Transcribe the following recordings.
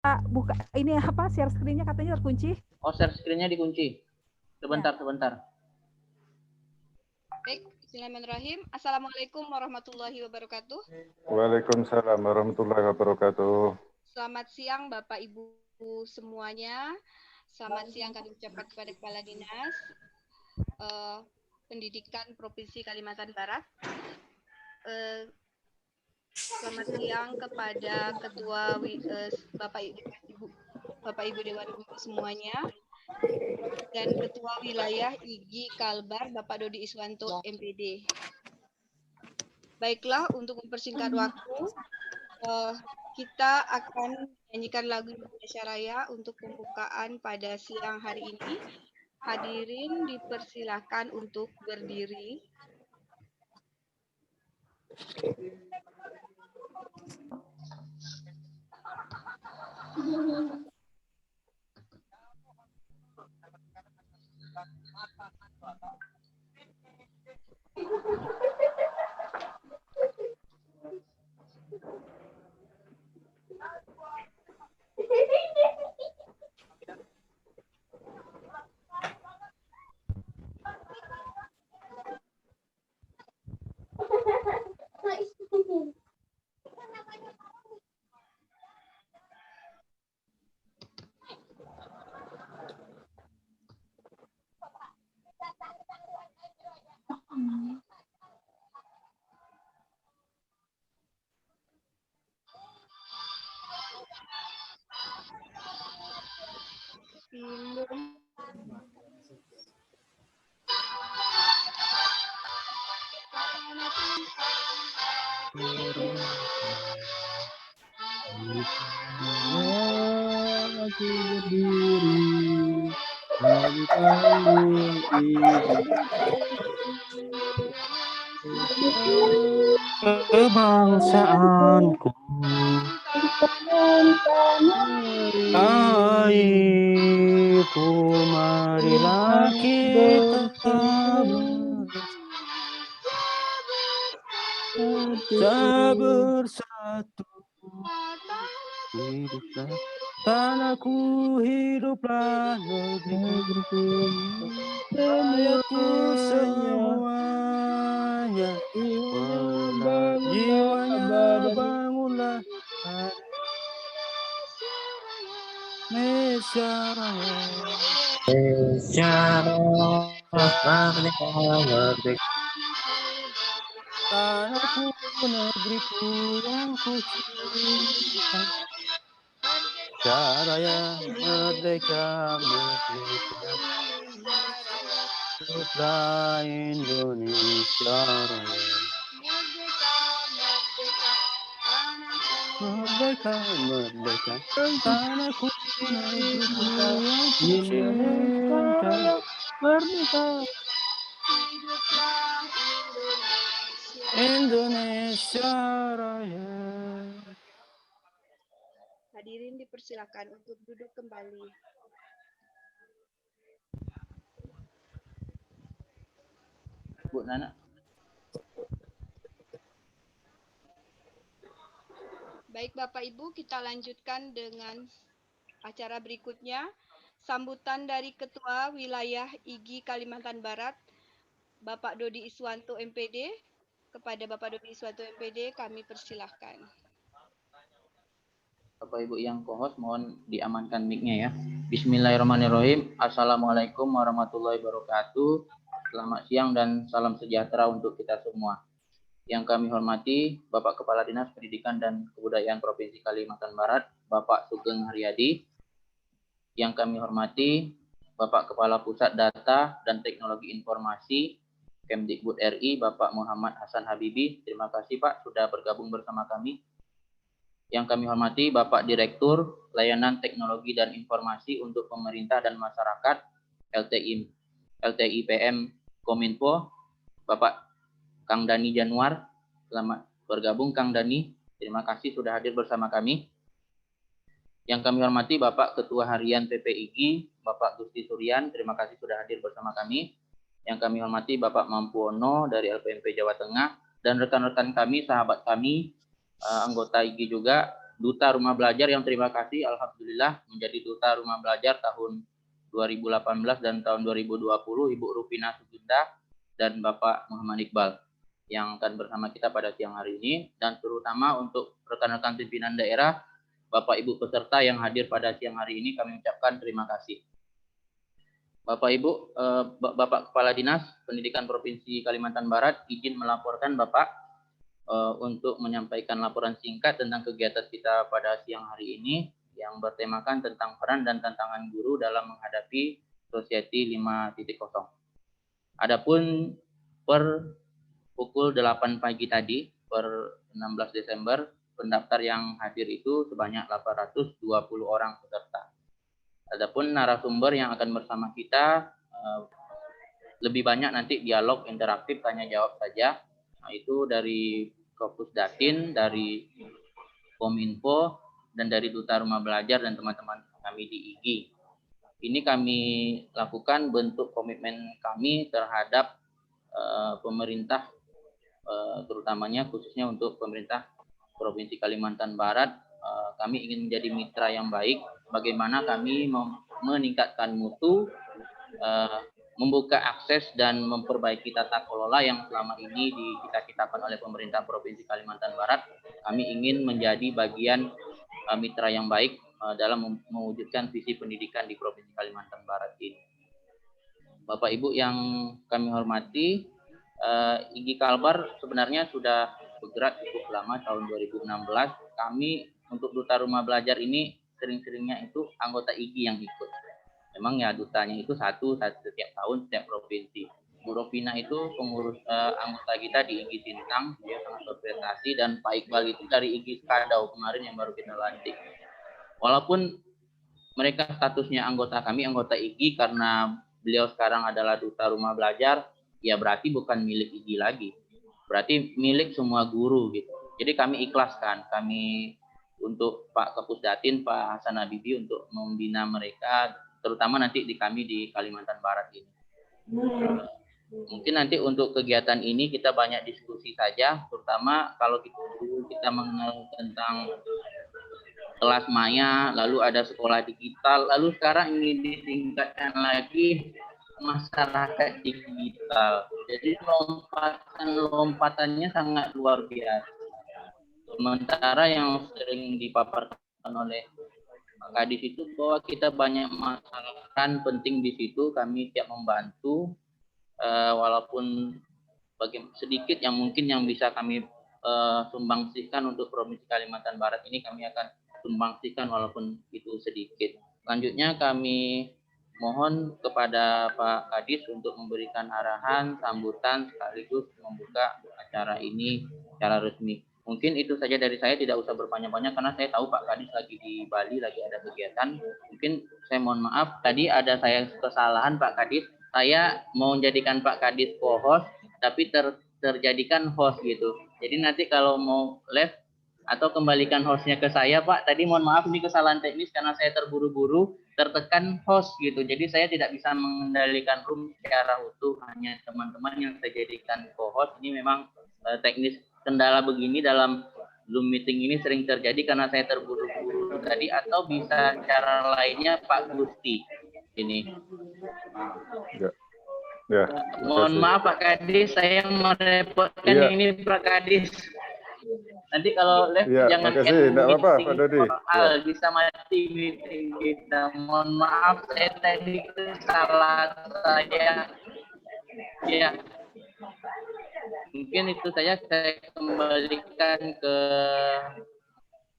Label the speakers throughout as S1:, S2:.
S1: buka ini apa share screen-nya katanya terkunci.
S2: Oh, share screen-nya dikunci. Sebentar,
S1: Ya.
S2: sebentar.
S3: Baik, bismillahirrahmanirrahim. Assalamualaikum warahmatullahi wabarakatuh.
S4: Waalaikumsalam warahmatullahi wabarakatuh.
S3: Selamat siang Bapak Ibu semuanya. Selamat siang kami ucapkan kepada Kepala Dinas Pendidikan Provinsi Kalimantan Barat. Selamat siang kepada Ketua Bapak Ibu Dewan Guru semuanya dan Ketua Wilayah IGI Kalbar Bapak Dodi Iswanto MPD. Baiklah, untuk mempersingkat waktu, kita akan menyanyikan lagu Indonesia Raya untuk pembukaan pada siang hari ini. Hadirin dipersilakan untuk berdiri.
S5: Aku berdiri bagi panggung kebangsaanku, airku, marilah kita bersatu. Hiduplah tanahku, hiduplah negeriku, rakyatku semuanya. Bangunlah jiwanya, bangunlah Indonesia Raya. Tanahku, negeriku yang ku cinta. Raya merdeka, merdeka, hiduplah Indonesia Raya. Merdeka, merdeka, tanahku, negeriku yang ku cinta. Merdeka, Indonesia Raya.
S3: Hadirin dipersilakan untuk duduk kembali.
S2: Bu Nana.
S3: Baik Bapak Ibu, kita lanjutkan dengan acara berikutnya. Sambutan dari Ketua Wilayah IGI Kalimantan Barat, Bapak Dodi Iswanto MPD. Kepada Bapak Dodi Iswanto MPD, kami persilahkan.
S2: Bapak Ibu yang co-host, mohon diamankan mic-nya ya. Bismillahirrahmanirrahim. Assalamualaikum warahmatullahi wabarakatuh. Selamat siang dan salam sejahtera untuk kita semua. Yang kami hormati Bapak Kepala Dinas Pendidikan dan Kebudayaan Provinsi Kalimantan Barat, Bapak Sugeng Haryadi. Yang kami hormati Bapak Kepala Pusat Data dan Teknologi Informasi Kemdikbud RI, Bapak Muhammad Hasan Habibi. Terima kasih Pak sudah bergabung bersama kami. Yang kami hormati Bapak Direktur Layanan Teknologi dan Informasi untuk Pemerintah dan Masyarakat LTIPM Kominfo, Bapak Kang Dani Januar. Selamat bergabung Kang Dani. Terima kasih sudah hadir bersama kami. Yang kami hormati Bapak Ketua Harian PPIGI, Bapak Gusti Suryan. Terima kasih sudah hadir bersama kami. Yang kami hormati Bapak Mampuono dari LPMP Jawa Tengah dan rekan-rekan kami, sahabat kami, anggota IGI juga, Duta Rumah Belajar yang terima kasih, alhamdulillah menjadi Duta Rumah Belajar tahun 2018 dan tahun 2020 Ibu Rupina Sugenda dan Bapak Muhammad Iqbal yang akan bersama kita pada siang hari ini, dan terutama untuk rekan-rekan pimpinan daerah, Bapak Ibu peserta yang hadir pada siang hari ini, kami ucapkan terima kasih. Bapak Ibu, Bapak Kepala Dinas Pendidikan Provinsi Kalimantan Barat izin melaporkan Bapak untuk menyampaikan laporan singkat tentang kegiatan kita pada siang hari ini yang bertemakan tentang peran dan tantangan guru dalam menghadapi Society 5.0. Adapun per pukul 8 pagi tadi, per 16 Desember, pendaftar yang hadir itu sebanyak 820 orang peserta. Adapun narasumber yang akan bersama kita lebih banyak nanti dialog interaktif tanya jawab saja. Nah, itu dari Kopus Datin, dari Kominfo, dan dari Duta Rumah Belajar dan teman-teman kami di IGI. Ini kami lakukan bentuk komitmen kami terhadap pemerintah, terutamanya khususnya untuk pemerintah Provinsi Kalimantan Barat. Kami ingin menjadi mitra yang baik. Bagaimana kami meningkatkan mutu, membuka akses dan memperbaiki tata kelola yang selama ini dicita-citakan oleh pemerintah Provinsi Kalimantan Barat. Kami ingin menjadi bagian mitra yang baik dalam mewujudkan visi pendidikan di Provinsi Kalimantan Barat ini. Bapak Ibu yang kami hormati, IGI Kalbar sebenarnya sudah bergerak cukup lama, tahun 2016. Kami untuk Duta Rumah Belajar ini sering-seringnya itu anggota IGI yang ikut. Memang ya dutanya itu satu setiap tahun, setiap provinsi. Bu Ropina itu pengurus anggota kita di IGI Sintang, dia sangat berprestasi, dan Pak Iqbal itu dari IGI Skadau kemarin yang baru kita lantik. Walaupun mereka statusnya anggota kami, anggota IGI, karena beliau sekarang adalah Duta Rumah Belajar, ya berarti bukan milik IGI lagi. Berarti milik semua guru gitu. Jadi kami ikhlaskan, kami untuk Pak Kopus Datin, Pak Hasan Habibi untuk membina mereka, terutama nanti di kami di Kalimantan Barat ini. Mungkin nanti untuk kegiatan ini kita banyak diskusi saja, terutama kalau kita mengenal tentang kelas maya, lalu ada sekolah digital, lalu sekarang ini ditingkatkan lagi masyarakat digital. Jadi lompatannya sangat luar biasa. Sementara yang sering dipaparkan oleh Pak Kadis itu bahwa kita banyak masalah penting di situ, kami siap membantu, walaupun sedikit yang mungkin yang bisa kami sumbangsikan untuk Provinsi Kalimantan Barat ini, kami akan sumbangsikan walaupun itu sedikit. Selanjutnya kami mohon kepada Pak Kadis untuk memberikan arahan, sambutan, sekaligus membuka acara ini secara resmi. Mungkin itu saja dari saya, tidak usah berpanjang-panjang karena saya tahu Pak Kadis lagi di Bali, lagi ada kegiatan. Mungkin saya mohon maaf, tadi ada saya kesalahan Pak Kadis. Saya mau menjadikan Pak Kadis co-host, tapi terjadikan host gitu. Jadi nanti kalau mau live atau kembalikan hostnya ke saya Pak. Tadi mohon maaf, ini kesalahan teknis karena saya terburu-buru, tertekan host gitu. Jadi saya tidak bisa mengendalikan room secara utuh, hanya teman-teman yang saya jadikan co-host. Ini memang teknis. Kendala begini dalam Zoom meeting ini sering terjadi karena saya terburu-buru tadi, atau bisa cara lainnya Pak Gusti ini.
S4: Ya,
S2: mohon maaf Pak Kadis, saya merepotkan ini Pak Kadis. Nanti kalau live jangan
S4: tidak apa-apa Pak Dodi.
S2: Bisa mati meeting kita. Mohon maaf, saya tadi itu salah saya. Ya. Mungkin itu saja, saya kembalikan ke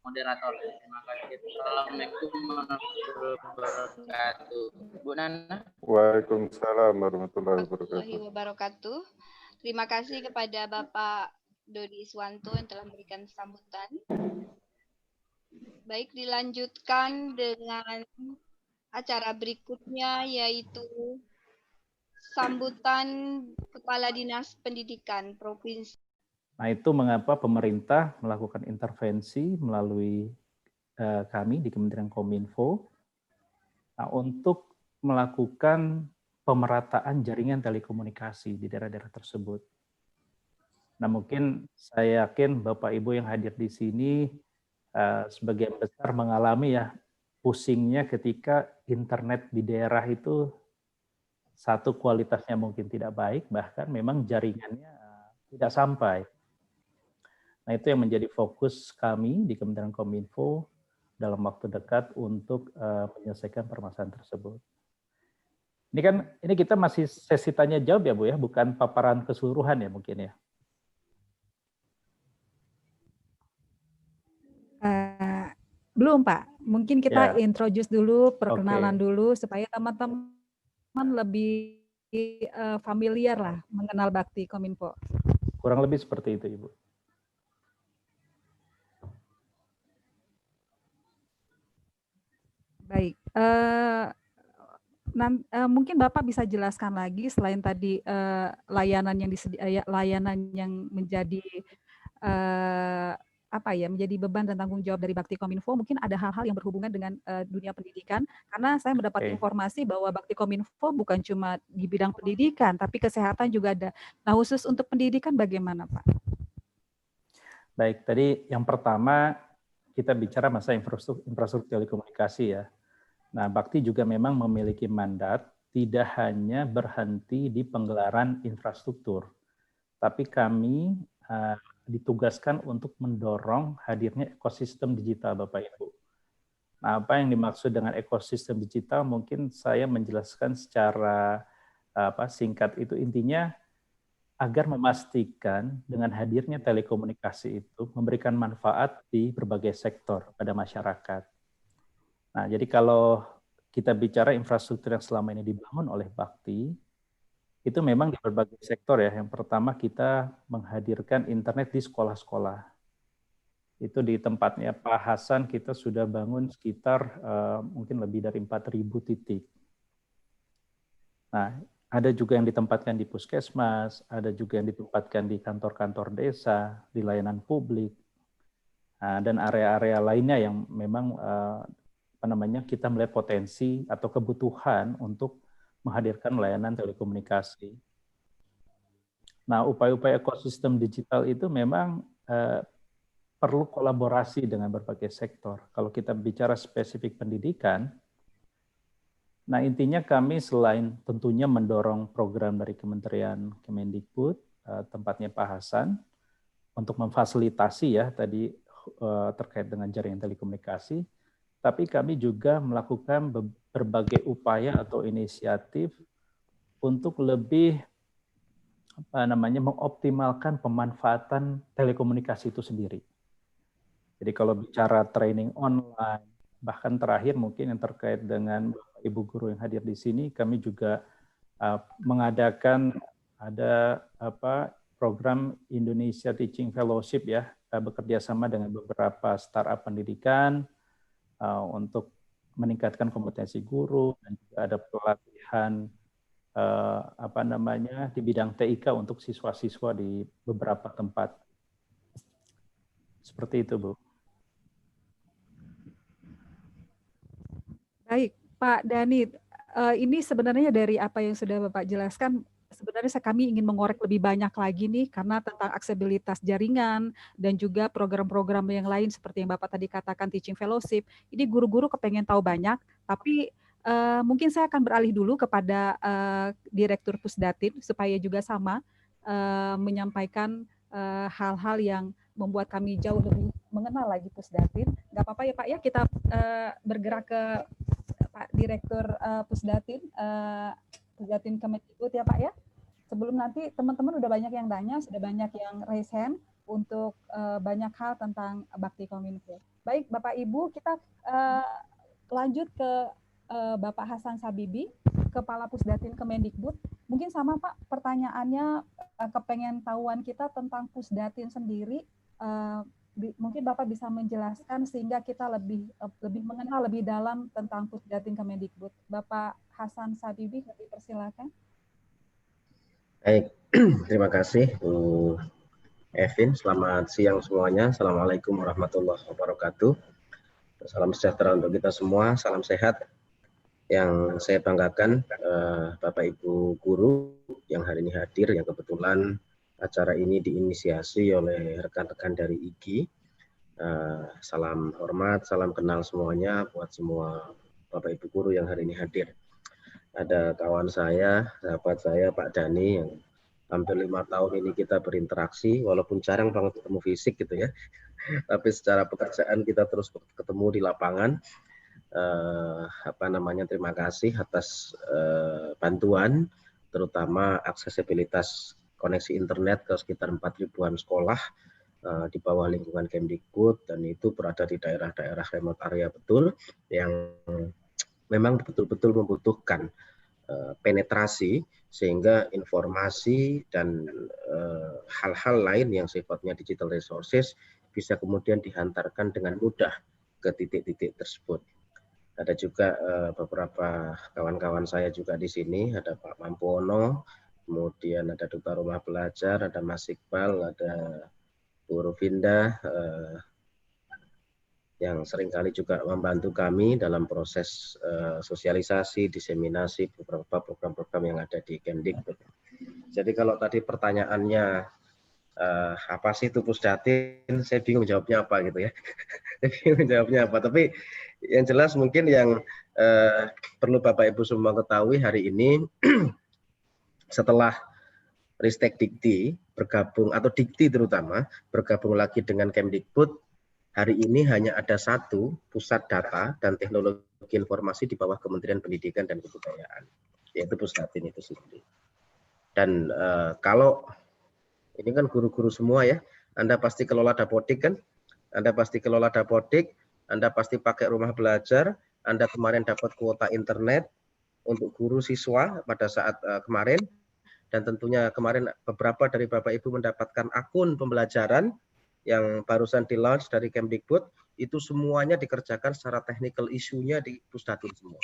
S2: moderator. Terima kasih. Assalamualaikum warahmatullahi wabarakatuh. Bu Nana.
S4: Waalaikumsalam warahmatullahi
S3: wabarakatuh. Terima kasih kepada Bapak Dodi Iswanto yang telah memberikan sambutan. Baik, dilanjutkan dengan acara berikutnya, yaitu sambutan Kepala Dinas Pendidikan Provinsi.
S6: Nah, itu mengapa pemerintah melakukan intervensi melalui kami di Kementerian Kominfo untuk melakukan pemerataan jaringan telekomunikasi di daerah-daerah tersebut. Nah, mungkin saya yakin Bapak Ibu yang hadir di sini sebagian besar mengalami ya pusingnya ketika internet di daerah itu satu kualitasnya mungkin tidak baik, bahkan memang jaringannya tidak sampai. Nah, itu yang menjadi fokus kami di Kementerian Kominfo dalam waktu dekat untuk menyelesaikan permasalahan tersebut. Ini kita masih sesi tanya jawab ya Bu ya, bukan paparan keseluruhan ya mungkin ya.
S1: Belum Pak, mungkin kita introduce dulu, perkenalan dulu supaya teman-teman lebih familiar lah mengenal Bakti Kominfo.
S6: Kurang lebih seperti itu Ibu.
S1: Baik, mungkin Bapak bisa jelaskan lagi selain tadi layanan yang menjadi menjadi beban dan tanggung jawab dari Bakti Kominfo, mungkin ada hal-hal yang berhubungan dengan dunia pendidikan, karena saya mendapat informasi bahwa Bakti Kominfo bukan cuma di bidang pendidikan, tapi kesehatan juga ada. Nah, khusus untuk pendidikan bagaimana Pak?
S6: Baik, tadi yang pertama kita bicara masalah infrastruktur telekomunikasi ya. Nah, Bakti juga memang memiliki mandat tidak hanya berhenti di penggelaran infrastruktur, tapi kami ditugaskan untuk mendorong hadirnya ekosistem digital Bapak Ibu. Nah, apa yang dimaksud dengan ekosistem digital mungkin saya menjelaskan secara singkat itu intinya agar memastikan dengan hadirnya telekomunikasi itu memberikan manfaat di berbagai sektor pada masyarakat. Nah, jadi kalau kita bicara infrastruktur yang selama ini dibangun oleh Bakti, itu memang di berbagai sektor ya. Yang pertama kita menghadirkan internet di sekolah-sekolah. Itu di tempatnya Pak Hasan kita sudah bangun sekitar mungkin lebih dari 4.000 titik. Nah, ada juga yang ditempatkan di puskesmas, ada juga yang ditempatkan di kantor-kantor desa, di layanan publik, dan area-area lainnya yang memang kita melihat potensi atau kebutuhan untuk menghadirkan layanan telekomunikasi. Nah, upaya-upaya ekosistem digital itu memang perlu kolaborasi dengan berbagai sektor. Kalau kita bicara spesifik pendidikan, nah intinya kami selain tentunya mendorong program dari Kementerian Kemendikbud, tempatnya Pak Hasan, untuk memfasilitasi ya tadi terkait dengan jaringan telekomunikasi, tapi kami juga melakukan berbagai upaya atau inisiatif untuk lebih mengoptimalkan pemanfaatan telekomunikasi itu sendiri. Jadi kalau bicara training online, bahkan terakhir mungkin yang terkait dengan Ibu guru yang hadir di sini, kami juga mengadakan ada program Indonesia Teaching Fellowship ya, bekerja sama dengan beberapa startup pendidikan untuk meningkatkan kompetensi guru dan juga ada pelatihan di bidang TIK untuk siswa-siswa di beberapa tempat. Seperti itu, Bu.
S1: Baik, Pak Dhani, ini sebenarnya dari apa yang sudah Bapak jelaskan, sebenarnya kami ingin mengorek lebih banyak lagi nih, karena tentang aksesibilitas jaringan dan juga program-program yang lain seperti yang Bapak tadi katakan teaching fellowship. Ini guru-guru kepengen tahu banyak, tapi mungkin saya akan beralih dulu kepada Direktur Pusdatin supaya juga sama menyampaikan hal-hal yang membuat kami jauh lebih mengenal lagi Pusdatin. Nggak apa-apa ya Pak ya, kita bergerak ke Pak Direktur Pusdatin Kemendikbud ya Pak ya. Sebelum nanti teman-teman udah banyak yang tanya, sudah banyak yang raise hand untuk banyak hal tentang Bakti Kominfo. Baik Bapak Ibu, kita lanjut ke Bapak Hasan Sabibi, Kepala Pusdatin Kemendikbud. Mungkin sama Pak, pertanyaannya kepengen tahuan kita tentang Pusdatin sendiri. Mungkin Bapak bisa menjelaskan sehingga kita lebih mengenal lebih dalam tentang Pusdatin Kemendikbud. Bapak Hasan Sabibi, dipersilakan.
S7: Baik, terima kasih Bu Evin. Selamat siang semuanya. Assalamualaikum warahmatullahi wabarakatuh. Salam sejahtera untuk kita semua. Salam sehat. Yang saya banggakan Bapak Ibu guru yang hari ini hadir, yang kebetulan acara ini diinisiasi oleh rekan-rekan dari IGI Salam hormat, salam kenal semuanya buat semua Bapak Ibu guru yang hari ini hadir. Ada kawan saya, sahabat saya Pak Dani yang hampir 5 tahun ini kita berinteraksi, walaupun jarang banget ketemu fisik gitu ya, tapi secara pekerjaan kita terus ketemu di lapangan. Terima kasih atas bantuan, terutama aksesibilitas koneksi internet ke sekitar 4.000-an sekolah di bawah lingkungan Kemdikbud, dan itu berada di daerah-daerah remote area betul yang memang betul-betul membutuhkan penetrasi, sehingga informasi dan hal-hal lain yang sifatnya digital resources bisa kemudian dihantarkan dengan mudah ke titik-titik tersebut. Ada juga beberapa kawan-kawan saya juga di sini, ada Pak Mampuono, kemudian ada Duta Rumah Belajar, ada Mas Iqbal, ada Bu Rufinda, yang seringkali juga membantu kami dalam proses sosialisasi, diseminasi beberapa program-program yang ada di Kemdikbud. Jadi kalau tadi pertanyaannya apa sih itu Pusdatin, saya bingung jawabnya apa gitu ya. Saya bingung jawabnya apa, tapi yang jelas mungkin yang perlu Bapak Ibu semua ketahui hari ini, setelah Ristek Dikti bergabung, atau Dikti terutama bergabung lagi dengan Kemdikbud, hari ini hanya ada satu pusat data dan teknologi informasi di bawah Kementerian Pendidikan dan Kebudayaan, yaitu Pusdatin itu sendiri. Dan kalau ini kan guru-guru semua ya, Anda pasti kelola Dapodik kan, Anda pasti kelola Dapodik, Anda pasti pakai rumah belajar, Anda kemarin dapat kuota internet untuk guru siswa pada saat kemarin, dan tentunya kemarin beberapa dari Bapak Ibu mendapatkan akun pembelajaran yang barusan di-launch dari Kemdikbud, itu semuanya dikerjakan secara technical issue-nya di Pusdatin semua.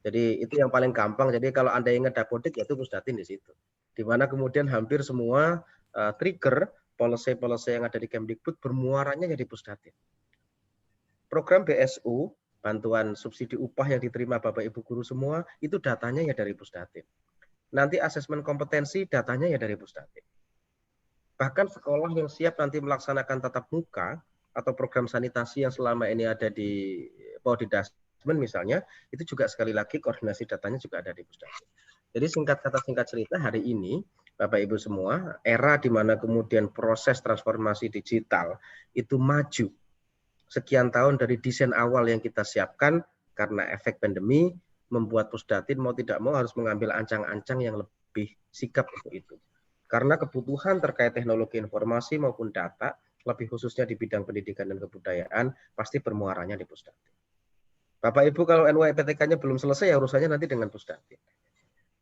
S7: Jadi itu yang paling gampang. Jadi kalau Anda ingat Dapodik, yaitu Pusdatin di situ. Di mana kemudian hampir semua trigger policy-policy yang ada di Kemdikbud bermuaranya jadi Pusdatin. Program BSU, bantuan subsidi upah yang diterima Bapak Ibu guru semua, itu datanya ya dari Pusdatin. Nanti asesmen kompetensi, datanya ya dari Pusdatin. Bahkan sekolah yang siap nanti melaksanakan tatap muka atau program sanitasi yang selama ini ada di Pawdidasmen misalnya, itu juga sekali lagi koordinasi datanya juga ada di Pusdatin. Jadi singkat kata singkat cerita, hari ini Bapak Ibu semua, era di mana kemudian proses transformasi digital itu maju. Sekian tahun dari desain awal yang kita siapkan, karena efek pandemi membuat Pusdatin mau tidak mau harus mengambil ancang-ancang yang lebih sigap untuk itu. Karena kebutuhan terkait teknologi informasi maupun data, lebih khususnya di bidang pendidikan dan kebudayaan, pasti bermuaranya di Pusdatin. Bapak Ibu kalau NUIPTK-nya belum selesai, ya urusannya nanti dengan Pusdatin.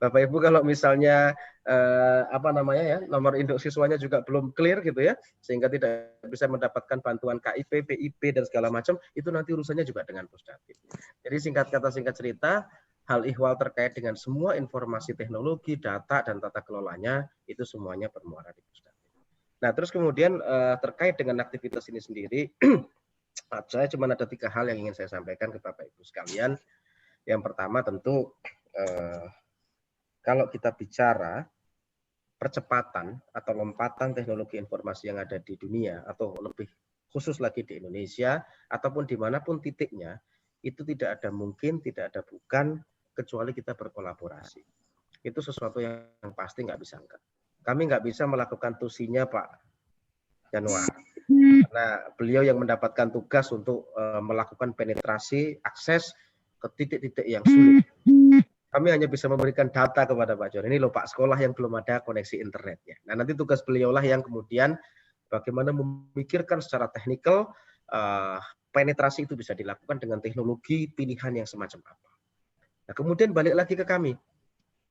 S7: Bapak Ibu kalau misalnya nomor induk siswanya juga belum clear gitu ya, sehingga tidak bisa mendapatkan bantuan KIP, PIP dan segala macam, itu nanti urusannya juga dengan Pusdatin. Jadi singkat kata singkat cerita, hal ihwal terkait dengan semua informasi teknologi, data dan tata kelolanya itu semuanya bermuara di Pusdatin. Nah, terus kemudian terkait dengan aktivitas ini sendiri, saya cuma ada 3 hal yang ingin saya sampaikan ke Bapak Ibu sekalian. Yang pertama tentu kalau kita bicara percepatan atau lompatan teknologi informasi yang ada di dunia, atau lebih khusus lagi di Indonesia, ataupun dimanapun titiknya, itu tidak ada mungkin, tidak ada bukan, kecuali kita berkolaborasi. Itu sesuatu yang pasti nggak bisa enggak. Kami nggak bisa melakukan tusinya Pak Januar, karena beliau yang mendapatkan tugas untuk melakukan penetrasi, akses ke titik-titik yang sulit. Kami hanya bisa memberikan data kepada Pak John. Ini loh Pak, sekolah yang belum ada koneksi internetnya. Nah nanti tugas beliaulah yang kemudian bagaimana memikirkan secara teknikal penetrasi itu bisa dilakukan dengan teknologi pilihan yang semacam apa. Nah kemudian balik lagi ke kami.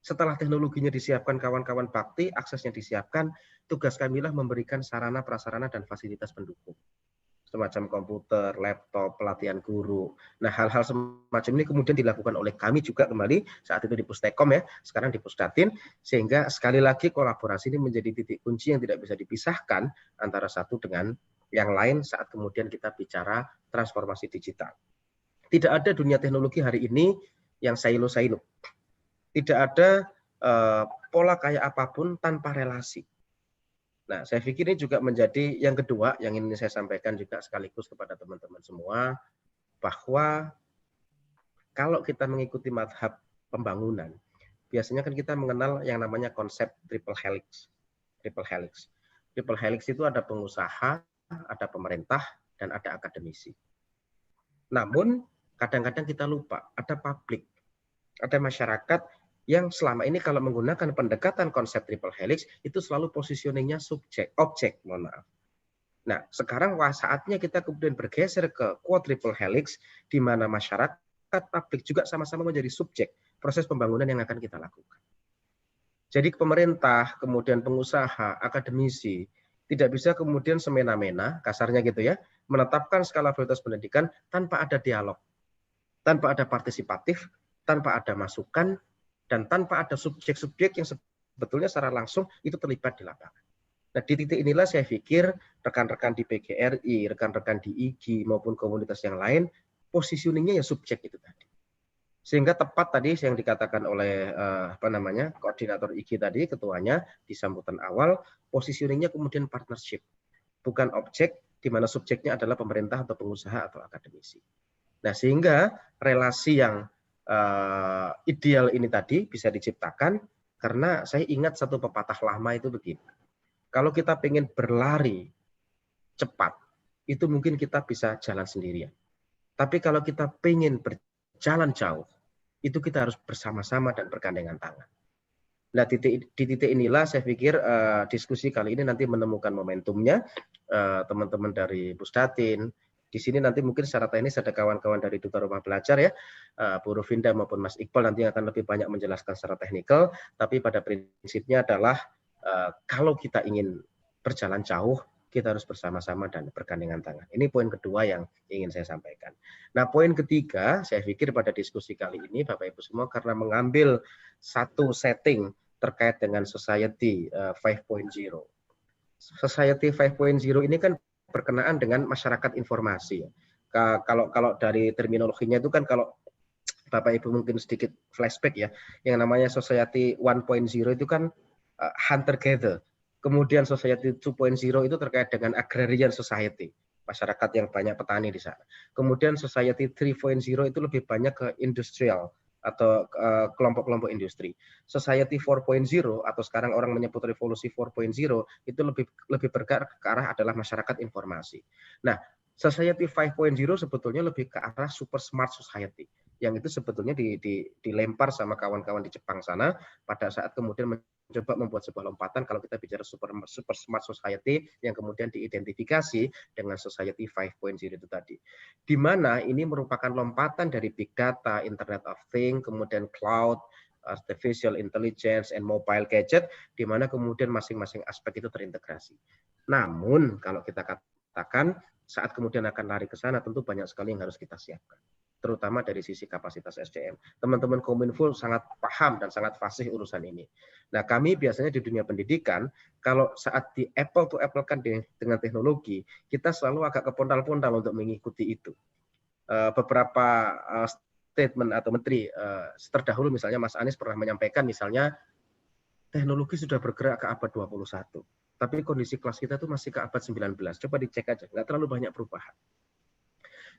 S7: Setelah teknologinya disiapkan kawan-kawan bakti, aksesnya disiapkan, tugas kamilah memberikan sarana, prasarana, dan fasilitas pendukung. Semacam komputer, laptop, pelatihan guru. Nah, hal-hal semacam ini kemudian dilakukan oleh kami juga kembali saat itu di Pustekom ya, sekarang di Pusdatin, sehingga sekali lagi kolaborasi ini menjadi titik kunci yang tidak bisa dipisahkan antara satu dengan yang lain saat kemudian kita bicara transformasi digital. Tidak ada dunia teknologi hari ini yang silo-silo. Tidak ada pola kayak apapun tanpa relasi. Nah, saya pikir ini juga menjadi yang kedua yang ingin saya sampaikan juga sekaligus kepada teman-teman semua, bahwa kalau kita mengikuti madhab pembangunan, biasanya kan kita mengenal yang namanya konsep triple helix. Triple helix. Triple helix itu ada pengusaha, ada pemerintah, dan ada akademisi. Namun, kadang-kadang kita lupa, ada publik, ada masyarakat yang selama ini kalau menggunakan pendekatan konsep triple helix, itu selalu positioningnya objek, mohon maaf. Nah, sekarang saatnya kita kemudian bergeser ke quadruple helix, di mana masyarakat, publik juga sama-sama menjadi subjek proses pembangunan yang akan kita lakukan. Jadi pemerintah, kemudian pengusaha, akademisi, tidak bisa kemudian semena-mena, kasarnya gitu ya, menetapkan skala prioritas pendidikan tanpa ada dialog, tanpa ada partisipatif, tanpa ada masukan, dan tanpa ada subjek-subjek yang sebetulnya secara langsung itu terlibat di lapangan. Nah, di titik inilah saya pikir rekan-rekan di PGRI, rekan-rekan di IGI maupun komunitas yang lain, positioningnya ya subjek itu tadi. Sehingga tepat tadi yang dikatakan oleh koordinator IGI tadi, ketuanya di sambutan awal, positioningnya kemudian partnership, bukan objek, di mana subjeknya adalah pemerintah atau pengusaha atau akademisi. Nah, sehingga relasi yang ideal ini tadi bisa diciptakan, karena saya ingat satu pepatah lama itu begini, kalau kita ingin berlari cepat, itu mungkin kita bisa jalan sendirian. Tapi kalau kita ingin berjalan jauh, itu kita harus bersama-sama dan bergandengan tangan. Nah, di titik inilah saya pikir diskusi kali ini nanti menemukan momentumnya, teman-teman dari Pusdatin. Di sini nanti mungkin secara teknis ada kawan-kawan dari Duta Rumah Belajar ya, Bu Rufinda maupun Mas Iqbal nanti akan lebih banyak menjelaskan secara teknikal, tapi pada prinsipnya adalah kalau kita ingin berjalan jauh, kita harus bersama-sama dan bergandengan tangan. Ini poin kedua yang ingin saya sampaikan. Nah, poin ketiga, saya pikir pada diskusi kali ini, Bapak Ibu semua, karena mengambil satu setting terkait dengan Society 5.0. Society 5.0 ini kan berkenaan dengan masyarakat informasi. Kalau dari terminologinya itu kan, kalau Bapak Ibu mungkin sedikit flashback ya, yang namanya Society 1.0 itu kan hunter-gatherer. Kemudian Society 2.0 itu terkait dengan agrarian society, masyarakat yang banyak petani di sana. Kemudian Society 3.0 itu lebih banyak ke industrial atau kelompok-kelompok industri. Society 4.0 atau sekarang orang menyebut revolusi 4.0 itu lebih bergerak ke arah adalah masyarakat informasi. Nah, Society 5.0 sebetulnya lebih ke arah super smart society, yang itu sebetulnya dilempar sama kawan-kawan di Jepang sana pada saat kemudian mencoba membuat sebuah lompatan kalau kita bicara super smart society yang kemudian diidentifikasi dengan Society 5.0 itu tadi. Di mana ini merupakan lompatan dari big data, Internet of Things, kemudian cloud, artificial intelligence, and mobile gadget, di mana kemudian masing-masing aspek itu terintegrasi. Namun kalau kita katakan saat kemudian akan lari ke sana, tentu banyak sekali yang harus kita siapkan, terutama dari sisi kapasitas SDM. Teman-teman Kominfo sangat paham dan sangat fasih urusan ini. Nah, kami biasanya di dunia pendidikan, kalau saat di apple to apple kan dengan teknologi, kita selalu agak kepondal-pondal untuk mengikuti itu. Beberapa statement atau menteri terdahulu, misalnya Mas Anies pernah menyampaikan, misalnya teknologi sudah bergerak ke abad 21. Tapi kondisi kelas kita itu masih ke abad 19. Coba dicek aja, nggak terlalu banyak perubahan.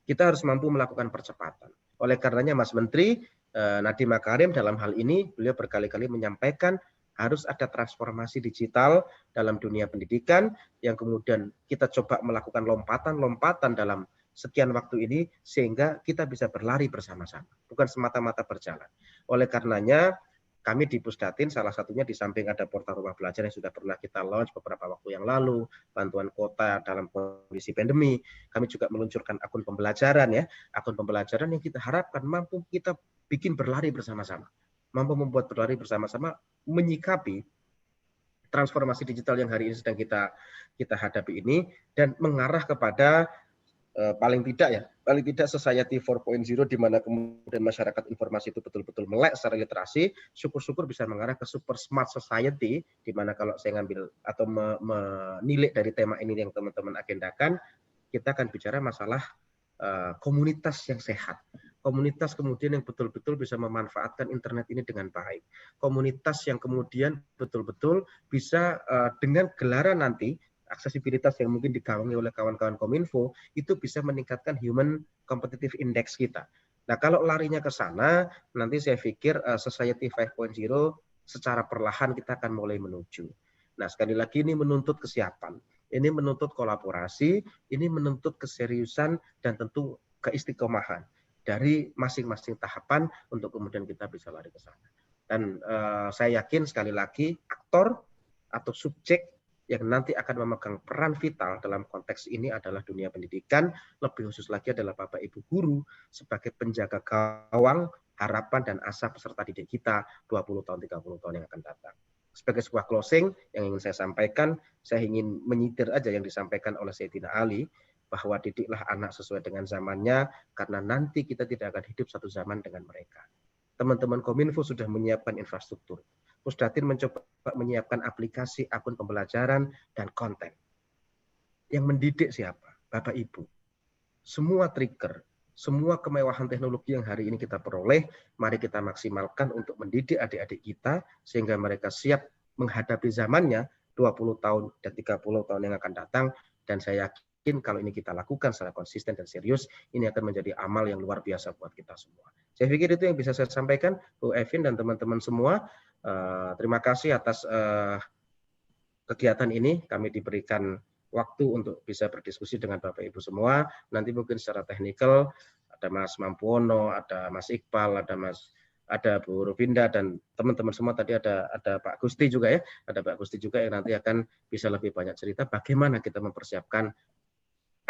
S7: Kita harus mampu melakukan percepatan. Oleh karenanya Mas Menteri Nadiem Makarim dalam hal ini, beliau berkali-kali menyampaikan harus ada transformasi digital dalam dunia pendidikan, yang kemudian kita coba melakukan lompatan-lompatan dalam sekian waktu ini, sehingga kita bisa berlari bersama-sama, bukan semata-mata berjalan. Oleh karenanya, kami di Pusdatin salah satunya di samping ada portal rumah belajar yang sudah pernah kita launch beberapa waktu yang lalu, bantuan kuota dalam kondisi pandemi, kami juga meluncurkan akun pembelajaran ya, akun pembelajaran yang kita harapkan mampu kita bikin berlari bersama-sama, mampu membuat berlari bersama-sama menyikapi transformasi digital yang hari ini sedang kita hadapi ini, dan mengarah kepada paling tidak Society 4.0 di mana kemudian masyarakat informasi itu betul-betul melek secara literasi, syukur-syukur bisa mengarah ke super smart society, di mana kalau saya ngambil atau menilik dari tema ini yang teman-teman agendakan, kita akan bicara masalah komunitas yang sehat, Komunitas kemudian yang betul-betul bisa memanfaatkan internet ini dengan baik. Komunitas yang kemudian betul-betul bisa dengan gelaran nanti, aksesibilitas yang mungkin digawangi oleh kawan-kawan Kominfo, itu bisa meningkatkan human competitive index kita. Nah, kalau larinya ke sana, nanti saya pikir Society 5.0 secara perlahan kita akan mulai menuju. Nah, sekali lagi ini menuntut kesiapan, ini menuntut kolaborasi, ini menuntut keseriusan dan tentu keistiqomahan dari masing-masing tahapan untuk kemudian kita bisa lari ke sana. Dan saya yakin sekali lagi aktor atau subjek yang nanti akan memegang peran vital dalam konteks ini adalah dunia pendidikan, lebih khusus lagi adalah Bapak Ibu guru sebagai penjaga gawang harapan dan asa peserta didik kita 20 tahun, 30 tahun yang akan datang. Sebagai sebuah closing yang ingin saya sampaikan, saya ingin menyitir aja yang disampaikan oleh Sayyidina Ali, bahwa didiklah anak sesuai dengan zamannya, karena nanti kita tidak akan hidup satu zaman dengan mereka. Teman-teman Kominfo sudah menyiapkan infrastruktur. Pusdatin mencoba menyiapkan aplikasi, akun pembelajaran, dan konten. Yang mendidik siapa? Bapak Ibu. Semua trigger, semua kemewahan teknologi yang hari ini kita peroleh, mari kita maksimalkan untuk mendidik adik-adik kita, sehingga mereka siap menghadapi zamannya 20 tahun dan 30 tahun yang akan datang, dan saya yakin kalau ini kita lakukan secara konsisten dan serius, ini akan menjadi amal yang luar biasa buat kita semua. Saya pikir itu yang bisa saya sampaikan, Bu Evin dan teman-teman semua. Terima kasih atas kegiatan ini. Kami diberikan waktu untuk bisa berdiskusi dengan Bapak Ibu semua. Nanti mungkin secara teknikal ada Mas Mampuono, ada Mas Iqbal, ada Bu Rufinda dan teman-teman semua. Tadi ada Pak Gusti juga ya, ada Pak Gusti juga yang nanti akan bisa lebih banyak cerita bagaimana kita mempersiapkan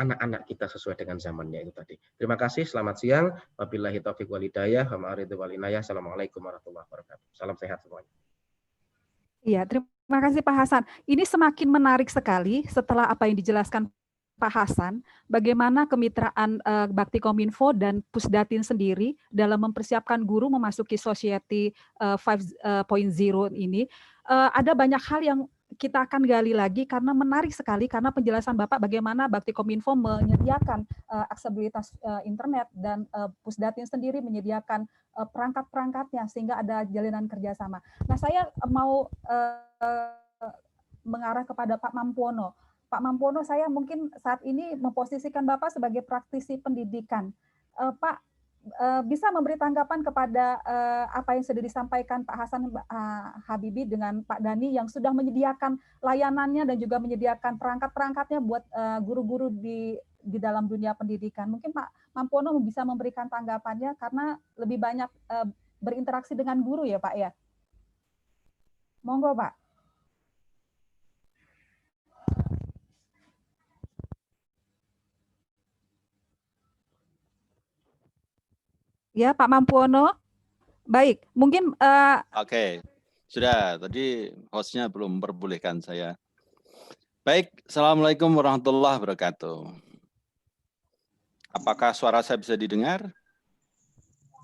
S7: anak-anak kita sesuai dengan zamannya itu tadi. Terima kasih, selamat siang. Wabillahi taufiq wal hidayah. Assalamualaikum warahmatullahi wabarakatuh. Salam sehat semuanya.
S1: Iya, terima kasih Pak Hasan. Ini semakin menarik sekali setelah apa yang dijelaskan Pak Hasan, bagaimana kemitraan Bakti Kominfo dan Pusdatin sendiri dalam mempersiapkan guru memasuki Society 5.0 ini. Ada banyak hal yang kita akan gali lagi karena menarik sekali, karena penjelasan Bapak bagaimana Bakti Kominfo menyediakan aksesibilitas internet dan Pusdatin sendiri menyediakan perangkat-perangkatnya sehingga ada jalinan kerjasama. Nah, saya mau mengarah kepada Pak Mampuono. Pak Mampuono, saya mungkin saat ini memposisikan Bapak sebagai praktisi pendidikan. Pak, bisa memberi tanggapan kepada apa yang sudah disampaikan Pak Hasan Habibi dengan Pak Dhani yang sudah menyediakan layanannya dan juga menyediakan perangkat-perangkatnya buat guru-guru di dalam dunia pendidikan. Mungkin Pak Mampuono bisa memberikan tanggapannya karena lebih banyak berinteraksi dengan guru ya Pak ya. Monggo Pak. Ya, Pak Mampuono. Baik, mungkin
S8: Oke, sudah. Tadi hostnya belum memperbolehkan saya. Baik, Assalamualaikum warahmatullahi wabarakatuh. Apakah suara saya bisa didengar?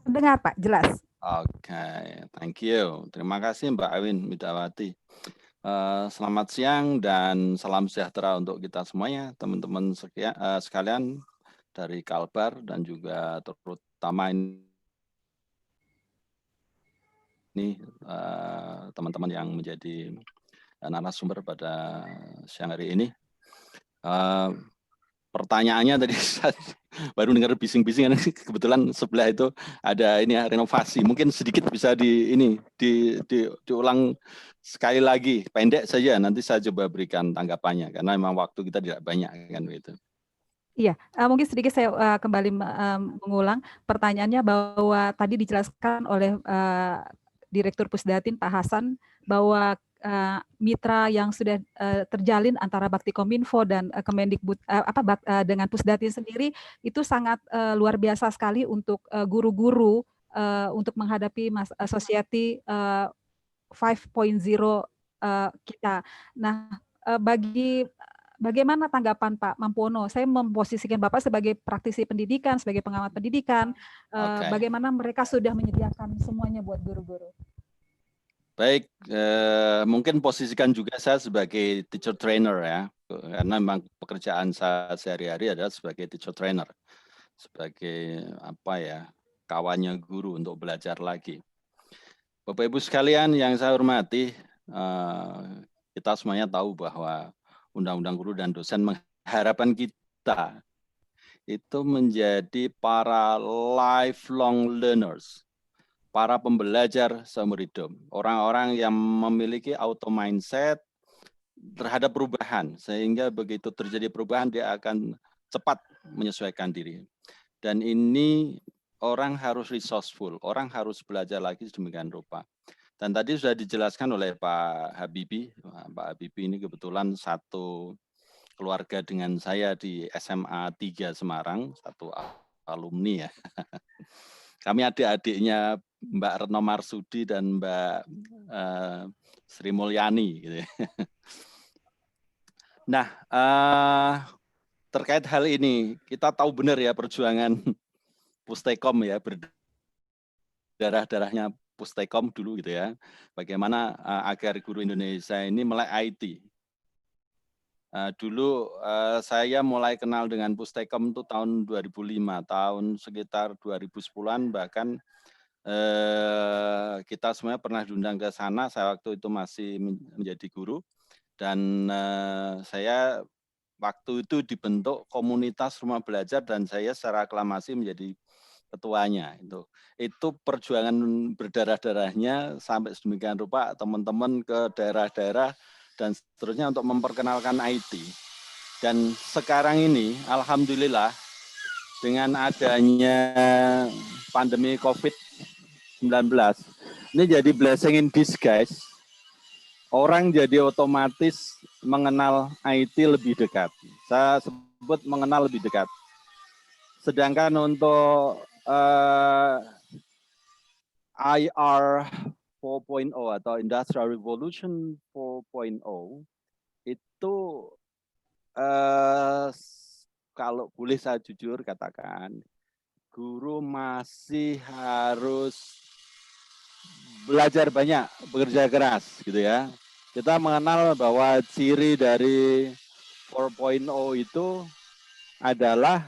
S1: Dengar Pak, jelas.
S8: Oke, thank you. Terima kasih Mbak Awin Midawati. Selamat siang dan salam sejahtera untuk kita semuanya, teman-teman sekalian dari Kalbar dan juga terutama ini teman-teman yang menjadi narasumber pada siang hari ini. Pertanyaannya tadi baru dengar bising-bising, kebetulan sebelah itu ada ini ya, renovasi. Mungkin sedikit bisa diulang sekali lagi, pendek saja. Nanti saya coba berikan tanggapannya karena memang waktu kita tidak banyak kan begitu.
S1: Iya, mungkin sedikit saya kembali mengulang pertanyaannya bahwa tadi dijelaskan oleh Direktur Pusdatin Pak Hasan bahwa mitra yang sudah terjalin antara Bakti Kominfo dan Kemendikbud dengan Pusdatin sendiri itu sangat luar biasa sekali untuk guru-guru untuk menghadapi Society 5.0 kita. Nah, bagaimana tanggapan Pak Mampuono? Saya memposisikan Bapak sebagai praktisi pendidikan, sebagai pengamat pendidikan. Bagaimana mereka sudah menyediakan semuanya buat guru-guru?
S8: Baik, mungkin posisikan juga saya sebagai teacher trainer ya, karena memang pekerjaan saya sehari-hari adalah sebagai teacher trainer, sebagai apa ya, kawannya guru untuk belajar lagi. Bapak Ibu sekalian yang saya hormati, kita semuanya tahu bahwa Undang-Undang Guru dan Dosen mengharapkan kita itu menjadi para lifelong learners, para pembelajar seumur hidup, orang-orang yang memiliki auto mindset terhadap perubahan, sehingga begitu terjadi perubahan dia akan cepat menyesuaikan diri. Dan ini orang harus resourceful, orang harus belajar lagi sedemikian rupa. Dan tadi sudah dijelaskan oleh Pak Habibie. Pak Habibie ini kebetulan satu keluarga dengan saya di SMA 3 Semarang, satu alumni ya. Kami adik-adiknya Mbak Retno Marsudi dan Mbak Sri Mulyani. Gitu ya. Nah, terkait hal ini, kita tahu benar ya perjuangan Pustekom ya, berdarah-darahnya Pustekom dulu gitu ya. Bagaimana agar guru Indonesia ini melek IT. Dulu saya mulai kenal dengan Pustekom itu tahun 2005, tahun sekitar 2010-an bahkan kita semuanya pernah diundang ke sana. Saya waktu itu masih menjadi guru dan saya waktu itu dibentuk komunitas rumah belajar dan saya secara aklamasi menjadi ketuanya. Itu perjuangan berdarah-darahnya sampai sedemikian rupa teman-teman ke daerah-daerah dan seterusnya untuk memperkenalkan IT. Dan sekarang ini alhamdulillah dengan adanya pandemi COVID-19 ini jadi blessing in disguise. Orang jadi otomatis mengenal IT lebih dekat. Saya sebut mengenal lebih dekat. Sedangkan untuk IR 4.0 atau Industrial Revolution 4.0 itu kalau boleh saya jujur katakan, guru masih harus belajar banyak, bekerja keras gitu ya. Kita mengenal bahwa ciri dari 4.0 itu adalah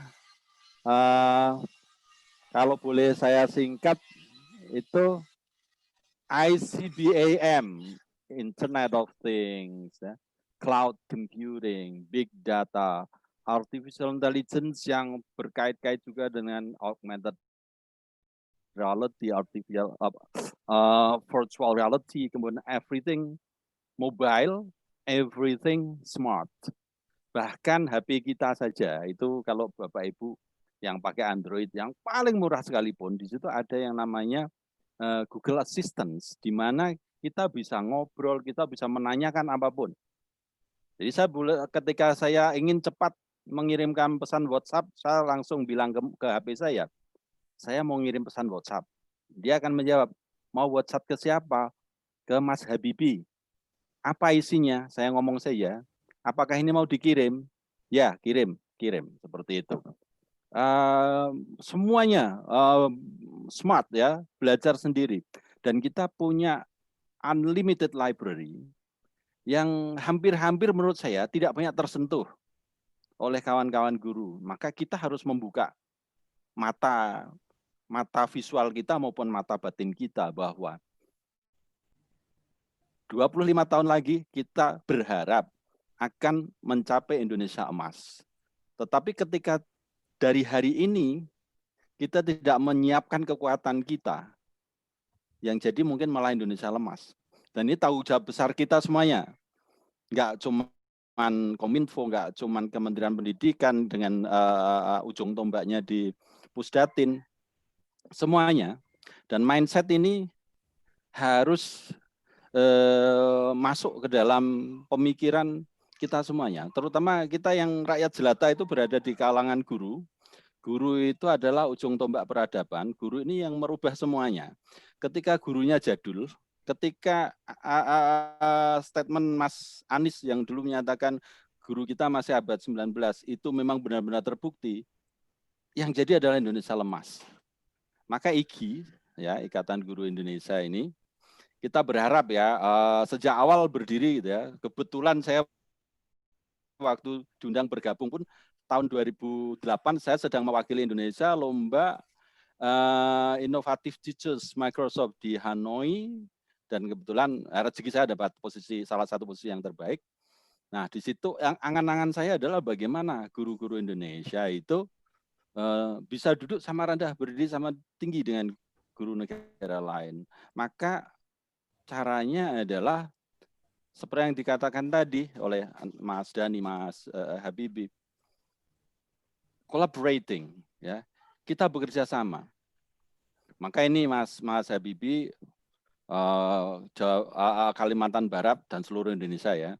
S8: kalau boleh saya singkat itu ICBAM, Internet of Things, cloud computing, big data, artificial intelligence yang berkait-kait juga dengan augmented reality, artificial virtual reality, kemudian everything mobile, everything smart. Bahkan HP kita saja itu kalau Bapak Ibu yang pakai Android yang paling murah sekalipun, di situ ada yang namanya Google Assistant, di mana kita bisa ngobrol, kita bisa menanyakan apapun. Jadi ketika saya ingin cepat mengirimkan pesan WhatsApp, saya langsung bilang ke HP saya mau ngirim pesan WhatsApp. Dia akan menjawab, mau WhatsApp ke siapa? Ke Mas Habibie. Apa isinya? Saya ngomong saja. Apakah ini mau dikirim? Ya, kirim. Seperti itu. Semuanya smart ya, belajar sendiri. Dan kita punya unlimited library yang hampir-hampir menurut saya tidak banyak tersentuh oleh kawan-kawan guru. Maka kita harus membuka mata visual kita maupun mata batin kita bahwa 25 tahun lagi kita berharap akan mencapai Indonesia emas. Tetapi ketika dari hari ini kita tidak menyiapkan kekuatan kita, yang jadi mungkin malah Indonesia lemas. Dan ini tanggung jawab besar kita semuanya. Enggak cuma Kominfo, enggak cuma Kementerian Pendidikan dengan ujung tombaknya di Pusdatin, semuanya. Dan mindset ini harus masuk ke dalam pemikiran kita semuanya. Terutama kita yang rakyat jelata itu berada di kalangan guru. Guru itu adalah ujung tombak peradaban. Guru ini yang merubah semuanya. Ketika gurunya jadul, ketika statement Mas Anies yang dulu menyatakan guru kita masih abad 19, itu memang benar-benar terbukti. Yang jadi adalah Indonesia lemas. Maka IGI, ya, Ikatan Guru Indonesia ini, kita berharap ya, sejak awal berdiri gitu ya, kebetulan saya waktu diundang bergabung pun tahun 2008 saya sedang mewakili Indonesia lomba Innovative Teachers Microsoft di Hanoi, dan kebetulan rezeki saya dapat salah satu posisi yang terbaik. Nah, di situ yang angan-angan saya adalah bagaimana guru-guru Indonesia itu bisa duduk sama rendah, berdiri sama tinggi dengan guru negara lain. Maka caranya adalah seperti yang dikatakan tadi oleh Mas Dani, Mas Habibie, collaborating, ya, kita bekerja sama. Maka ini Mas Habibie, Kalimantan Barat dan seluruh Indonesia, ya.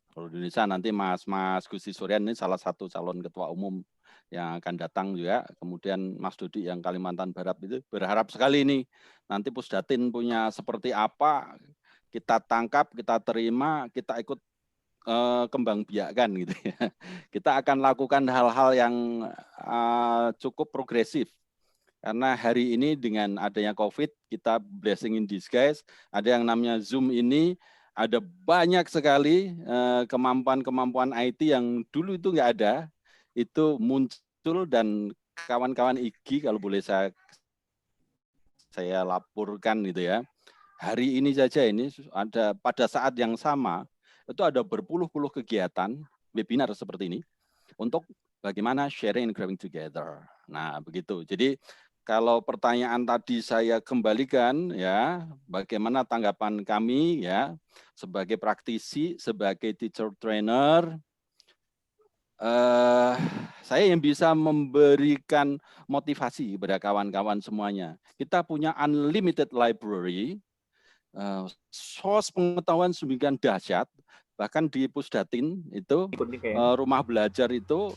S8: Seluruh Indonesia, nanti Mas Gusti Suryan ini salah satu calon ketua umum yang akan datang juga. Kemudian Mas Dodi yang Kalimantan Barat itu berharap sekali ini nanti Pusdatin punya seperti apa, kita tangkap, kita terima, kita ikut kembang biakan gitu ya. Kita akan lakukan hal-hal yang cukup progresif. Karena hari ini dengan adanya COVID, kita blessing in disguise, ada yang namanya Zoom ini, ada banyak sekali kemampuan-kemampuan IT yang dulu itu nggak ada, itu muncul, dan kawan-kawan IGI kalau boleh saya laporkan gitu ya. Hari ini saja ini ada pada saat yang sama itu ada berpuluh-puluh kegiatan webinar seperti ini untuk bagaimana sharing and growing together. Nah, begitu. Jadi kalau pertanyaan tadi saya kembalikan, ya, bagaimana tanggapan kami, ya, sebagai praktisi, sebagai teacher trainer, saya yang bisa memberikan motivasi kepada kawan-kawan semuanya. Kita punya unlimited library, source pengetahuan sedemikian dahsyat, bahkan di Pusdatin itu rumah belajar itu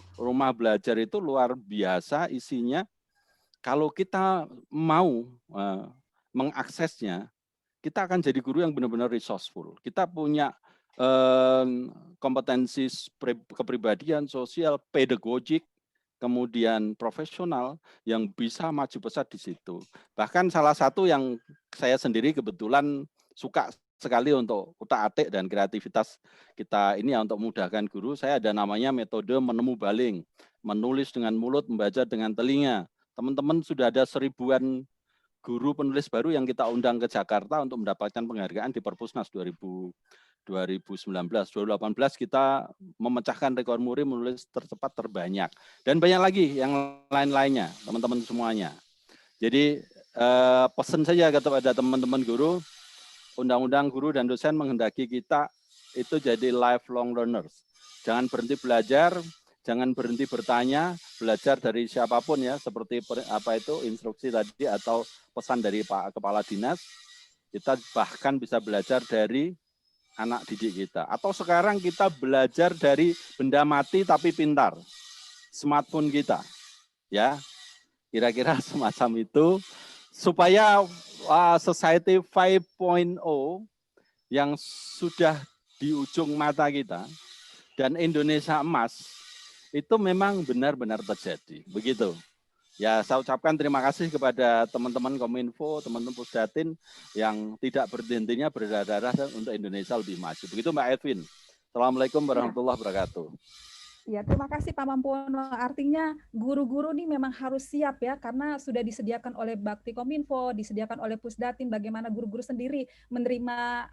S8: luar biasa isinya. Kalau kita mau mengaksesnya, kita akan jadi guru yang benar-benar resourceful. Kita punya kompetensi kepribadian, sosial, pedagogik, kemudian profesional yang bisa maju pesat di situ. Bahkan salah satu yang saya sendiri kebetulan suka sekali untuk utak-atik dan kreativitas kita ini ya, untuk memudahkan guru, saya ada namanya metode menemu baling, menulis dengan mulut, membaca dengan telinga. Teman-teman sudah ada 1000-an guru penulis baru yang kita undang ke Jakarta untuk mendapatkan penghargaan di Perpusnas 2019. 2018 kita memecahkan rekor muri menulis tercepat terbanyak. Dan banyak lagi yang lain-lainnya, teman-teman semuanya. Jadi pesan saja kepada teman-teman guru, Undang-Undang Guru dan Dosen menghendaki kita itu jadi lifelong learners. Jangan berhenti belajar, jangan berhenti bertanya, belajar dari siapapun ya, seperti apa itu instruksi tadi atau pesan dari Pak Kepala Dinas. Kita bahkan bisa belajar dari anak didik kita. Atau sekarang kita belajar dari benda mati tapi pintar, smartphone kita. Ya, kira-kira semacam itu, supaya Society 5.0 yang sudah di ujung mata kita dan Indonesia emas itu memang benar-benar terjadi. Begitu. Ya, saya ucapkan terima kasih kepada teman-teman Kominfo, teman-teman Pusdatin yang tidak berhentinya berdarah untuk Indonesia lebih maju. Begitu Mbak Edwin. Assalamualaikum warahmatullahi wabarakatuh.
S1: Ya, terima kasih Pak Mampuono. Artinya guru-guru ini memang harus siap ya, karena sudah disediakan oleh Bakti Kominfo, disediakan oleh Pusdatin, bagaimana guru-guru sendiri menerima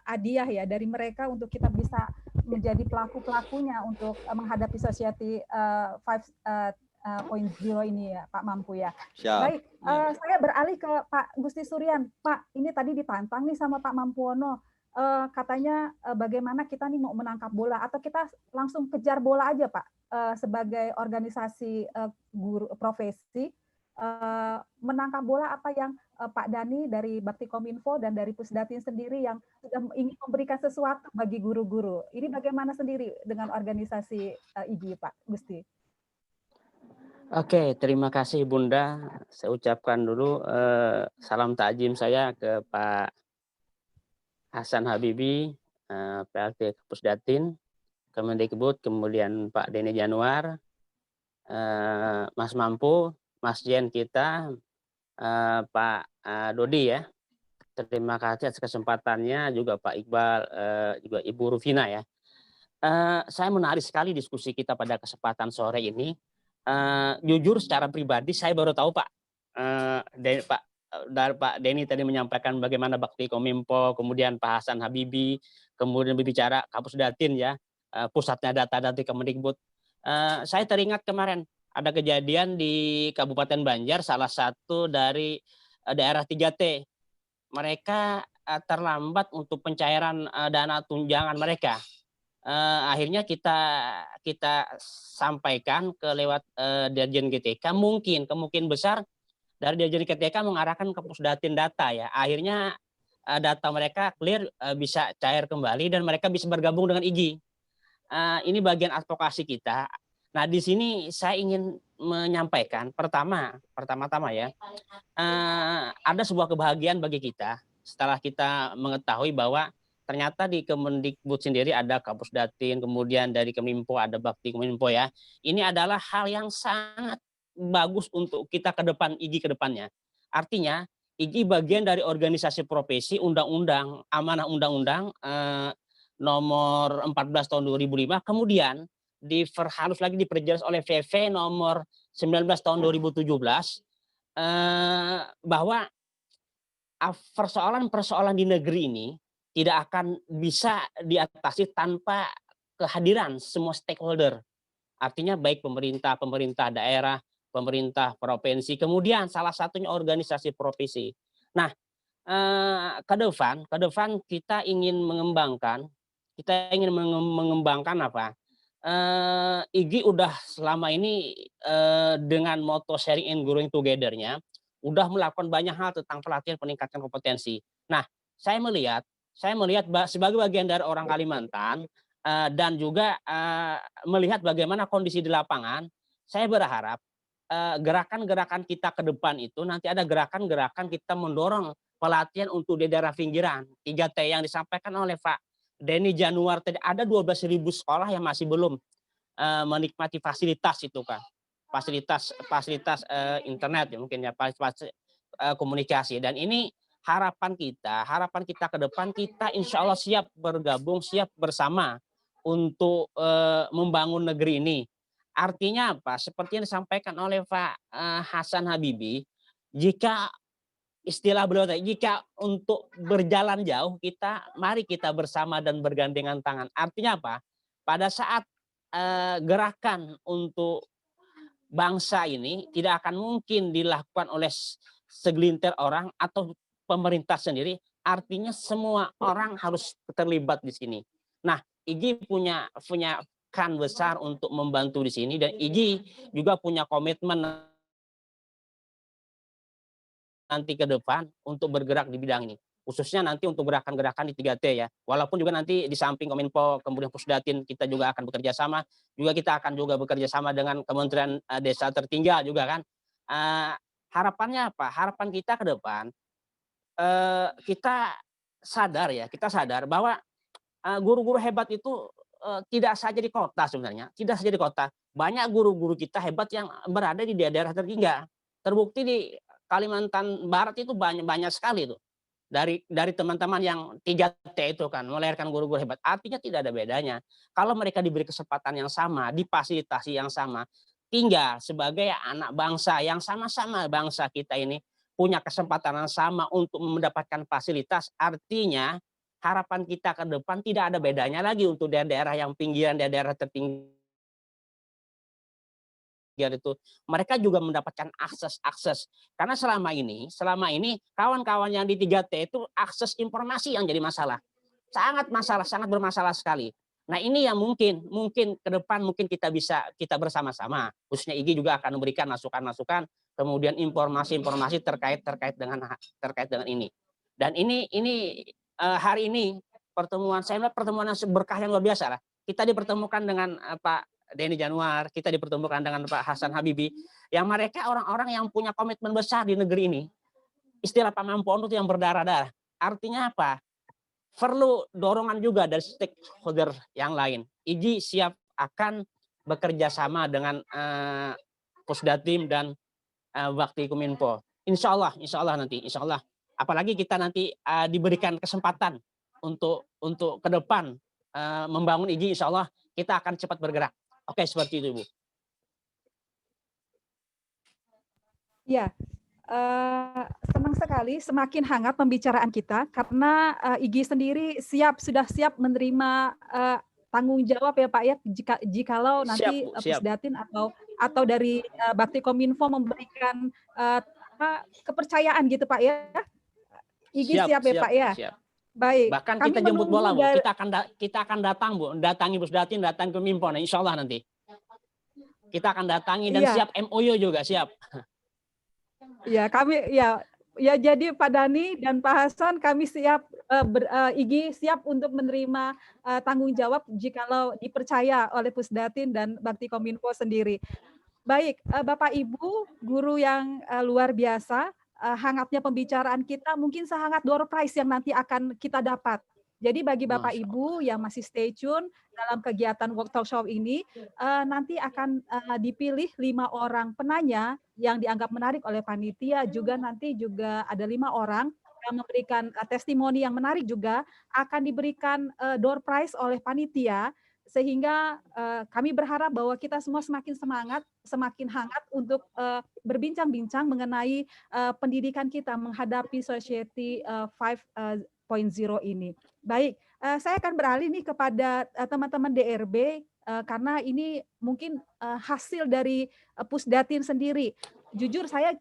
S1: hadiah ya dari mereka untuk kita bisa menjadi pelaku-pelakunya untuk menghadapi Society 5.0 ini ya, Pak Mampu ya.
S8: Siap.
S1: Baik, saya beralih ke Pak Gusti Suryan. Pak, ini tadi ditantang nih sama Pak Mampuono. Katanya bagaimana kita nih mau menangkap bola atau kita langsung kejar bola aja Pak, sebagai organisasi guru profesi, menangkap bola apa yang Pak Dani dari Bakti Kominfo dan dari Pusdatin sendiri yang sudah ingin memberikan sesuatu bagi guru-guru. Ini bagaimana sendiri dengan organisasi IGI Pak Gusti?
S5: Oke, terima kasih Bunda. Saya ucapkan dulu salam takjim saya ke Pak Hasan Habibie, PLT Pusdatin, Kemendikbud, kemudian Pak Denny Januar, Mas Mampu, Mas Jen kita, Pak Dodi ya. Terima kasih atas kesempatannya, juga Pak Iqbal, juga Ibu Rufina ya. Saya menarik sekali diskusi kita pada kesempatan sore ini. Jujur secara pribadi saya baru tahu Pak, Pak Denny tadi menyampaikan bagaimana bakti Kominfo, kemudian Pak Hasan Habibie, kemudian berbicara Kapus Datin ya, pusatnya data-data Kemendikbud. Saya teringat kemarin ada kejadian di Kabupaten Banjar, salah satu dari daerah 3T. Mereka terlambat untuk pencairan dana tunjangan mereka. Akhirnya kita sampaikan ke lewat Dirjen GTK, kemungkinan besar dari Dirjen GTK mengarahkan ke Pusdatin data ya. Akhirnya data mereka clear, bisa cair kembali dan mereka bisa bergabung dengan IGI. Ini bagian advokasi kita. Nah, di sini saya ingin menyampaikan pertama-tama ya, ada sebuah kebahagiaan bagi kita setelah kita mengetahui bahwa ternyata di Kemendikbud sendiri ada Kapus Datin, kemudian dari Kominfo ada Bakti Kominfo ya. Ini adalah hal yang sangat bagus untuk kita ke depan, IGI ke depannya. Artinya IGI bagian dari organisasi profesi undang-undang, amanah undang-undang nomor 14 tahun 2005, kemudian diperhalus lagi, diperjelas oleh VV nomor 19 tahun 2017, bahwa persoalan-persoalan di negeri ini tidak akan bisa diatasi tanpa kehadiran semua stakeholder. Artinya baik pemerintah daerah, pemerintah provinsi, kemudian salah satunya organisasi profesi. Nah, ke depan kita ingin mengembangkan apa? IGI udah selama ini dengan moto sharing and growing together-nya udah melakukan banyak hal tentang pelatihan peningkatan kompetensi. Nah, saya melihat sebagai bagian dari orang Kalimantan dan juga melihat bagaimana kondisi di lapangan, saya berharap gerakan-gerakan kita ke depan itu nanti ada gerakan-gerakan kita mendorong pelatihan untuk di daerah pinggiran. 3T yang disampaikan oleh Pak Denny Januar tadi, ada 12.000 sekolah yang masih belum menikmati fasilitas itu kan. Fasilitas internet ya mungkin ya, fasilitas komunikasi. Dan ini harapan kita ke depan, kita insya Allah siap bergabung, siap bersama untuk membangun negeri ini. Artinya apa? Seperti yang disampaikan oleh Pak Hasan Habibie, jika istilah beliau tadi, jika untuk berjalan jauh, mari kita bersama dan bergandengan tangan. Artinya apa? Pada saat gerakan untuk bangsa ini tidak akan mungkin dilakukan oleh segelintir orang atau pemerintah sendiri. Artinya semua orang harus terlibat di sini. Nah, IGI punya kan besar untuk membantu di sini, dan IGI juga punya komitmen nanti ke depan untuk bergerak di bidang ini, khususnya nanti untuk gerakan-gerakan di 3T ya. Walaupun juga nanti di samping Kominfo kemudian Pusdatin kita juga akan bekerja sama, kita akan bekerja sama dengan Kementerian Desa Tertinggal juga kan. Harapannya apa? Harapan kita ke depan kita sadar bahwa guru-guru hebat itu tidak saja di kota sebenarnya, tidak saja di kota. Banyak guru-guru kita hebat yang berada di daerah tertinggal. Terbukti di Kalimantan Barat itu banyak sekali tuh. Dari teman-teman yang 3T itu kan melahirkan guru-guru hebat. Artinya tidak ada bedanya. Kalau mereka diberi kesempatan yang sama, difasilitasi yang sama, tinggal sebagai anak bangsa yang sama-sama bangsa kita ini punya kesempatan yang sama untuk mendapatkan fasilitas, artinya harapan kita ke depan tidak ada bedanya lagi untuk daerah-daerah yang pinggiran, daerah tertinggal itu, mereka juga mendapatkan akses. Karena selama ini kawan-kawan yang di 3T itu akses informasi yang jadi masalah. Sangat bermasalah sekali. Nah, ini yang mungkin ke depan kita bersama-sama, khususnya IGI juga akan memberikan masukan-masukan, kemudian informasi-informasi terkait dengan ini. Dan ini hari ini pertemuan yang berkah yang luar biasa lah. Kita dipertemukan dengan Pak Denny Januar, kita dipertemukan dengan Pak Hasan Habibie, yang mereka orang-orang yang punya komitmen besar di negeri ini. Istilah Pak Mampon itu yang berdarah-darah. Artinya apa? Perlu dorongan juga dari stakeholder yang lain. IGI siap akan bekerja sama dengan Pusdatin dan Bakti Kominfo. Insya Allah nanti. Apalagi kita nanti diberikan kesempatan untuk ke depan membangun IGI, insya Allah kita akan cepat bergerak. Oke, seperti itu, Ibu.
S1: Ya, senang sekali semakin hangat pembicaraan kita karena IGI sendiri sudah siap menerima tanggung jawab ya Pak ya, jikalau nanti
S5: Siap, Bu, siap.
S1: Pusdatin atau dari Bakti Kominfo memberikan kepercayaan gitu Pak ya. IGI siap ya Pak ya.
S5: Siap.
S1: Baik.
S5: Bahkan
S1: Kami
S5: kita jemput bola, Bu.
S1: dari...
S5: Kita akan datang, Bu. Datangi Pusdatin, datang ke Kominfo, nah, insya Allah nanti. Kita akan datangi dan siap MOU juga, siap.
S1: Ya, kami ya jadi Pak Dhani dan Pak Hasan kami siap IGI siap untuk menerima tanggung jawab jikalau dipercaya oleh Pusdatin dan Bakti Kominfo sendiri. Baik, Bapak Ibu, guru yang luar biasa, hangatnya pembicaraan kita mungkin sehangat door prize yang nanti akan kita dapat. Jadi bagi Bapak Ibu yang masih stay tune dalam kegiatan workshop ini, nanti akan dipilih 5 orang penanya yang dianggap menarik oleh panitia, juga nanti ada 5 orang yang memberikan testimoni yang menarik juga akan diberikan door prize oleh panitia, sehingga kami berharap bahwa kita semua semakin semangat, semakin hangat untuk berbincang-bincang mengenai pendidikan kita menghadapi Society 5.0 ini. Baik, saya akan beralih nih kepada teman-teman DRB karena ini mungkin hasil dari Pusdatin sendiri. Jujur saya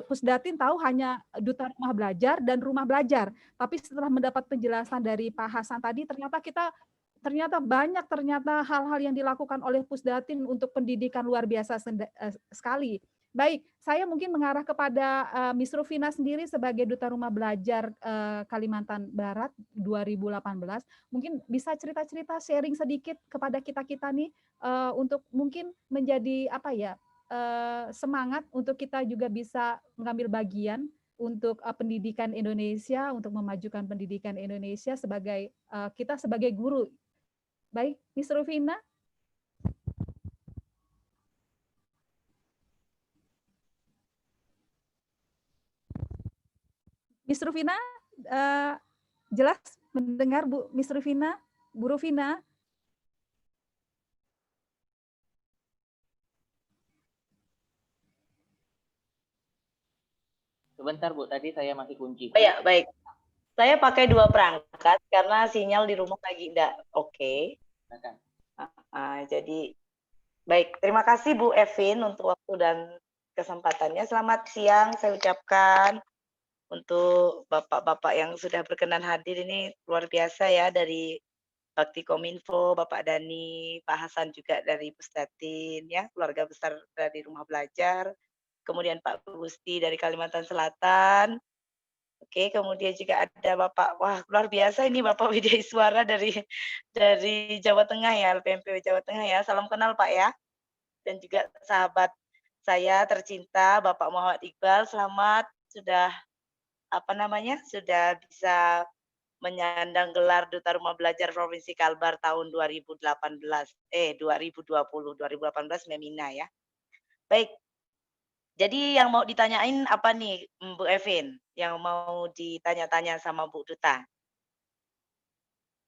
S1: Pusdatin tahu hanya Duta Rumah Belajar dan Rumah Belajar, tapi setelah mendapat penjelasan dari Pak Hasan tadi ternyata banyak hal-hal yang dilakukan oleh Pusdatin untuk pendidikan luar biasa sekali. Baik, saya mungkin mengarah kepada Miss Rufina sendiri sebagai Duta Rumah Belajar Kalimantan Barat 2018. Mungkin bisa cerita-cerita sharing sedikit kepada kita-kita nih untuk mungkin menjadi semangat untuk kita juga bisa mengambil bagian untuk pendidikan Indonesia, untuk memajukan pendidikan Indonesia sebagai kita sebagai guru. Baik, Miss Rufina. Miss Rufina, jelas mendengar Bu Miss Rufina, Bu Rufina?
S2: Sebentar Bu, tadi saya masih kunci.
S9: Oh ya, baik. Saya pakai 2 perangkat karena sinyal di rumah lagi tidak oke. Jadi, baik. Terima kasih Bu Evin untuk waktu dan kesempatannya. Selamat siang saya ucapkan untuk Bapak-Bapak yang sudah berkenan hadir, ini luar biasa ya, dari Bakti Kominfo, Bapak Dhani, Pak Hasan juga dari Pusdatin, ya, keluarga besar dari Rumah Belajar, kemudian Pak Gusti dari Kalimantan Selatan. Oke, kemudian juga ada Bapak, wah luar biasa ini Bapak Widya Iswara dari Jawa Tengah ya, LPMPW Jawa Tengah ya. Salam kenal Pak ya. Dan juga sahabat saya tercinta Bapak Muhammad Iqbal, selamat sudah sudah bisa menyandang gelar Duta Rumah Belajar Provinsi Kalbar tahun 2018 Memina ya. Baik. Jadi yang mau ditanyain apa nih Bu Evin? Yang mau ditanya-tanya sama Bu Duta?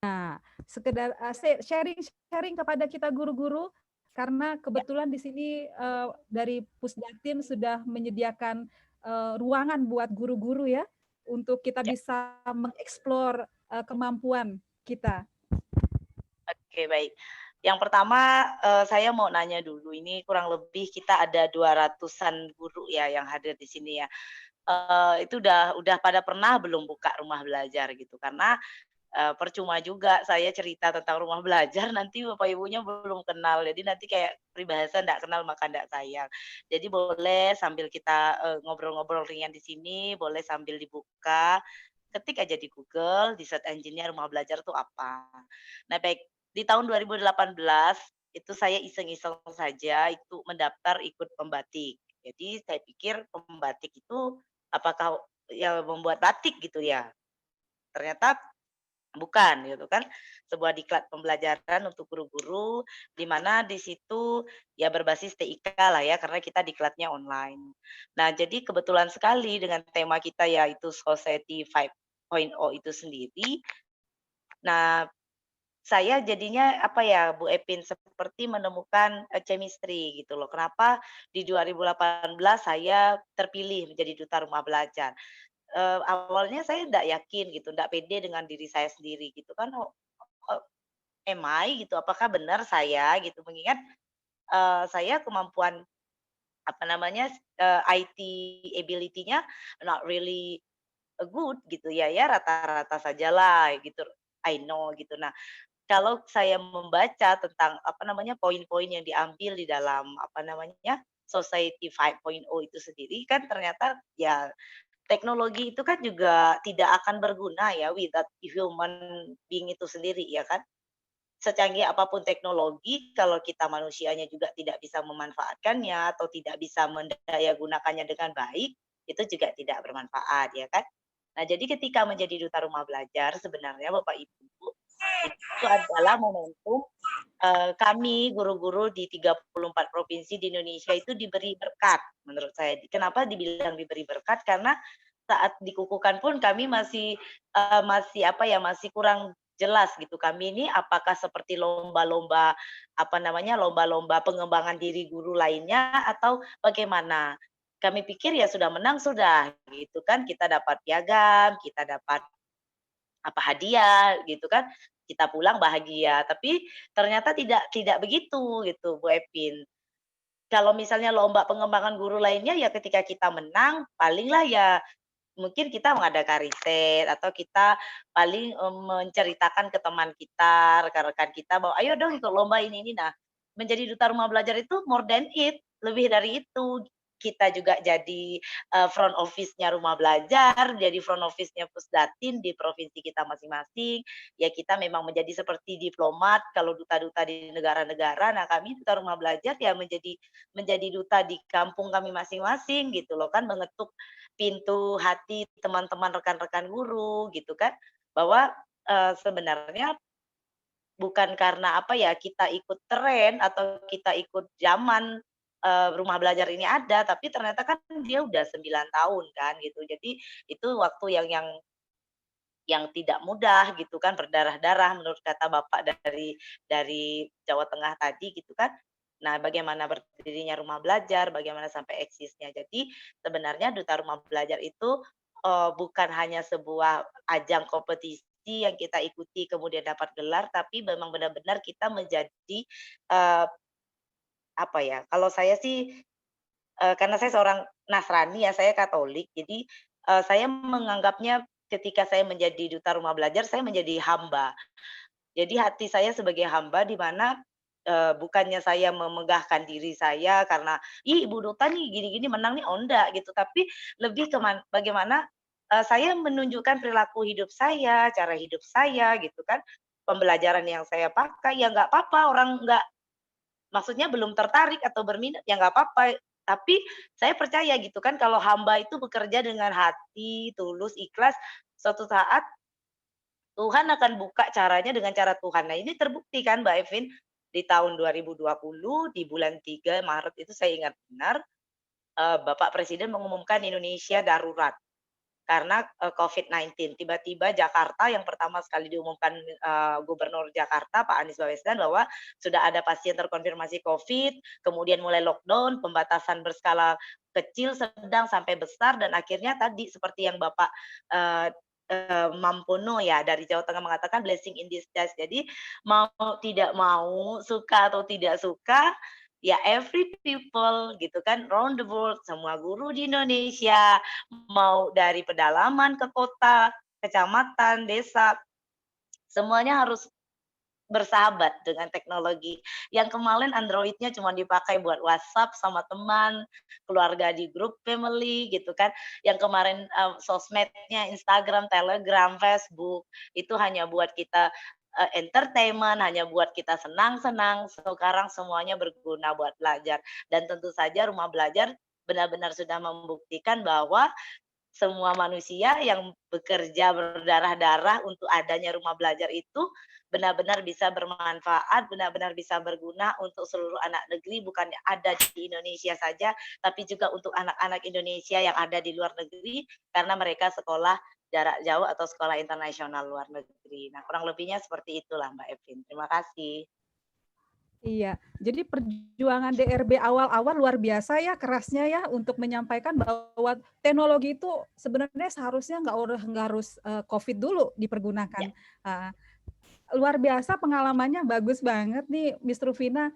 S1: Nah, sekedar sharing kepada kita guru-guru karena kebetulan di sini dari Pusdatin sudah menyediakan ruangan buat guru-guru ya untuk kita bisa mengeksplor kemampuan kita.
S9: Oke, baik. Yang pertama saya mau nanya dulu, ini kurang lebih kita ada 200-an guru ya yang hadir di sini ya. Itu udah pada pernah belum buka rumah belajar gitu? Karena percuma juga saya cerita tentang rumah belajar nanti Bapak Ibunya belum kenal. Jadi nanti kayak peribahasa enggak kenal maka enggak sayang. Jadi boleh sambil kita ngobrol-ngobrol ringan di sini, boleh sambil dibuka, ketik aja di Google, di search engine-nya rumah belajar itu apa. Nah, baik, di tahun 2018 itu saya iseng-iseng saja itu mendaftar ikut pembatik. Jadi saya pikir pembatik itu apakah ya membuat batik gitu ya. Ternyata bukan gitu kan, sebuah diklat pembelajaran untuk guru-guru di mana di situ ya berbasis TIK lah ya karena kita diklatnya online. Nah, jadi kebetulan sekali dengan tema kita yaitu Society 5.0 itu sendiri. Nah, saya jadinya apa ya Bu Epin seperti menemukan chemistry gitu loh. Kenapa di 2018 saya terpilih menjadi duta rumah belajar. Awalnya saya tidak yakin gitu, tidak pede dengan diri saya sendiri gitu kan. Oh, am I gitu? Apakah benar saya gitu? Mengingat saya kemampuan apa namanya IT ability-nya not really good gitu ya rata-rata sajalah gitu. I know gitu. Nah, kalau saya membaca tentang apa namanya poin-poin yang diambil di dalam apa namanya Society 5.0 itu sendiri kan ternyata ya teknologi itu kan juga tidak akan berguna ya without human being itu sendiri ya kan. Secanggih apapun teknologi kalau kita manusianya juga tidak bisa memanfaatkannya atau tidak bisa mendayagunakannya dengan baik, itu juga tidak bermanfaat ya kan. Nah, jadi ketika menjadi duta rumah belajar sebenarnya Bapak Ibu itu adalah momentum kami guru-guru di 34 provinsi di Indonesia itu diberi berkat menurut saya. Kenapa dibilang diberi berkat? Karena saat dikukuhkan pun kami masih masih apa ya masih kurang jelas gitu kami ini apakah seperti lomba-lomba apa namanya lomba-lomba pengembangan diri guru lainnya atau bagaimana. Kami pikir ya sudah menang sudah gitu kan kita dapat piagam, kita dapat apa hadiah gitu kan, kita pulang bahagia. Tapi ternyata tidak begitu gitu Bu Epin. Kalau misalnya lomba pengembangan guru lainnya ya ketika kita menang palinglah ya mungkin kita mengadakan riset atau kita paling menceritakan ke teman kita, rekan-rekan kita bahwa ayo dong ikut lomba ini. Nah, menjadi duta rumah belajar itu more than it, lebih dari itu. Kita juga jadi front office-nya rumah belajar, jadi front office-nya Pusdatin di provinsi kita masing-masing. Ya kita memang menjadi seperti diplomat kalau duta-duta di negara-negara. Nah, kami duta rumah belajar ya menjadi duta di kampung kami masing-masing gitu loh kan mengetuk pintu hati teman-teman rekan-rekan guru gitu kan bahwa sebenarnya bukan karena apa ya kita ikut tren atau kita ikut zaman rumah belajar ini ada tapi ternyata kan dia udah 9 tahun kan gitu. Jadi itu waktu yang tidak mudah gitu kan berdarah-darah menurut kata Bapak dari Jawa Tengah tadi gitu kan. Nah, bagaimana berdirinya rumah belajar, bagaimana sampai eksisnya. Jadi sebenarnya duta rumah belajar itu bukan hanya sebuah ajang kompetisi yang kita ikuti kemudian dapat gelar, tapi memang benar-benar kita menjadi apa ya? Kalau saya sih karena saya seorang Nasrani ya, saya Katolik. Jadi saya menganggapnya ketika saya menjadi duta rumah belajar, saya menjadi hamba. Jadi hati saya sebagai hamba di mana, bukannya saya memegahkan diri saya karena, "Ih, Ibu Duta nih gini-gini menang nih," oh enggak gitu, tapi lebih ke bagaimana, saya menunjukkan perilaku hidup saya, cara hidup saya gitu kan, pembelajaran yang saya pakai, ya nggak apa-apa orang nggak maksudnya belum tertarik atau berminat, ya nggak apa-apa. Tapi saya percaya gitu kan kalau hamba itu bekerja dengan hati, tulus, ikhlas, suatu saat Tuhan akan buka caranya dengan cara Tuhan. Nah, ini terbukti kan Mbak Evin, di tahun 2020 di bulan 3 Maret itu saya ingat benar, Bapak Presiden mengumumkan Indonesia darurat karena, COVID-19. Tiba-tiba Jakarta yang pertama sekali diumumkan, Gubernur Jakarta Pak Anies Baswedan bahwa sudah ada pasien terkonfirmasi COVID, kemudian mulai lockdown, pembatasan berskala kecil, sedang, sampai besar dan akhirnya tadi seperti yang Bapak, eee Mampono ya dari Jawa Tengah mengatakan blessing in disguise. Jadi mau tidak mau, suka atau tidak suka, ya every people gitu kan round the world, semua guru di Indonesia, mau dari pedalaman ke kota, kecamatan, desa, semuanya harus bersahabat dengan teknologi. Yang kemarin Android-nya cuma dipakai buat WhatsApp sama teman, keluarga di grup family gitu kan. Yang kemarin sosmednya Instagram, Telegram, Facebook itu hanya buat kita entertainment, hanya buat kita senang-senang. Sekarang semuanya berguna buat belajar. Dan tentu saja rumah belajar benar-benar sudah membuktikan bahwa semua manusia yang bekerja berdarah-darah untuk adanya rumah belajar itu benar-benar bisa bermanfaat, benar-benar bisa berguna untuk seluruh anak negeri, bukannya ada di Indonesia saja, tapi juga untuk anak-anak Indonesia yang ada di luar negeri, karena mereka sekolah jarak jauh atau sekolah internasional luar negeri. Nah, kurang lebihnya seperti itulah Mbak Evin. Terima kasih.
S1: Iya, jadi perjuangan DRB awal-awal luar biasa ya, kerasnya ya, untuk menyampaikan bahwa teknologi itu sebenarnya seharusnya nggak harus COVID dulu dipergunakan. Luar biasa pengalamannya, bagus banget nih Miss Rufina.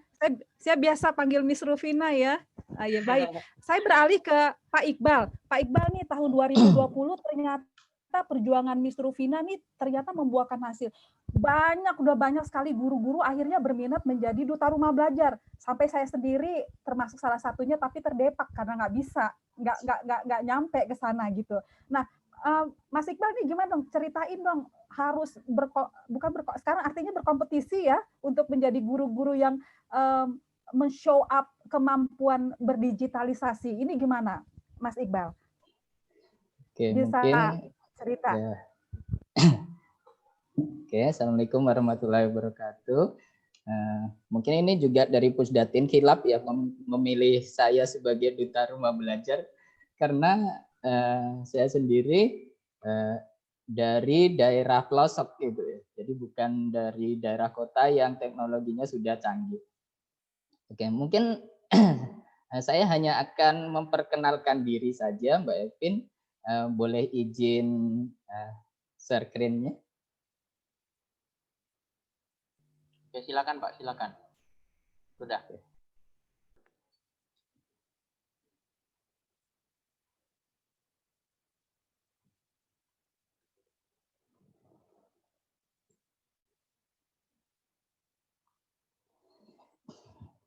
S1: Saya biasa panggil Miss Rufina ya. Ya baik. Saya beralih ke Pak Iqbal. Pak Iqbal nih tahun 2020 ternyata perjuangan Miss Rufina nih ternyata membuahkan hasil. Udah banyak sekali guru-guru akhirnya berminat menjadi duta rumah belajar. Sampai saya sendiri termasuk salah satunya, tapi terdepak karena nggak bisa, nggak nyampe ke sana gitu. Nah, Mas Iqbal nih gimana dong? Ceritain dong, harus sekarang artinya berkompetisi ya untuk menjadi guru-guru yang men-show up kemampuan berdigitalisasi. Ini gimana, Mas Iqbal?
S2: Oke,
S1: Bisa
S2: mungkin
S1: cerita.
S2: ya. Oke, Assalamualaikum warahmatullahi wabarakatuh. Mungkin ini juga dari Pusdatin khilaf ya memilih saya sebagai duta rumah belajar karena saya sendiri dari daerah pelosok gitu ya. Jadi bukan dari daerah kota yang teknologinya sudah canggih. Oke, mungkin saya hanya akan memperkenalkan diri saja, Mbak Evin. Boleh izin share screen-nya? Oke, silakan Pak, silakan. Sudah.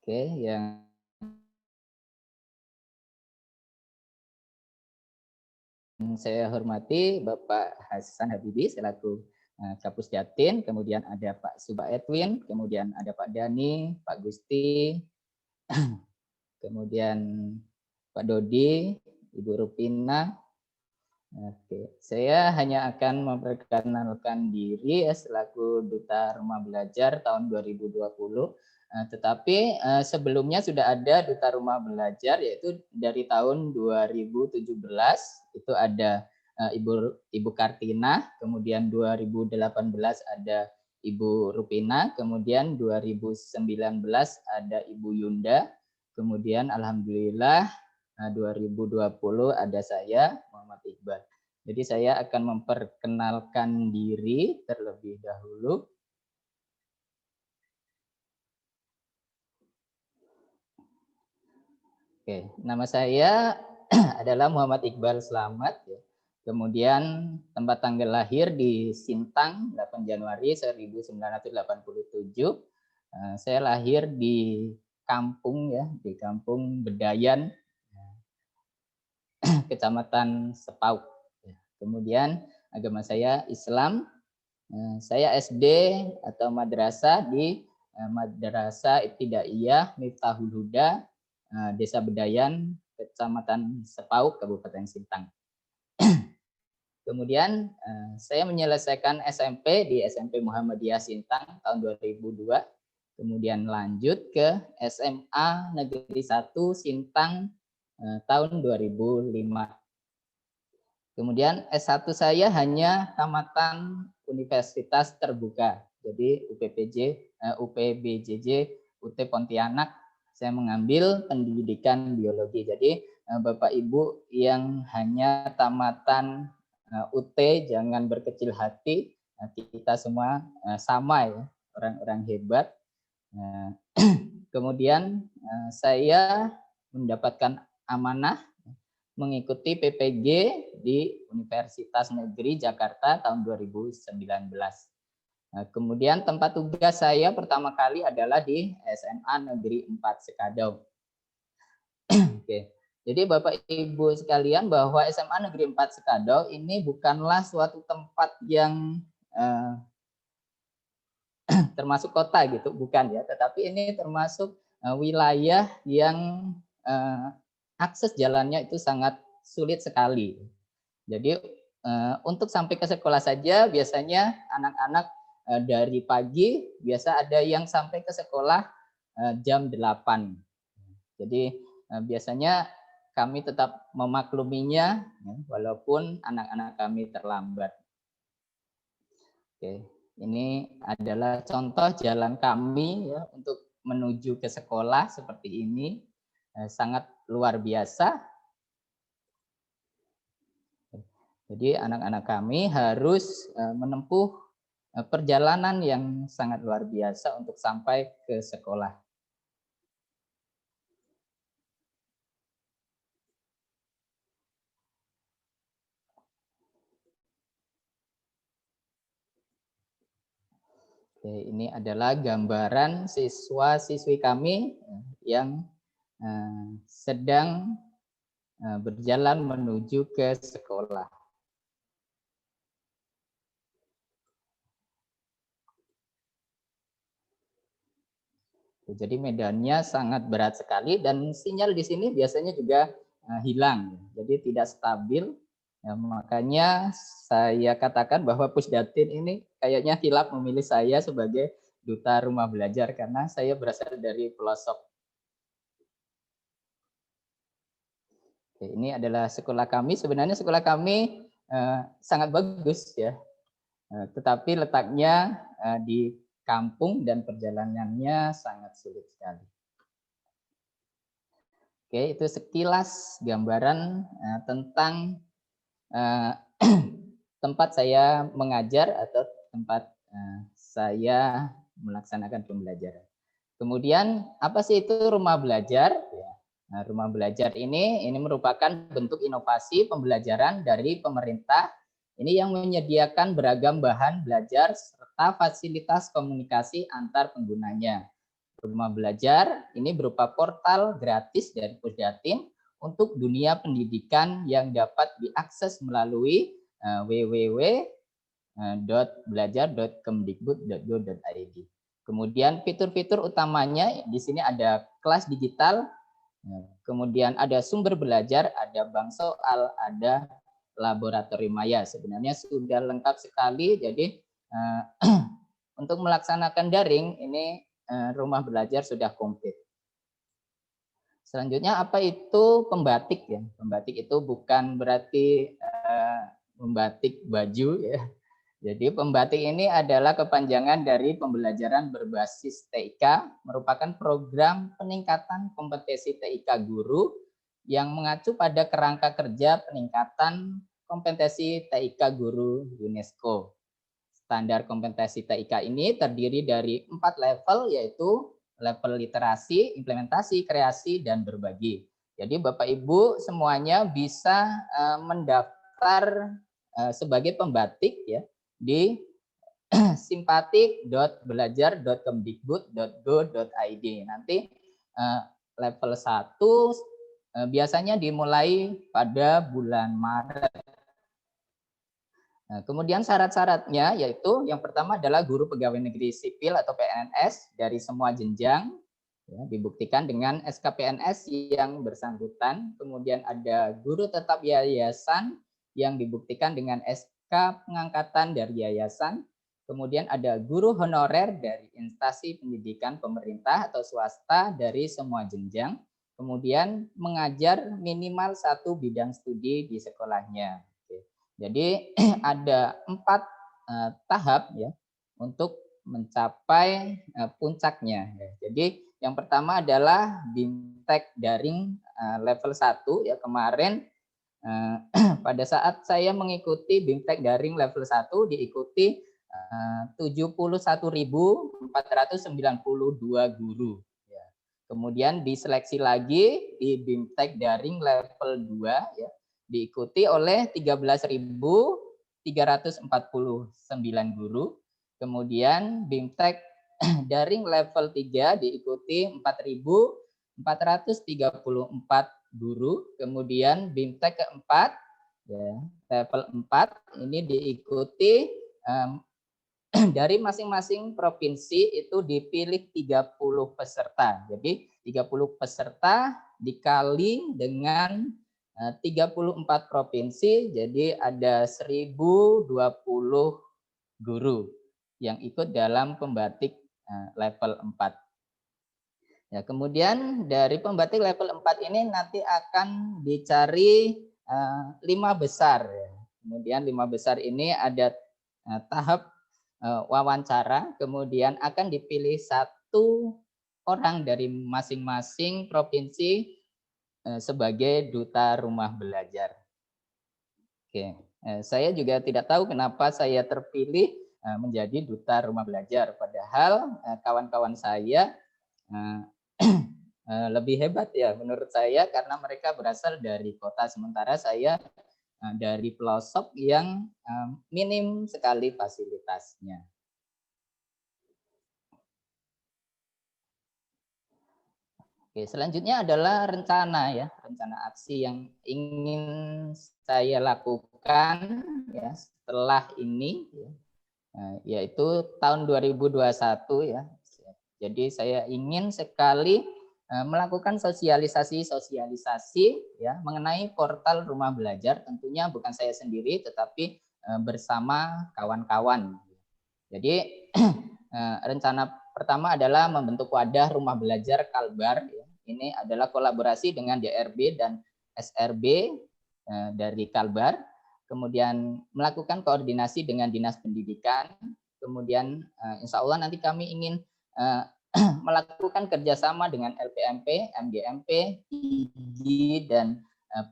S2: Oke, yang saya hormati Bapak Hasan Habibi selaku Kapus Jatin, kemudian ada Pak Suba Edwin, kemudian ada Pak Dani, Pak Gusti, kemudian Pak Dodi, Ibu Rupina. Oke, saya hanya akan memperkenalkan diri selaku Duta Rumah Belajar tahun 2020. Tetapi sebelumnya sudah ada Duta Rumah Belajar, yaitu dari tahun 2017 itu ada Ibu Kartina, kemudian 2018 ada Ibu Rupina, kemudian 2019 ada Ibu Yunda, kemudian alhamdulillah 2020 ada saya Muhammad Iqbal. Jadi saya akan memperkenalkan diri terlebih dahulu. Oke, nama saya adalah Muhammad Iqbal Slamet. Kemudian tempat tanggal lahir di Sintang 8 Januari 1987. Saya lahir di kampung ya, di Kampung Bedayan, Kecamatan Sepauk. Kemudian agama saya Islam. Saya SD atau madrasah di Madrasah Ibtidaiyah Miftahul Huda, Desa Bedayan, Kecamatan Sepauk, Kabupaten Sintang. Kemudian saya menyelesaikan SMP di SMP Muhammadiyah Sintang tahun 2002. Kemudian lanjut ke SMA Negeri 1 Sintang tahun 2005. Kemudian S1 saya hanya tamatan Universitas Terbuka. Jadi UPBJJ, UT Pontianak, saya mengambil pendidikan biologi. Jadi Bapak Ibu yang hanya tamatan UT jangan berkecil hati, kita semua sama ya, orang-orang hebat. Kemudian saya mendapatkan amanah mengikuti PPG di Universitas Negeri Jakarta tahun 2019. Kemudian tempat tugas saya pertama kali adalah di SMA Negeri 4 Sekadau. Oke. Jadi Bapak Ibu sekalian, bahwa SMA Negeri 4 Sekadau ini bukanlah suatu tempat yang termasuk kota gitu, bukan ya, tetapi ini termasuk wilayah yang akses jalannya itu sangat sulit sekali. Jadi untuk sampai ke sekolah saja biasanya anak-anak dari pagi biasa ada yang sampai ke sekolah jam 8. Jadi biasanya kami tetap memakluminya, ya, walaupun anak-anak kami terlambat. Oke, ini adalah contoh jalan kami ya untuk menuju ke sekolah seperti ini, sangat luar biasa. Jadi anak-anak kami harus menempuh perjalanan yang sangat luar biasa untuk sampai ke sekolah. Oke, ini adalah gambaran siswa-siswi kami yang sedang berjalan menuju ke sekolah. Jadi medannya sangat berat sekali dan sinyal di sini biasanya juga hilang, jadi tidak stabil. Ya, makanya saya katakan bahwa Pusdatin ini kayaknya hilaf memilih saya sebagai duta rumah belajar karena saya berasal dari pelosok. Oke, ini adalah sekolah kami. Sebenarnya sekolah kami sangat bagus ya, tetapi letaknya di kampung dan perjalanannya sangat sulit sekali. Oke, itu sekilas gambaran tentang tempat saya mengajar atau tempat saya melaksanakan pembelajaran. Kemudian apa sih itu rumah belajar? Nah, rumah belajar ini merupakan bentuk inovasi pembelajaran dari pemerintah. Ini yang menyediakan beragam bahan belajar serta fasilitas komunikasi antar penggunanya. Rumah belajar ini berupa portal gratis dari Pusdatin untuk dunia pendidikan yang dapat diakses melalui www.belajar.kemdikbud.go.id. Kemudian fitur-fitur utamanya di sini ada kelas digital, kemudian ada sumber belajar, ada bank soal, ada laboratorium maya. Sebenarnya sudah lengkap sekali. Jadi untuk melaksanakan daring ini rumah belajar sudah komplit. Selanjutnya apa itu pembatik ya? Pembatik itu bukan berarti membatik baju ya. Jadi pembatik ini adalah kepanjangan dari pembelajaran berbasis TIK, merupakan program peningkatan kompetensi TIK guru yang mengacu pada kerangka kerja peningkatan kompetensi TIK guru UNESCO. Standar kompetensi TIK ini terdiri dari 4 level, yaitu level literasi, implementasi, kreasi, dan berbagi. Jadi Bapak Ibu semuanya bisa mendaftar sebagai pembatik ya di simpatik.belajar.kemdikbud.go.id. Nanti level 1 biasanya dimulai pada bulan Maret. Nah, kemudian syarat-syaratnya yaitu yang pertama adalah guru pegawai negeri sipil atau PNS dari semua jenjang, ya, dibuktikan dengan SKPNS yang bersangkutan. Kemudian ada guru tetap yayasan yang dibuktikan dengan SK pengangkatan dari yayasan. Kemudian ada guru honorer dari instansi pendidikan pemerintah atau swasta dari semua jenjang. Kemudian mengajar minimal 1 bidang studi di sekolahnya. Jadi ada 4 tahap ya untuk mencapai puncaknya. Jadi yang pertama adalah BIMTEK daring level 1 ya. Kemarin pada saat saya mengikuti BIMTEK daring level 1 diikuti 71.492 guru. Ya. Kemudian diseleksi lagi di BIMTEK daring level 2 ya, diikuti oleh 13.349 guru. Kemudian BIMTEK daring level 3 diikuti 4.434 guru. Kemudian BIMTEK keempat ya, level 4 ini diikuti dari masing-masing provinsi itu dipilih 30 peserta. Jadi 30 peserta dikali dengan 34 provinsi, jadi ada 1020 guru yang ikut dalam pembatik level 4.
S10: Ya, kemudian dari pembatik level 4 ini nanti akan dicari 5 besar. Ya. Kemudian 5 besar ini ada tahap wawancara, kemudian akan dipilih 1 orang dari masing-masing provinsi sebagai duta rumah belajar. Oke, saya juga tidak tahu kenapa saya terpilih menjadi duta rumah belajar, padahal kawan-kawan saya lebih hebat ya menurut saya karena mereka berasal dari kota, sementara saya dari pelosok yang minim sekali fasilitasnya. Oke, selanjutnya adalah rencana ya, rencana aksi yang ingin saya lakukan ya setelah ini ya, yaitu tahun 2021 ya. Jadi saya ingin sekali melakukan sosialisasi ya mengenai portal rumah belajar, tentunya bukan saya sendiri tetapi bersama kawan-kawan. Jadi rencana pertama adalah membentuk wadah rumah belajar Kalbar. Ini adalah kolaborasi dengan DRB dan SRB dari Kalbar. Kemudian melakukan koordinasi dengan Dinas Pendidikan. Kemudian insya Allah nanti kami ingin melakukan kerjasama dengan LPMP, MGMP, IGI, dan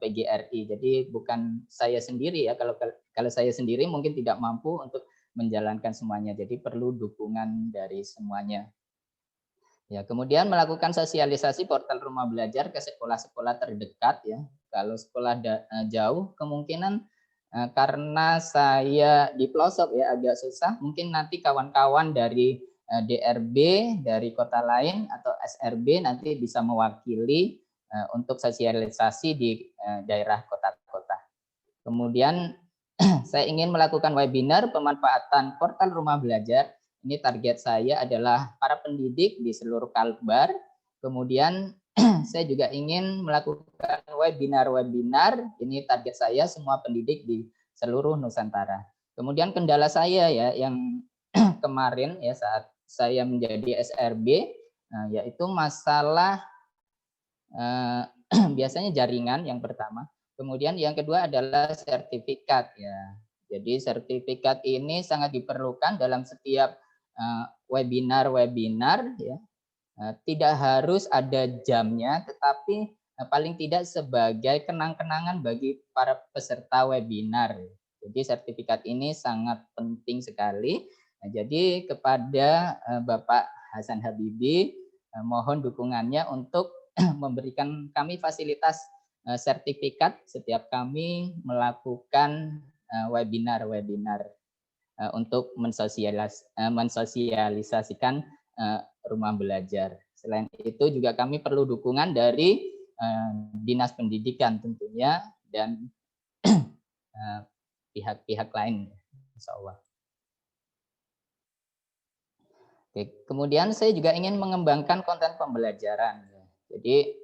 S10: PGRI. Jadi bukan saya sendiri ya. Kalau saya sendiri mungkin tidak mampu untuk menjalankan semuanya. Jadi perlu dukungan dari semuanya. Ya, kemudian melakukan sosialisasi portal rumah belajar ke sekolah-sekolah terdekat ya. Kalau sekolah jauh kemungkinan karena saya di pelosok ya agak susah. Mungkin nanti kawan-kawan dari DRB dari kota lain atau SRB nanti bisa mewakili untuk sosialisasi di daerah kota-kota. Kemudian saya ingin melakukan webinar pemanfaatan portal rumah belajar. Ini target saya adalah para pendidik di seluruh Kalbar. Kemudian saya juga ingin melakukan webinar-webinar. Ini target saya semua pendidik di seluruh Nusantara. Kemudian kendala saya ya yang kemarin ya saat saya menjadi SRB yaitu masalah biasanya jaringan yang pertama. Kemudian yang kedua adalah sertifikat ya. Jadi sertifikat ini sangat diperlukan dalam setiap webinar ya. Tidak harus ada jamnya, tetapi paling tidak sebagai kenang-kenangan bagi para peserta webinar. Jadi sertifikat ini sangat penting sekali. Jadi kepada Bapak Hasan Habibie mohon dukungannya untuk memberikan kami fasilitas sertifikat setiap kami melakukan webinar-webinar untuk mensosialisasikan rumah belajar. Selain itu juga kami perlu dukungan dari Dinas Pendidikan tentunya dan pihak-pihak lain, insya Allah. Oke, kemudian saya juga ingin mengembangkan konten pembelajaran. Jadi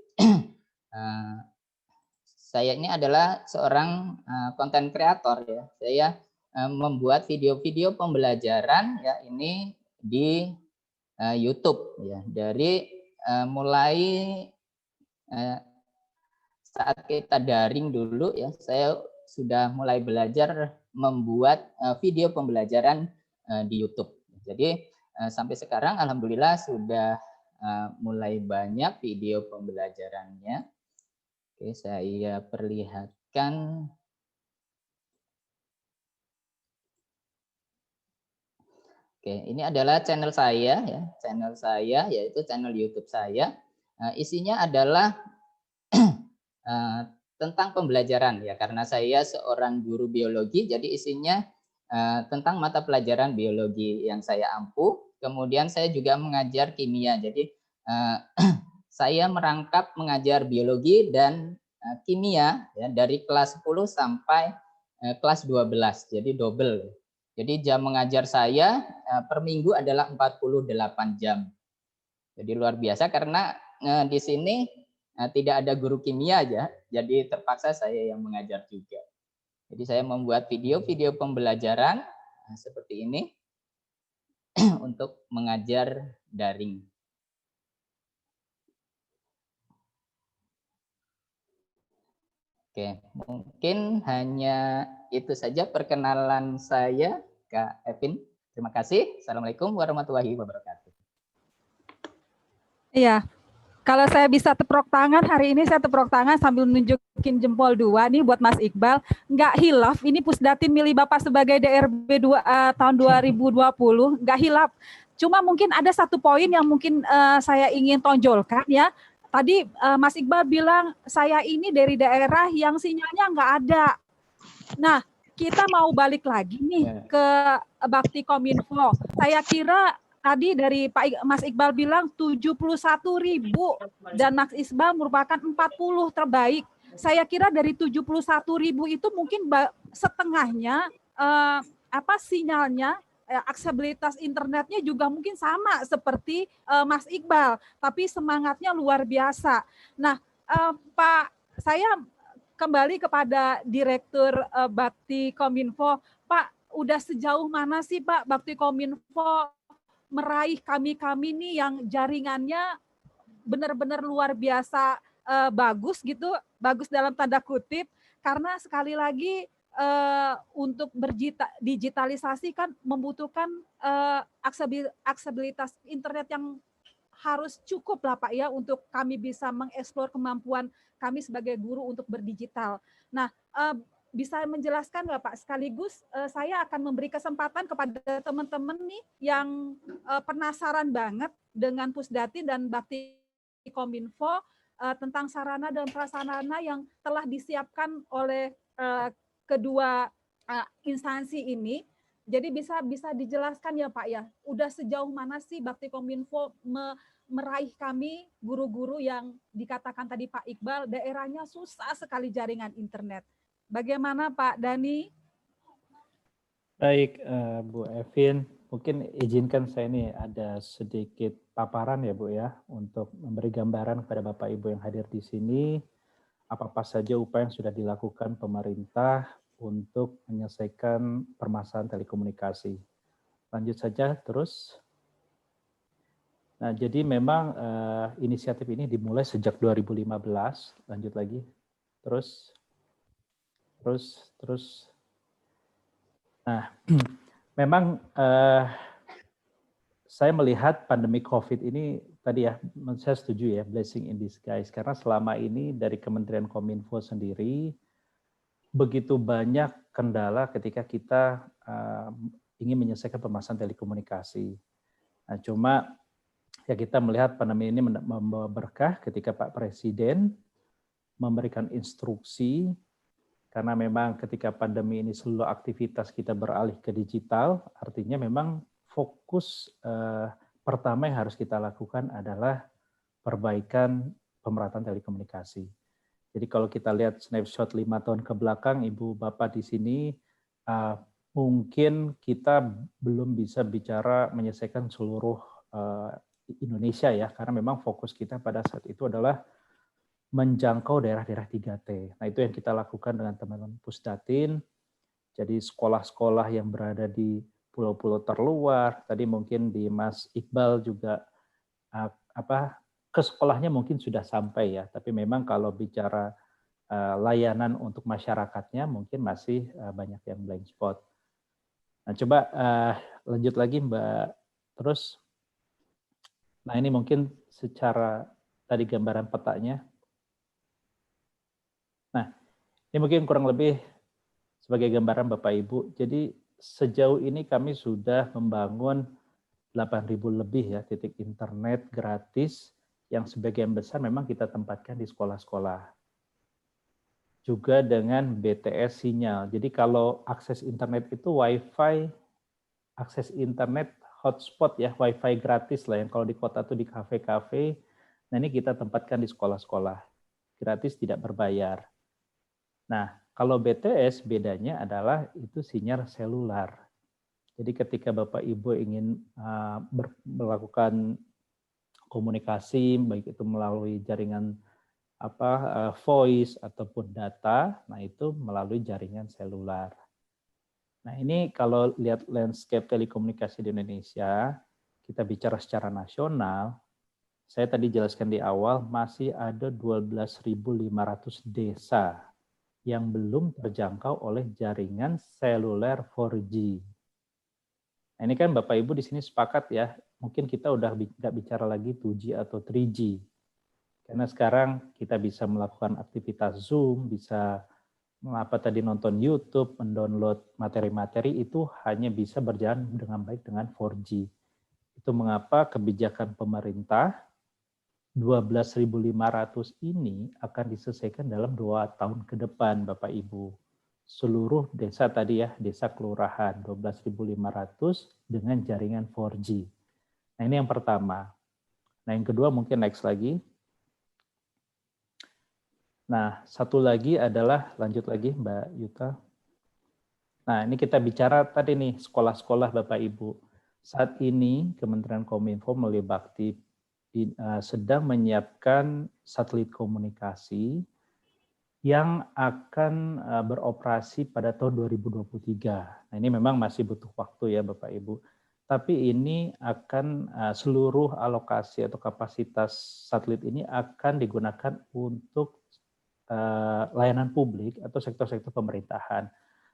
S10: saya ini adalah seorang konten kreator ya. Saya membuat video-video pembelajaran ya ini di YouTube ya. Dari mulai saat kita daring dulu ya, saya sudah mulai belajar membuat video pembelajaran di YouTube. Jadi sampai sekarang alhamdulillah sudah mulai banyak video pembelajarannya. Oke, saya perlihatkan. Oke, ini adalah channel saya ya, channel saya yaitu channel YouTube saya. Isinya adalah tentang pembelajaran ya, karena saya seorang guru biologi, jadi isinya tentang mata pelajaran biologi yang saya ampu. Kemudian saya juga mengajar kimia, jadi saya merangkap mengajar biologi dan kimia ya, dari kelas 10 sampai kelas 12, jadi double. Jadi jam mengajar saya per minggu adalah 48 jam. Jadi luar biasa karena di sini tidak ada guru kimia aja, jadi terpaksa saya yang mengajar juga. Jadi saya membuat video-video pembelajaran seperti ini untuk mengajar daring. Oke, mungkin hanya itu saja perkenalan saya, Kak Evin. Terima kasih. Assalamualaikum warahmatullahi wabarakatuh.
S1: Iya, kalau saya bisa tepuk tangan hari ini, saya tepuk tangan sambil nunjukin jempol 2 nih buat Mas Iqbal. Nggak hilaf, ini Pusdatin milih Bapak sebagai DRB 2 tahun 2020, nggak hilaf. Cuma mungkin ada satu poin yang mungkin saya ingin tonjolkan ya. Tadi Mas Iqbal bilang saya ini dari daerah yang sinyalnya nggak ada. Nah, kita mau balik lagi nih ke Bakti Kominfo. Saya kira tadi dari Mas Iqbal bilang 71.000 dan Mas Iqbal merupakan 40 terbaik. Saya kira dari 71.000 itu mungkin setengahnya sinyalnya, aksesibilitas internetnya juga mungkin sama seperti Mas Iqbal, tapi semangatnya luar biasa. Nah, Pak, saya kembali kepada Direktur Bakti Kominfo. Pak, udah sejauh mana sih Pak Bakti Kominfo meraih kami-kami nih yang jaringannya benar-benar luar biasa bagus gitu, bagus dalam tanda kutip, karena sekali lagi untuk digitalisasi kan membutuhkan aksesibilitas internet yang harus cukup lah Pak ya untuk kami bisa mengeksplor kemampuan kami sebagai guru untuk berdigital. Nah, bisa menjelaskan nggak Pak? Sekaligus saya akan memberi kesempatan kepada teman-teman nih yang penasaran banget dengan Pusdatin dan Bakti Kominfo tentang sarana dan prasarana yang telah disiapkan oleh kedua instansi ini. Jadi bisa dijelaskan ya Pak ya, udah sejauh mana sih Bakti Kominfo meraih kami guru-guru yang dikatakan tadi Pak Iqbal daerahnya susah sekali jaringan internet. Bagaimana Pak Dani?
S6: Baik, Bu Evin, mungkin izinkan saya ini ada sedikit paparan ya Bu ya, untuk memberi gambaran kepada Bapak Ibu yang hadir di sini, apa-apa saja upaya yang sudah dilakukan pemerintah untuk menyelesaikan permasalahan telekomunikasi. Lanjut saja terus. Nah, jadi memang inisiatif ini dimulai sejak 2015. Lanjut lagi. Terus. Nah, memang saya melihat pandemi COVID ini tadi ya, saya setuju ya, blessing in disguise. Karena selama ini dari Kementerian Kominfo sendiri, begitu banyak kendala ketika kita ingin menyelesaikan permasalahan telekomunikasi. Nah, cuma ya kita melihat pandemi ini membawa berkah ketika Pak Presiden memberikan instruksi, karena memang ketika pandemi ini seluruh aktivitas kita beralih ke digital, artinya memang fokus pertama yang harus kita lakukan adalah perbaikan pemerataan telekomunikasi. Jadi kalau kita lihat snapshot 5 tahun ke belakang, Ibu Bapak di sini, mungkin kita belum bisa bicara menyelesaikan seluruh Indonesia ya, karena memang fokus kita pada saat itu adalah menjangkau daerah-daerah 3T. Nah itu yang kita lakukan dengan teman-teman Pusdatin. Jadi sekolah-sekolah yang berada di pulau-pulau terluar, tadi mungkin di Mas Iqbal juga ke sekolahnya mungkin sudah sampai ya, tapi memang kalau bicara layanan untuk masyarakatnya mungkin masih banyak yang blank spot. Nah coba lanjut lagi Mbak, terus. Nah ini mungkin secara tadi gambaran petanya. Nah ini mungkin kurang lebih sebagai gambaran Bapak Ibu. Jadi sejauh ini kami sudah membangun 8.000 lebih ya titik internet gratis yang sebagian besar memang kita tempatkan di sekolah-sekolah. Juga dengan BTS sinyal. Jadi kalau akses internet itu Wi-Fi, akses internet hotspot ya, Wi-Fi gratis lah yang kalau di kota itu di kafe-kafe. Nah ini kita tempatkan di sekolah-sekolah. Gratis tidak berbayar. Nah kalau BTS bedanya adalah itu sinyal seluler. Jadi ketika Bapak Ibu ingin melakukan komunikasi, baik itu melalui jaringan voice ataupun data, nah itu melalui jaringan seluler. Nah ini kalau lihat landscape telekomunikasi di Indonesia, kita bicara secara nasional, saya tadi jelaskan di awal masih ada 12.500 desa yang belum terjangkau oleh jaringan seluler 4G. Nah, ini kan Bapak Ibu di sini sepakat ya, mungkin kita udah nggak bicara lagi 2G atau 3G. Karena sekarang kita bisa melakukan aktivitas Zoom, bisa nonton YouTube, mendownload materi-materi itu hanya bisa berjalan dengan baik dengan 4G. Itu mengapa kebijakan pemerintah 12.500 ini akan diselesaikan dalam 2 tahun ke depan, Bapak Ibu. Seluruh desa tadi ya, desa kelurahan 12.500 dengan jaringan 4G. Nah, ini yang pertama. Nah, yang kedua mungkin next lagi. Nah, satu lagi adalah, lanjut lagi Mbak Yuta. Nah, ini kita bicara tadi nih, sekolah-sekolah Bapak Ibu. Saat ini Kementerian Kominfo melalui Bakti sedang menyiapkan satelit komunikasi yang akan beroperasi pada tahun 2023. Nah, ini memang masih butuh waktu ya Bapak Ibu. Tapi ini akan seluruh alokasi atau kapasitas satelit ini akan digunakan untuk layanan publik atau sektor-sektor pemerintahan.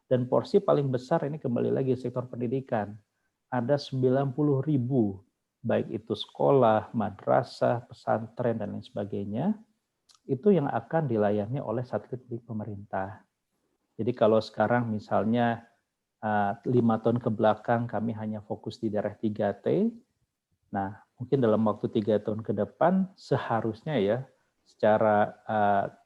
S6: Dan porsi paling besar ini kembali lagi sektor pendidikan. Ada 90.000, baik itu sekolah, madrasah, pesantren, dan lain sebagainya, itu yang akan dilayani oleh satelit milik pemerintah. Jadi kalau sekarang misalnya 5 tahun ke belakang kami hanya fokus di daerah 3T, nah mungkin dalam waktu 3 tahun ke depan seharusnya ya, secara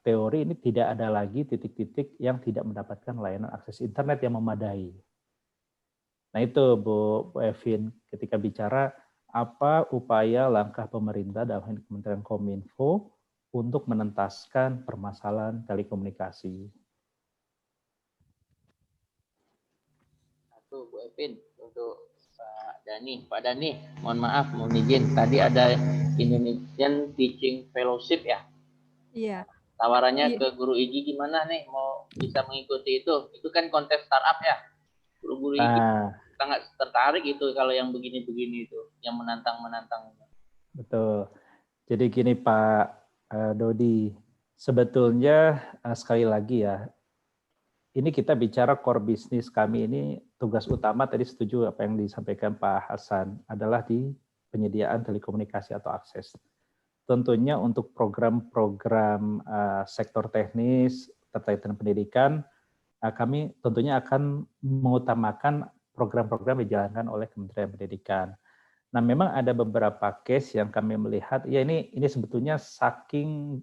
S6: teori ini tidak ada lagi titik-titik yang tidak mendapatkan layanan akses internet yang memadai. Nah itu Bu Evin, ketika bicara apa upaya langkah pemerintah dalam Kementerian Kominfo untuk menentaskan permasalahan telekomunikasi.
S2: Satu Bu Evin, untuk Pak Dani, mohon maaf, mohon izin. Tadi ada Indonesian Teaching Fellowship ya?
S1: Iya.
S2: Tawarannya ke guru IGI gimana nih, mau bisa mengikuti itu? Itu kan kontes startup ya? Guru-guru IGI sangat tertarik itu kalau yang begini-begini itu, yang menantang-menantang.
S6: Betul. Jadi gini Pak Dodi, sebetulnya sekali lagi ya, ini kita bicara core bisnis kami ini, tugas utama tadi setuju apa yang disampaikan Pak Hasan, adalah di penyediaan telekomunikasi atau akses. Tentunya untuk program-program sektor teknis terkait dengan pendidikan, kami tentunya akan mengutamakan program-program yang dijalankan oleh Kementerian Pendidikan. Nah, memang ada beberapa case yang kami melihat, ya ini sebetulnya saking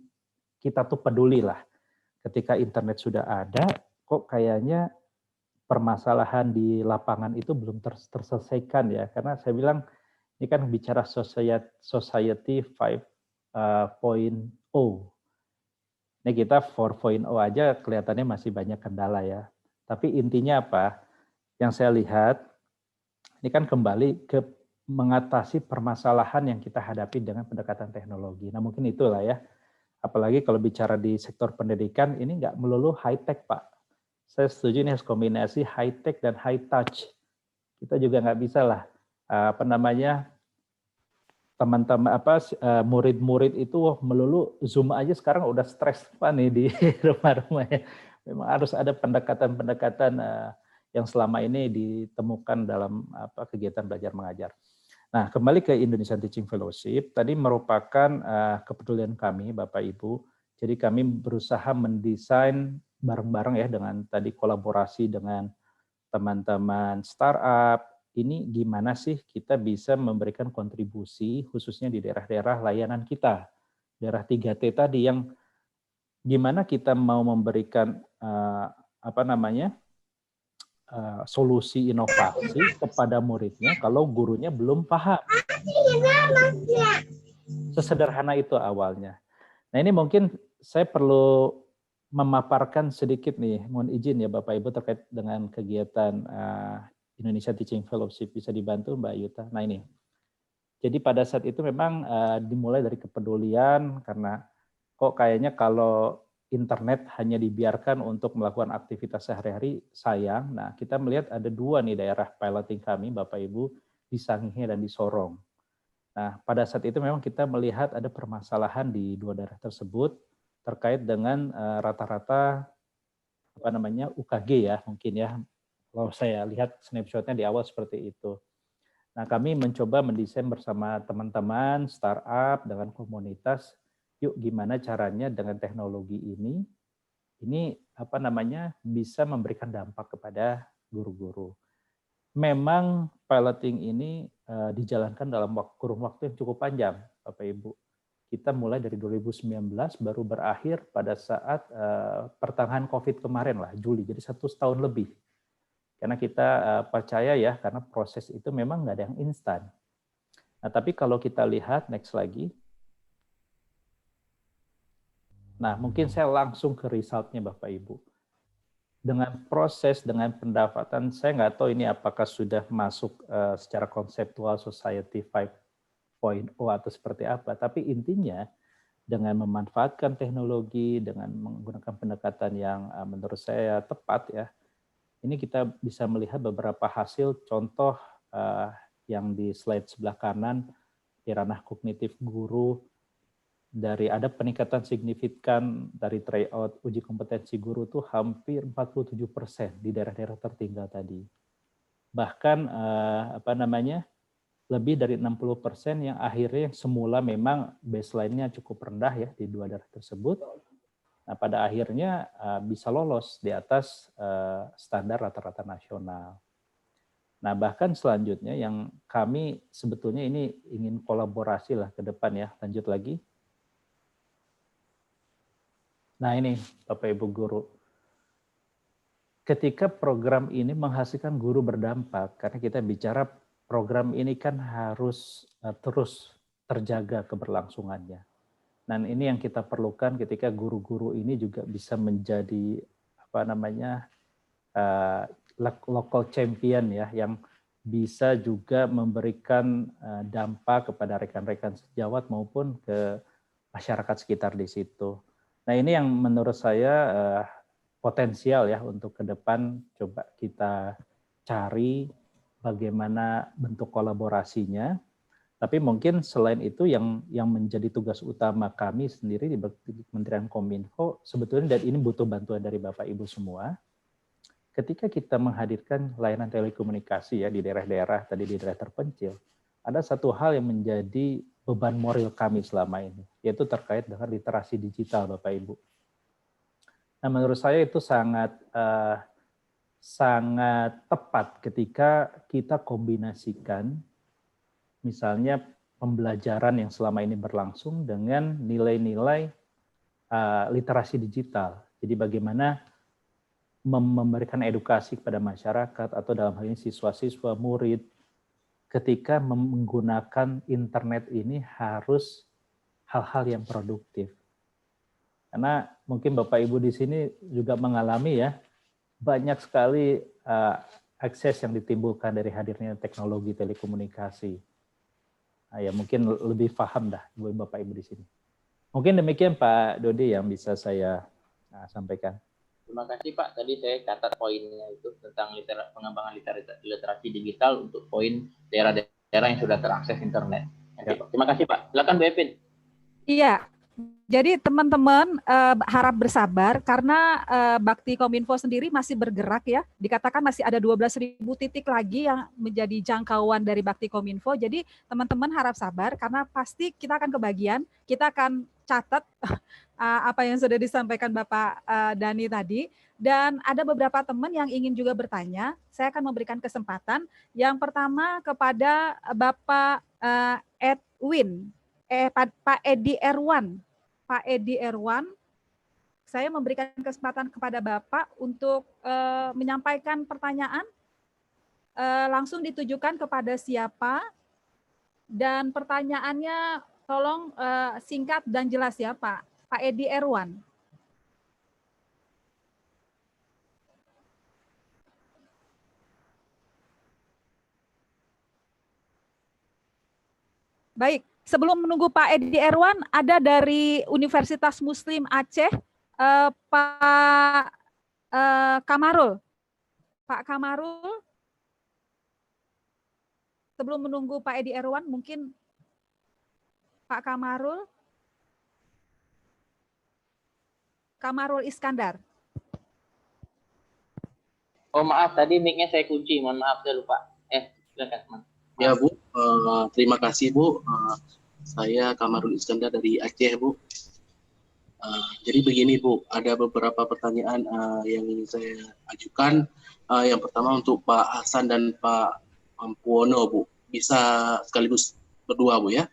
S6: kita tuh peduli lah. Ketika internet sudah ada, kok kayaknya permasalahan di lapangan itu belum terselesaikan ya. Karena saya bilang, ini kan bicara society 5.0. Ini kita 4.0 aja kelihatannya masih banyak kendala ya. Tapi intinya apa? Yang saya lihat, ini kan kembali ke mengatasi permasalahan yang kita hadapi dengan pendekatan teknologi. Nah mungkin itulah ya. Apalagi kalau bicara di sektor pendidikan, ini nggak melulu high-tech Pak. Saya setuju ini harus kombinasi high-tech dan high-touch. Kita juga nggak bisa lah, teman-teman murid-murid itu melulu Zoom aja sekarang udah stres Pak nih di rumah-rumahnya. Memang harus ada pendekatan-pendekatan yang selama ini ditemukan dalam kegiatan belajar mengajar. Nah, kembali ke Indonesian Teaching Fellowship, tadi merupakan kepedulian kami Bapak Ibu. Jadi kami berusaha mendesain bareng-bareng ya dengan tadi kolaborasi dengan teman-teman startup. Ini gimana sih kita bisa memberikan kontribusi khususnya di daerah-daerah layanan kita. Daerah 3T tadi yang gimana kita mau memberikan solusi inovasi kepada muridnya kalau gurunya belum paham. Sesederhana itu awalnya. Nah ini mungkin saya perlu memaparkan sedikit nih, mohon izin ya Bapak Ibu terkait dengan kegiatan Indonesia Teaching Fellowship, bisa dibantu Mbak Yuta. Nah ini, jadi pada saat itu memang dimulai dari kepedulian karena kok kayaknya kalau internet hanya dibiarkan untuk melakukan aktivitas sehari-hari sayang. Nah kita melihat ada 2 nih daerah piloting kami Bapak Ibu, di Sangihe dan di Sorong. Nah pada saat itu memang kita melihat ada permasalahan di 2 daerah tersebut terkait dengan rata-rata UKG ya mungkin ya. Kalau saya lihat snapshotnya di awal seperti itu. Nah, kami mencoba mendesain bersama teman-teman, startup, dengan komunitas, yuk gimana caranya dengan teknologi ini bisa memberikan dampak kepada guru-guru. Memang piloting ini dijalankan dalam kurun waktu yang cukup panjang, Bapak Ibu. Kita mulai dari 2019 baru berakhir pada saat pertengahan COVID kemarin lah, Juli, jadi 1 tahun lebih. Karena kita percaya ya, karena proses itu memang nggak ada yang instan. Nah, tapi kalau kita lihat, next lagi. Nah, mungkin saya langsung ke resultnya Bapak Ibu. Dengan proses, dengan pendapatan, saya nggak tahu ini apakah sudah masuk secara konseptual Society 5.0 atau seperti apa. Tapi intinya, dengan memanfaatkan teknologi, dengan menggunakan pendekatan yang menurut saya tepat ya, ini kita bisa melihat beberapa hasil contoh yang di slide sebelah kanan di ranah kognitif guru, dari ada peningkatan signifikan dari tryout uji kompetensi guru tuh hampir 47% di daerah-daerah tertinggal tadi. Bahkan lebih dari 60% yang akhirnya semula memang baseline-nya cukup rendah ya di 2 daerah tersebut. Nah, pada akhirnya bisa lolos di atas standar rata-rata nasional. Nah, bahkan selanjutnya yang kami sebetulnya ini ingin kolaborasi lah ke depan ya, lanjut lagi. Nah, ini Bapak Ibu guru. Ketika program ini menghasilkan guru berdampak, karena kita bicara program ini kan harus terus terjaga keberlangsungannya. Dan ini yang kita perlukan ketika guru-guru ini juga bisa menjadi local champion ya, yang bisa juga memberikan dampak kepada rekan-rekan sejawat maupun ke masyarakat sekitar di situ. Nah, ini yang menurut saya potensial ya untuk ke depan coba kita cari bagaimana bentuk kolaborasinya. Tapi mungkin selain itu yang menjadi tugas utama kami sendiri di Kementerian Kominfo sebetulnya, dan ini butuh bantuan dari Bapak Ibu semua, ketika kita menghadirkan layanan telekomunikasi ya di daerah-daerah, tadi di daerah terpencil, ada satu hal yang menjadi beban moral kami selama ini, yaitu terkait dengan literasi digital Bapak Ibu. Nah, menurut saya itu sangat tepat ketika kita kombinasikan misalnya pembelajaran yang selama ini berlangsung dengan nilai-nilai literasi digital. Jadi bagaimana memberikan edukasi kepada masyarakat atau dalam hal ini siswa-siswa, murid, ketika menggunakan internet ini harus hal-hal yang produktif. Karena mungkin Bapak Ibu di sini juga mengalami ya, banyak sekali akses yang ditimbulkan dari hadirnya teknologi telekomunikasi. Ya mungkin lebih paham dah Bapak Ibu di sini. Mungkin demikian Pak Dodi yang bisa saya sampaikan.
S2: Terima kasih Pak. Tadi saya catat poinnya itu tentang pengembangan literasi digital untuk poin daerah-daerah yang sudah terakses internet. Ya. Terima kasih Pak. Silakan Bu Evin.
S1: Iya. Jadi teman-teman harap bersabar karena Bakti Kominfo sendiri masih bergerak ya. Dikatakan masih ada 12.000 titik lagi yang menjadi jangkauan dari Bakti Kominfo. Jadi teman-teman harap sabar karena pasti kita akan kebagian. Kita akan catat apa yang sudah disampaikan Bapak Dani tadi. Dan ada beberapa teman yang ingin juga bertanya. Saya akan memberikan kesempatan. Yang pertama kepada Bapak Edwin. Pak Edi Erwan. Pak Edi Erwan, saya memberikan kesempatan kepada Bapak untuk menyampaikan pertanyaan. Langsung ditujukan kepada siapa, dan pertanyaannya tolong singkat dan jelas ya Pak. Pak Edi Erwan. Baik. Sebelum menunggu Pak Edi Erwan, ada dari Universitas Muslim Aceh, Pak Kamarul. Pak Kamarul, sebelum menunggu Pak Edi Erwan, mungkin Pak Kamarul. Kamarul Iskandar.
S2: Oh maaf, tadi mic-nya saya kunci. Mohon maaf, saya lupa. Silakan, Mas.
S11: Ya Bu, terima kasih Bu. Saya Kamarul Iskandar dari Aceh Bu. Jadi begini Bu, ada beberapa pertanyaan yang ingin saya ajukan. Yang pertama untuk Pak Hasan dan Pak Ampuono Bu. Bisa sekaligus berdua Bu ya.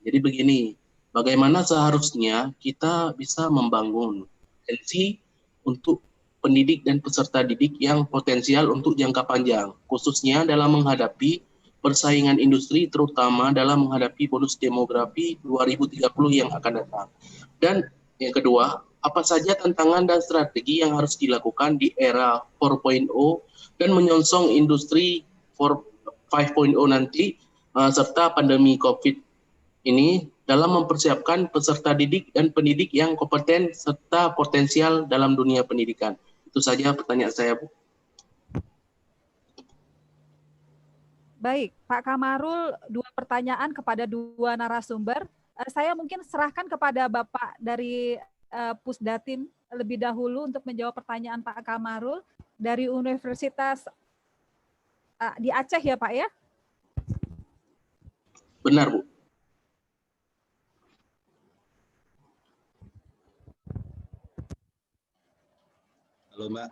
S11: Jadi begini, bagaimana seharusnya kita bisa membangun potensi untuk pendidik dan peserta didik yang potensial untuk jangka panjang, khususnya dalam menghadapi persaingan industri, terutama dalam menghadapi bonus demografi 2030 yang akan datang. Dan yang kedua, apa saja tantangan dan strategi yang harus dilakukan di era 4.0 dan menyongsong industri 5.0 nanti, serta pandemi COVID ini dalam mempersiapkan peserta didik dan pendidik yang kompeten serta potensial dalam dunia pendidikan. Itu saja pertanyaan saya, Bu.
S1: Baik, Pak Kamarul, 2 pertanyaan kepada 2 narasumber. Saya mungkin serahkan kepada Bapak dari Pusdatin lebih dahulu untuk menjawab pertanyaan Pak Kamarul dari Universitas di Aceh ya Pak ya?
S11: Benar, Bu.
S12: Halo Mbak.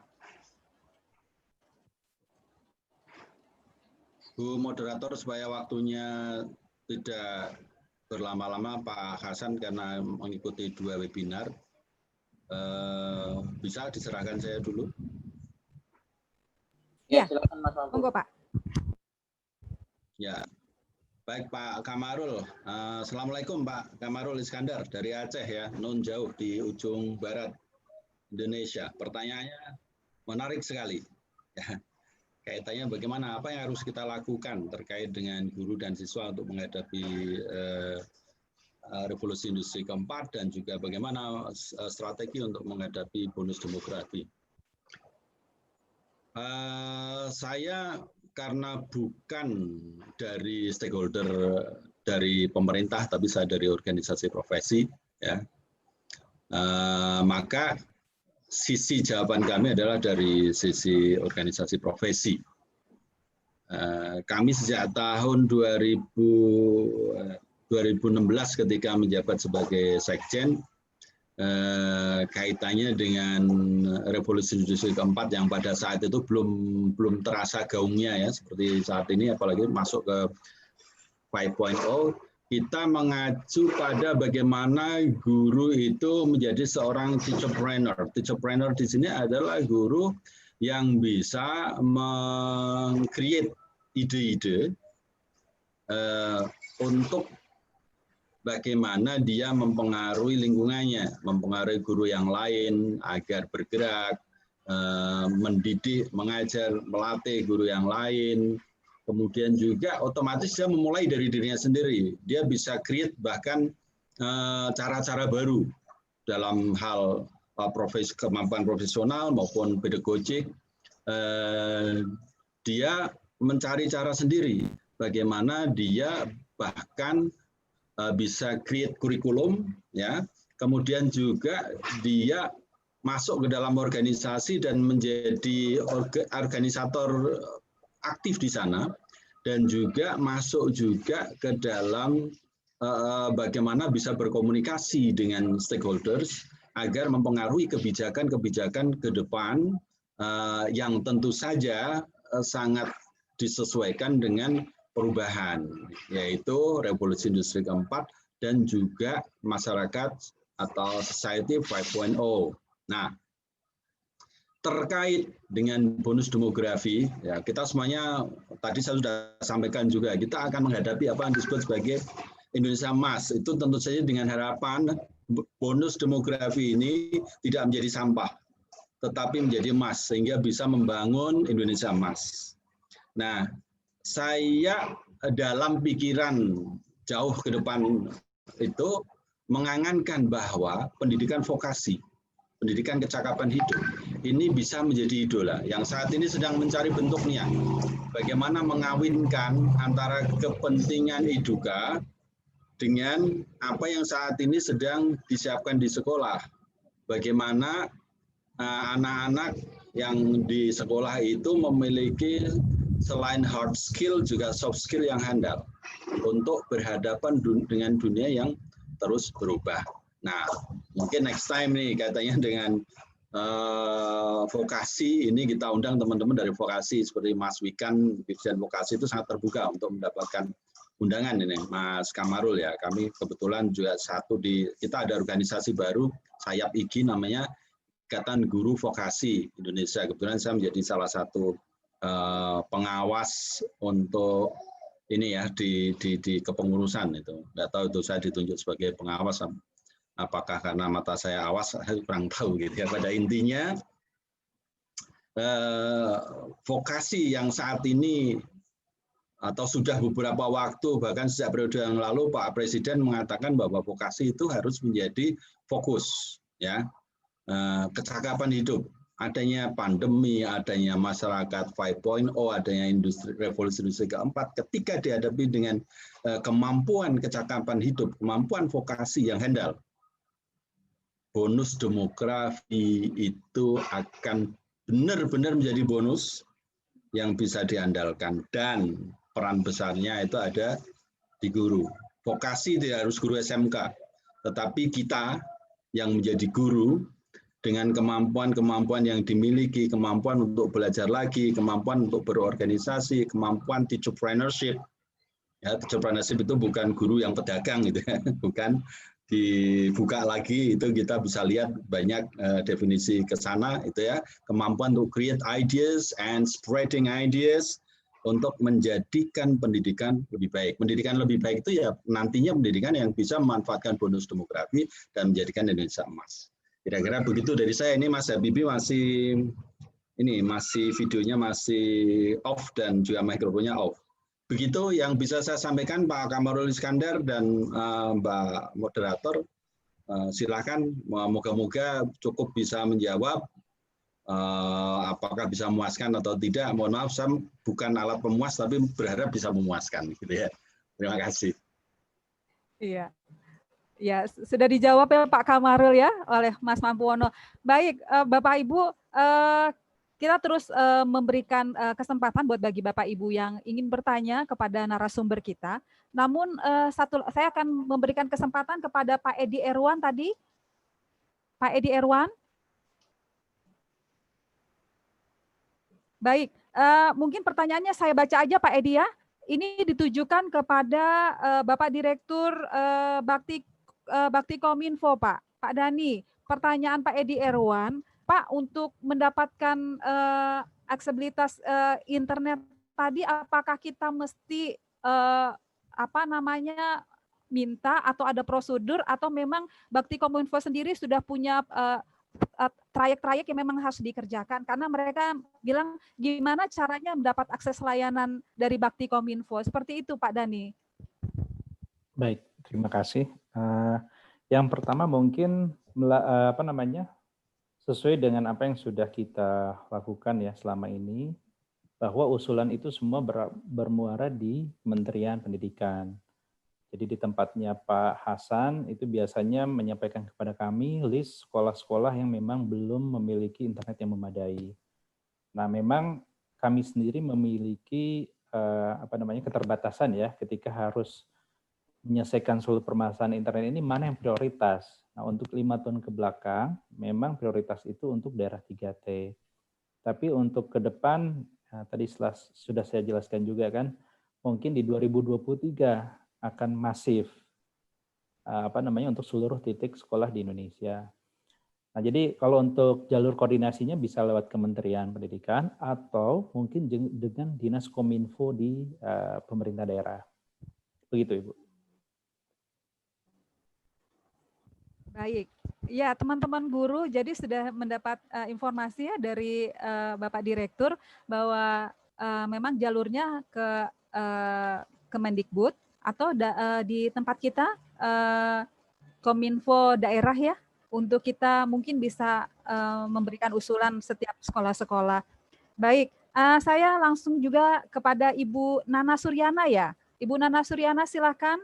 S12: Bu moderator, supaya waktunya tidak berlama-lama Pak Hasan karena mengikuti 2 webinar, bisa diserahkan saya dulu?
S2: Ya, silakan Mas Mampu.
S1: Monggo Pak.
S12: Ya, baik Pak Kamarul. Assalamualaikum Pak Kamarul Iskandar dari Aceh ya, nun jauh di ujung barat Indonesia. Pertanyaannya menarik sekali. Ya, kaitannya bagaimana, apa yang harus kita lakukan terkait dengan guru dan siswa untuk menghadapi revolusi industri keempat dan juga bagaimana strategi untuk menghadapi bonus demografi. Saya karena bukan dari stakeholder dari pemerintah, tapi saya dari organisasi profesi, ya, maka sisi jawaban kami adalah dari sisi organisasi profesi. Kami sejak tahun 2016 ketika menjabat sebagai sekjen, kaitannya dengan revolusi industri keempat yang pada saat itu belum terasa gaungnya ya seperti saat ini, apalagi masuk ke 5.0. Kita mengacu pada bagaimana guru itu menjadi seorang teacherpreneur. Teacherpreneur di sini adalah guru yang bisa meng-create ide-ide untuk bagaimana dia mempengaruhi lingkungannya, mempengaruhi guru yang lain agar bergerak, mendidik, mengajar, melatih guru yang lain. Kemudian juga otomatis dia memulai dari dirinya sendiri. Dia bisa create bahkan cara-cara baru dalam hal kemampuan profesional maupun pedagogik. Dia mencari cara sendiri bagaimana dia bahkan bisa create kurikulum, ya. Kemudian juga dia masuk ke dalam organisasi dan menjadi organisator aktif di sana, dan juga masuk juga ke dalam bagaimana bisa berkomunikasi dengan stakeholders agar mempengaruhi kebijakan-kebijakan ke depan yang tentu saja sangat disesuaikan dengan perubahan, yaitu revolusi industri keempat dan juga masyarakat atau society 5.0. Nah, terkait dengan bonus demografi, ya kita semuanya tadi saya sudah sampaikan juga, kita akan menghadapi apa yang disebut sebagai Indonesia Emas. Itu tentu saja dengan harapan bonus demografi ini tidak menjadi sampah, tetapi menjadi emas, sehingga bisa membangun Indonesia Emas. Nah, saya dalam pikiran jauh ke depan itu mengangankan bahwa pendidikan vokasi, pendidikan kecakapan hidup, ini bisa menjadi idola yang saat ini sedang mencari bentuknya. Bagaimana mengawinkan antara kepentingan eduka dengan apa yang saat ini sedang disiapkan di sekolah. Bagaimana anak-anak yang di sekolah itu memiliki selain hard skill juga soft skill yang handal untuk berhadapan dengan dunia yang terus berubah. Nah, mungkin next time nih katanya dengan vokasi ini kita undang teman-teman dari vokasi seperti Mas Wikan, Dirjen Vokasi itu sangat terbuka untuk mendapatkan undangan ini, Mas Kamarul ya. Kami kebetulan juga kita ada organisasi baru sayap IGI namanya Ikatan Guru Vokasi Indonesia. Kebetulan saya menjadi salah satu pengawas untuk ini ya di kepengurusan itu. Nggak tahu itu saya ditunjuk sebagai pengawas, apakah karena mata saya awas, saya kurang tahu gitu ya. Pada intinya vokasi yang saat ini atau sudah beberapa waktu bahkan sejak periode yang lalu Pak Presiden mengatakan bahwa vokasi itu harus menjadi fokus ya. Kecakapan hidup, adanya pandemi, adanya masyarakat 5.0, adanya revolusi industri keempat, ketika dihadapi dengan kemampuan kecakapan hidup, kemampuan vokasi yang handal, bonus demografi itu akan benar-benar menjadi bonus yang bisa diandalkan, dan peran besarnya itu ada di guru. Vokasi tidak harus guru SMK, tetapi kita yang menjadi guru dengan kemampuan-kemampuan yang dimiliki, kemampuan untuk belajar lagi, kemampuan untuk berorganisasi, kemampuan teacherpreneurship. Ya, teacherpreneurship itu bukan guru yang pedagang gitu ya, bukan dibuka lagi, itu kita bisa lihat banyak definisi ke sana itu ya, kemampuan untuk create ideas and spreading ideas untuk menjadikan pendidikan lebih baik. Pendidikan lebih baik itu ya nantinya pendidikan yang bisa memanfaatkan bonus demografi dan menjadikan Indonesia emas. Kira-kira begitu dari saya. Ini Mas Habibie masih videonya masih off dan juga mikrofonnya off. Begitu yang bisa saya sampaikan Pak Kamarul Iskandar dan Mbak Moderator. Silakan, moga-moga cukup bisa menjawab apakah bisa memuaskan atau tidak. Mohon maaf, saya bukan alat pemuas tapi berharap bisa memuaskan gitu ya. Terima kasih.
S1: Iya. Ya, sudah dijawab ya Pak Kamarul ya oleh Mas Mampuwono. Baik, Bapak Ibu, kita terus memberikan kesempatan buat bagi Bapak Ibu yang ingin bertanya kepada narasumber kita. Namun saya akan memberikan kesempatan kepada Pak Edi Erwan tadi. Pak Edi Erwan. Baik, mungkin pertanyaannya saya baca aja Pak Edi ya. Ini ditujukan kepada Bapak Direktur Bakti Kominfo, Pak Dani. Pertanyaan Pak Edi Erwan, Pak, untuk mendapatkan aksesibilitas internet tadi, apakah kita mesti minta atau ada prosedur, atau memang Bakti Kominfo sendiri sudah punya trayek-trayek yang memang harus dikerjakan? Karena mereka bilang gimana caranya mendapat akses layanan dari Bakti Kominfo. Seperti itu, Pak Dani.
S6: Baik, terima kasih. Yang pertama mungkin sesuai dengan apa yang sudah kita lakukan ya selama ini, bahwa usulan itu semua bermuara di Kementerian Pendidikan. Jadi di tempatnya Pak Hasan itu biasanya menyampaikan kepada kami list sekolah-sekolah yang memang belum memiliki internet yang memadai. Nah, memang kami sendiri memiliki keterbatasan ya ketika harus menyelesaikan seluruh permasalahan internet ini, mana yang prioritas. Nah, untuk 5 tahun ke belakang, memang prioritas itu untuk daerah 3T. Tapi untuk ke depan, tadi sudah saya jelaskan juga kan, mungkin di 2023 akan masif untuk seluruh titik sekolah di Indonesia. Nah, jadi kalau untuk jalur koordinasinya bisa lewat Kementerian Pendidikan atau mungkin dengan Dinas Kominfo di pemerintah daerah. Begitu, Ibu.
S1: Baik, ya teman-teman guru, jadi sudah mendapat informasi ya dari Bapak Direktur bahwa memang jalurnya ke Kemendikbud atau di tempat kita Kominfo daerah ya, untuk kita mungkin bisa memberikan usulan setiap sekolah-sekolah. Baik, saya langsung juga kepada Ibu Nana Suryana ya. Ibu Nana Suryana silakan.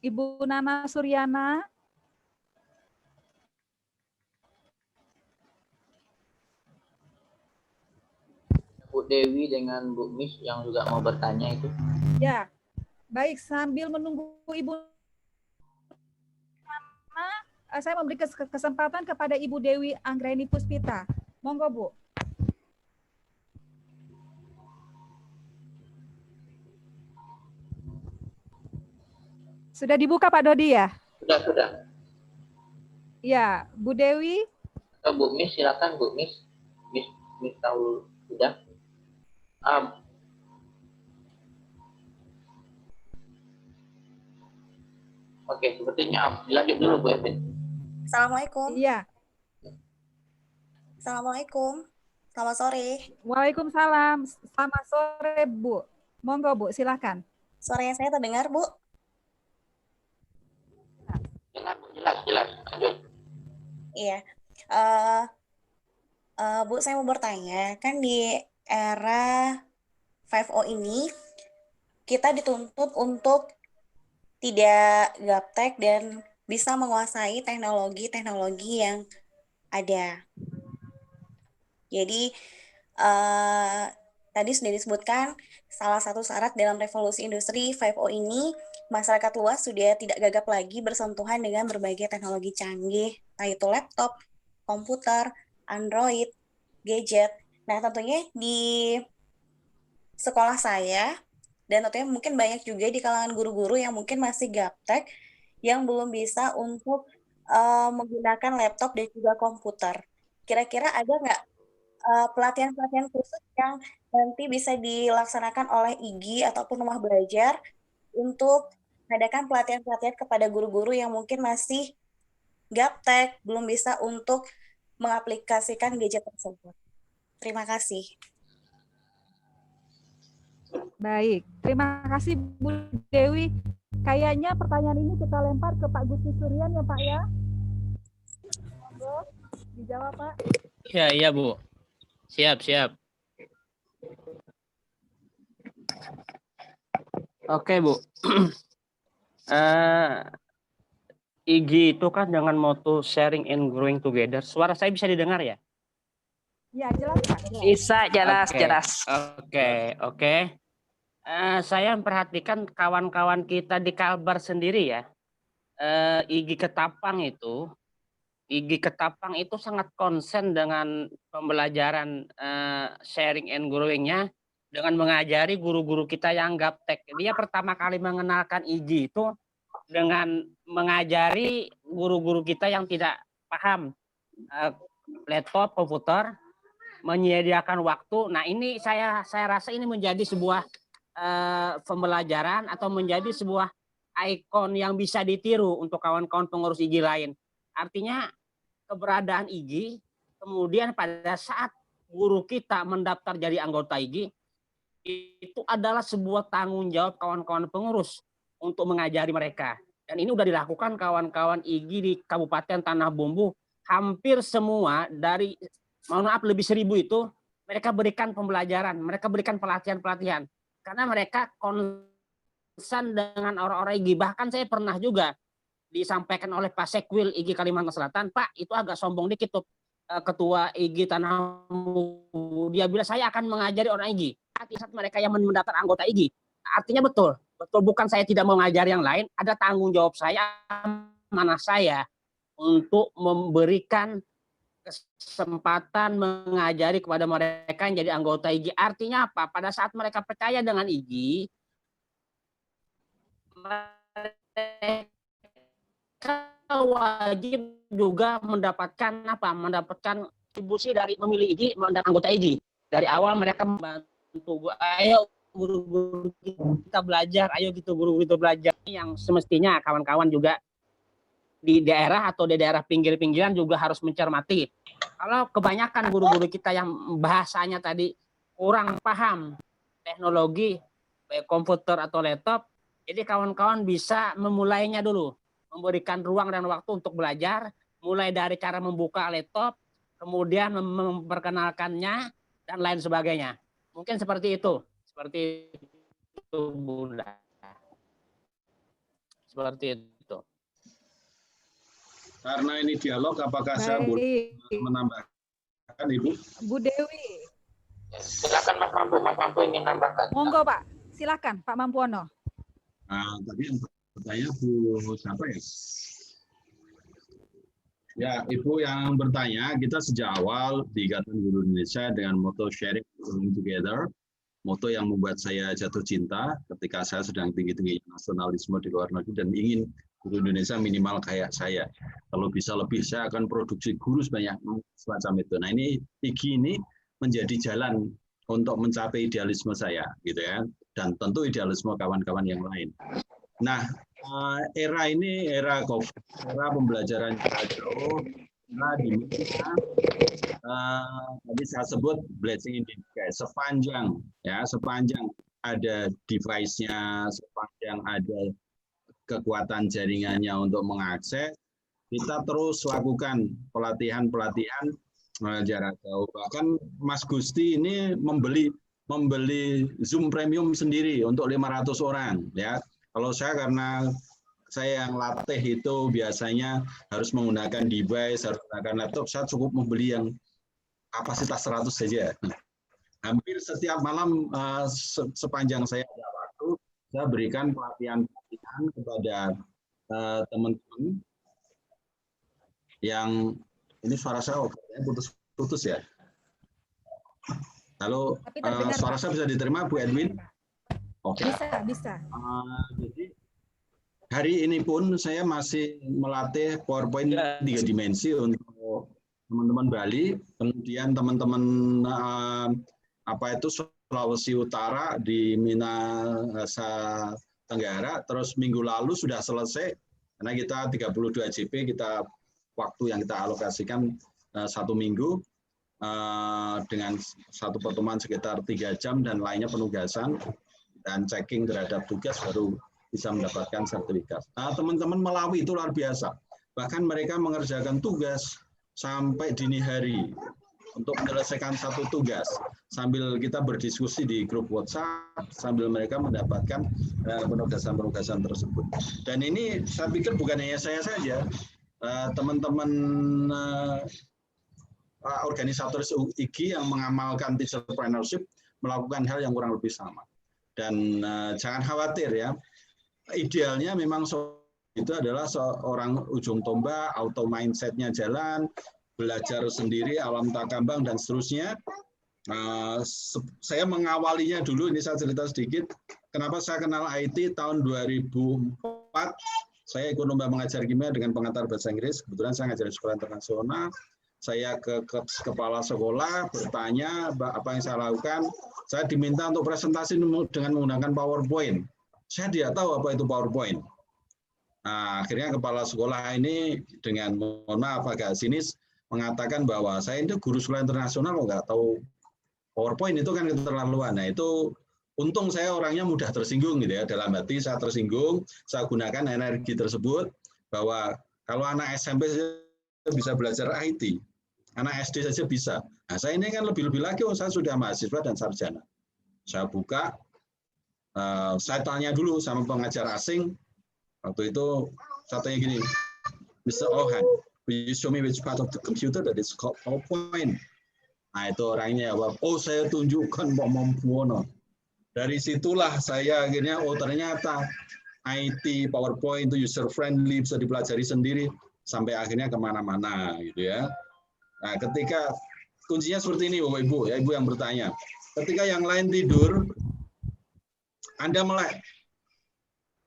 S1: Ibu Nana Suryana.
S2: Bu Dewi dengan Bu Miss yang juga mau bertanya itu.
S1: Ya, baik. Sambil menunggu Ibu Nana, saya memberi kesempatan kepada Ibu Dewi Anggraini Puspita. Monggo, Bu. Sudah dibuka Pak Dodi ya?
S2: Sudah.
S1: Ya, Bu Dewi.
S2: Bu Miss, silakan Bu Miss. Miss tahu sudah. Oke, sepertinya dilanjut dulu Bu Evin.
S13: Assalamualaikum.
S1: Iya.
S13: Assalamualaikum. Selamat sore.
S1: Waalaikumsalam. Selamat sore, Bu. Monggo, Bu, silakan.
S13: Suaranya saya terdengar, Bu?
S2: Jelas.
S13: Iya. Bu, saya mau bertanya, kan di era 5O ini kita dituntut untuk tidak gaptek dan bisa menguasai teknologi-teknologi yang ada. Jadi tadi sudah disebutkan salah satu syarat dalam revolusi industri 5.0 ini masyarakat luas sudah tidak gagap lagi bersentuhan dengan berbagai teknologi canggih, yaitu laptop, komputer, Android, gadget. Nah, tentunya di sekolah saya dan tentunya mungkin banyak juga di kalangan guru-guru yang mungkin masih gaptek yang belum bisa untuk menggunakan laptop dan juga komputer. Kira-kira ada nggak pelatihan-pelatihan khusus yang nanti bisa dilaksanakan oleh IGI ataupun rumah belajar untuk mengadakan pelatihan-pelatihan kepada guru-guru yang mungkin masih gaptek, belum bisa untuk mengaplikasikan gadget tersebut. Terima kasih.
S1: Baik, terima kasih Bu Dewi. Kayaknya pertanyaan ini kita lempar ke Pak Gusti Suryan ya Pak ya. Monggo, dijawab Pak.
S5: Iya Bu. Siap. Oke Bu. IGI itu kan dengan moto sharing and growing together. Suara saya bisa didengar ya?
S1: Ya, jelas Pak.
S14: Bisa, jelas.
S5: Oke. Saya memperhatikan kawan-kawan kita di Kalbar sendiri ya. IGI Ketapang itu sangat konsen dengan pembelajaran sharing and growing-nya dengan mengajari guru-guru kita yang gaptek. Dia pertama kali mengenalkan IGI itu dengan mengajari guru-guru kita yang tidak paham laptop, komputer, menyediakan waktu. Nah, ini saya rasa ini menjadi sebuah pembelajaran atau menjadi sebuah ikon yang bisa ditiru untuk kawan-kawan pengurus IGI lain. Artinya keberadaan IGI, kemudian pada saat guru kita mendaftar jadi anggota IGI, itu adalah sebuah tanggung jawab kawan-kawan pengurus untuk mengajari mereka. Dan ini sudah dilakukan kawan-kawan IGI di Kabupaten Tanah Bumbu, hampir semua dari, mohon maaf lebih 1.000 itu, mereka berikan pembelajaran, mereka berikan pelatihan-pelatihan. Karena mereka konsen dengan orang-orang IGI. Bahkan saya pernah juga disampaikan oleh Pak Sekwil IGI Kalimantan Selatan, Pak itu agak sombong dikit tuh ketua IGI Tanah Bumbu. Dia bilang saya akan mengajari orang IGI. Saat mereka yang mendaftar anggota IGI. Artinya betul bukan saya tidak mau mengajar yang lain, ada tanggung jawab saya, mana saya untuk memberikan kesempatan mengajari kepada mereka yang jadi anggota IGI. Artinya apa? Pada saat mereka percaya dengan IGI, mereka wajib juga mendapatkan kontribusi dari memilih IGI, menjadi anggota IGI. Dari awal mereka membantu, ayo guru-guru kita belajar, ayo gitu guru-guru itu belajar. Yang semestinya kawan-kawan juga di daerah atau di daerah pinggir-pinggiran juga harus mencermati. Kalau kebanyakan guru-guru kita yang bahasanya tadi kurang paham teknologi, baik komputer atau laptop, jadi kawan-kawan bisa memulainya dulu, memberikan ruang dan waktu untuk belajar, mulai dari cara membuka laptop, kemudian memperkenalkannya, dan lain sebagainya. Mungkin seperti itu Bunda. Seperti itu.
S12: Karena ini dialog, apakah saya boleh menambahkan, Ibu?
S1: Bu Dewi.
S2: Silakan Mas Mampu ingin nambahkan.
S1: Monggo Pak, silakan Pak Mampuono.
S12: Tadi yang bertanya Bu siapa ya? Ya, Ibu yang bertanya, kita sejak awal di Ikatan Guru Indonesia dengan moto sharing learning together, moto yang membuat saya jatuh cinta ketika saya sedang tinggi-tinggi nasionalisme di luar negeri dan ingin guru Indonesia minimal kayak saya. Kalau bisa lebih, saya akan produksi guru sebanyak semacam itu. Nah, ini IGI ini menjadi jalan untuk mencapai idealisme saya, gitu ya, dan tentu idealisme kawan-kawan yang lain. Nah, era ini era COVID, era pembelajaran jarak jauh, era di mana tadi saya sebut blessing in disguise, sepanjang ada device-nya, sepanjang ada kekuatan jaringannya untuk mengakses, kita terus lakukan pelatihan-pelatihan jarak jauh. Bahkan Mas Gusti ini membeli Zoom Premium sendiri untuk 500 orang, ya. Kalau saya karena saya yang latih itu biasanya harus menggunakan device, harus menggunakan laptop, saya cukup membeli yang kapasitas 100 saja. Hampir setiap malam sepanjang saya ada waktu, saya berikan pelatihan-pelatihan kepada teman-teman yang ini suara saya putus-putus ya. Halo, suara saya bisa diterima Bu Edwin? Oke.
S1: Bisa.
S12: Jadi hari ini pun saya masih melatih PowerPoint 3 dimensi untuk teman-teman Bali, kemudian teman-teman Sulawesi Utara di Minahasa Tenggara, terus minggu lalu sudah selesai karena kita 32 JP waktu yang kita alokasikan 1 minggu dengan satu pertemuan sekitar 3 jam dan lainnya penugasan dan checking terhadap tugas baru bisa mendapatkan sertifikat. Nah, teman-teman Malawi itu luar biasa. Bahkan mereka mengerjakan tugas sampai dini hari untuk menyelesaikan satu tugas. Sambil kita berdiskusi di grup WhatsApp, sambil mereka mendapatkan penugasan-penugasan tersebut. Dan ini saya pikir bukan hanya saya saja, teman-teman organisatoris IGI yang mengamalkan teacherpreneurship melakukan hal yang kurang lebih sama. Dan jangan khawatir ya, idealnya memang itu adalah seorang ujung tombak, auto mindset-nya jalan, belajar sendiri, alam tak kambang, dan seterusnya. Saya mengawalinya dulu, ini saya cerita sedikit, kenapa saya kenal IT tahun 2004, saya ikut lomba mengajar kimia dengan pengantar bahasa Inggris, kebetulan saya ngajar di sekolah internasional, saya ke kepala sekolah, bertanya apa yang saya lakukan, saya diminta untuk presentasi dengan menggunakan PowerPoint. Saya tidak tahu apa itu PowerPoint. Nah, akhirnya kepala sekolah ini dengan mohon maaf agak sinis mengatakan bahwa saya itu guru sekolah internasional kok nggak tahu PowerPoint, itu kan keterlaluan. Nah, itu untung saya orangnya mudah tersinggung gitu ya. Dalam hati saya tersinggung, saya gunakan energi tersebut bahwa kalau anak SMP bisa belajar IT, anak SD saja bisa. Nah, saya ini kan lebih-lebih lagi, saya sudah mahasiswa dan sarjana. Saya buka, saya tanya dulu sama pengajar asing. Waktu itu saya tanya gini, Mr. Ohan, will you show me which part of the computer that is called PowerPoint? Nah, itu orangnya jawab, oh saya tunjukkan Pak Mampuono. Dari situlah saya akhirnya, oh ternyata IT, PowerPoint itu user friendly, bisa dipelajari sendiri, sampai akhirnya kemana-mana gitu ya. Nah, ketika kuncinya seperti ini Bapak Ibu, ya Ibu yang bertanya. Ketika yang lain tidur, Anda melek.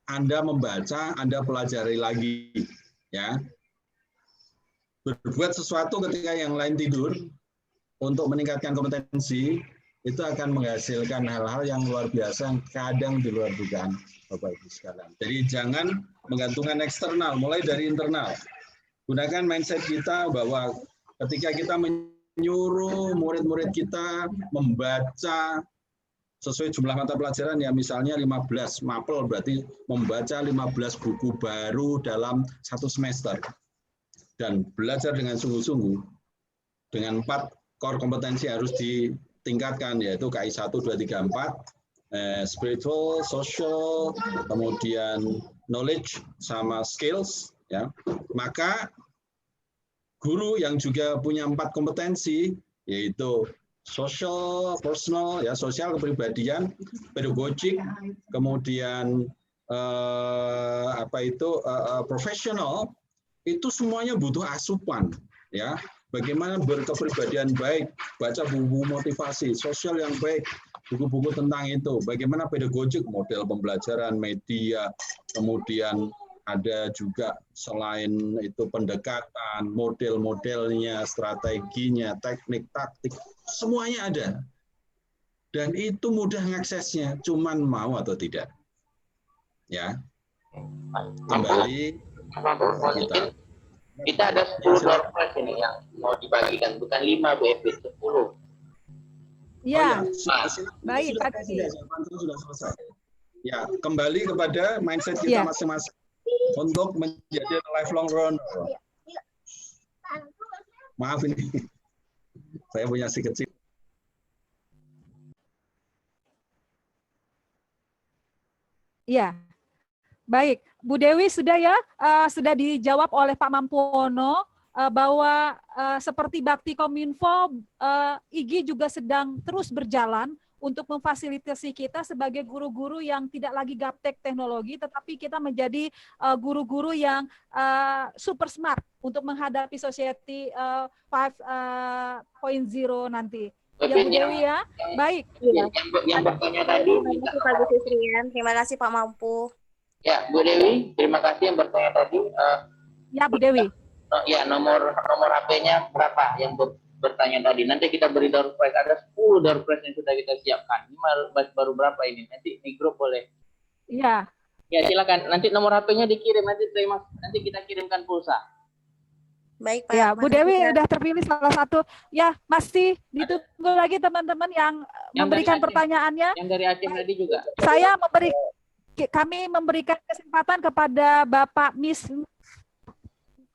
S12: Anda membaca, Anda pelajari lagi, ya. Berbuat sesuatu ketika yang lain tidur untuk meningkatkan kompetensi itu akan menghasilkan hal-hal yang luar biasa yang kadang di luar dugaan Bapak Ibu sekalian. Jadi jangan menggantungkan eksternal, mulai dari internal. Gunakan mindset kita bahwa ketika kita menyuruh murid-murid kita membaca sesuai jumlah mata pelajaran, ya misalnya 15 mapel, berarti membaca 15 buku baru dalam 1 semester. Dan belajar dengan sungguh-sungguh, dengan 4 core kompetensi harus ditingkatkan, yaitu KI 1, 2, 3, 4, spiritual, social, kemudian knowledge, sama skills. Ya. Maka guru yang juga punya 4 kompetensi, yaitu social, personal, ya sosial kepribadian, pedagogik, kemudian profesional, itu semuanya butuh asupan, ya. Bagaimana berkepribadian baik, baca buku motivasi, sosial yang baik, buku-buku tentang itu. Bagaimana pedagogik, model pembelajaran, media, kemudian ada juga selain itu pendekatan, model-modelnya, strateginya, teknik, taktik, semuanya ada. Dan itu mudah mengaksesnya, cuman mau atau tidak. Ya. Kembali
S2: kita ada 10 door prize ini yang mau dibagikan, bukan 5 Bu Evi, 10.
S1: Iya. Baik, Pak Dodi.
S12: Sudah selesai. Ya, kembali kepada mindset kita masing-masing untuk menjadi lifelong learner. Maaf ini, saya punya si kecil.
S1: Iya. Baik, Bu Dewi sudah ya, sudah dijawab oleh Pak Mampuono bahwa seperti Bakti Kominfo, IGI juga sedang terus berjalan untuk memfasilitasi kita sebagai guru-guru yang tidak lagi gaptek teknologi, tetapi kita menjadi guru-guru yang super smart untuk menghadapi society 5.0 nanti. Ya Bu Dewi ya, baik.
S2: Yang bertanya tadi.
S13: Terima kasih Pak Gus Yusrian, terima kasih Pak Mampu.
S2: Ya, Bu Dewi, terima kasih yang bertanya tadi.
S1: Ya, Bu Dewi.
S2: Ya, nomor HP-nya berapa yang bertanya tadi? Nanti kita beri door prize. Ada 10 door prize yang sudah kita siapkan. Ini baru berapa ini? Nanti di grup boleh.
S1: Iya.
S2: Ya, silakan. Nanti nomor HP-nya dikirim. Nanti kita kirimkan pulsa.
S13: Baik, Pak.
S1: Ya, Bu Dewi udah terpilih salah satu. Ya, masih ditunggu lagi teman-teman yang memberikan pertanyaannya.
S2: Yang dari Aceh tadi juga.
S1: Kami memberikan kesempatan kepada Bapak Miss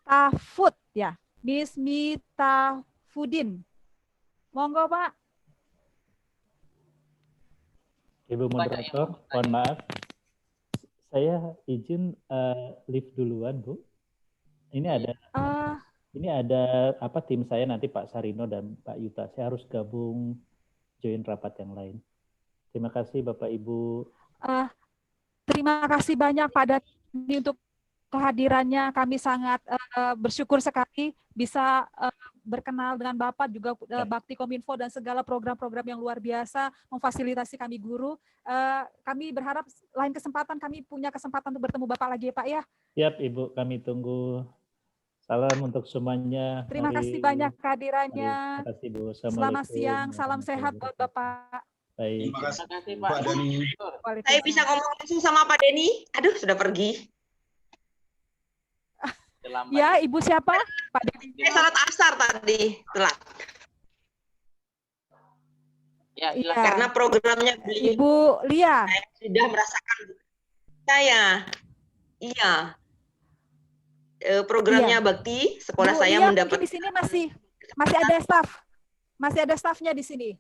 S1: Tafud, ya, Miss Mitafudin. Monggo, Pak.
S6: Ibu moderator, mohon maaf. Saya izin live duluan, Bu. Ini ada tim saya nanti Pak Sarino dan Pak Yuta. Saya harus gabung join rapat yang lain. Terima kasih Bapak Ibu.
S1: Terima kasih banyak Pak Dani untuk kehadirannya. Kami sangat bersyukur sekali bisa berkenal dengan Bapak, juga Bakti Kominfo dan segala program-program yang luar biasa memfasilitasi kami guru. Kami berharap lain kesempatan kami punya kesempatan untuk bertemu Bapak lagi ya Pak ya.
S6: Siap Ibu, kami tunggu. Salam untuk semuanya.
S1: Terima kasih banyak kehadirannya.
S6: Terima kasih Bu.
S1: Selamat siang, salam sehat buat Bapak.
S6: Baik.
S12: Terima kasih Pak Dani.
S9: Saya bisa ngomong langsung sama Pak Deni. Aduh, sudah pergi.
S1: Ya, Ibu siapa? Pak Deni.
S9: Saya salat asar tadi, telat.
S2: Ya,
S9: karena programnya beliau.
S1: Ibu Lia.
S9: Saya sudah merasakan saya. Iya. Programnya Bakti, sekolah
S1: Bu
S9: saya
S1: Lia,
S9: mendapat.
S1: Di sini masih ada staff. Masih ada staffnya di sini.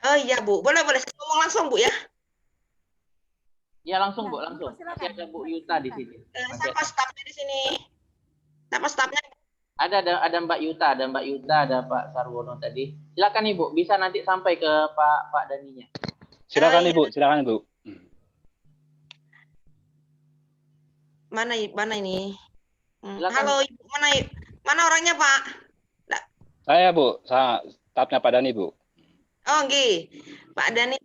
S9: Oh iya Bu, boleh saya ngomong langsung Bu ya?
S2: Ya langsung Bu, langsung. Masih ada Bu Yuta di sini.
S9: Siapa stafnya di sini? Siapa stafnya?
S2: Ada Mbak Yuta, ada Pak Sarwono tadi. Silakan Ibu, bisa nanti sampai ke Pak Daninya.
S15: Silakan Ibu, silakan Ibu.
S9: Mana ini?
S2: Silakan.
S9: Halo Ibu, mana orangnya Pak?
S15: Saya Bu, stafnya Pak Dani Bu.
S9: Oh nggih, Pak Dani,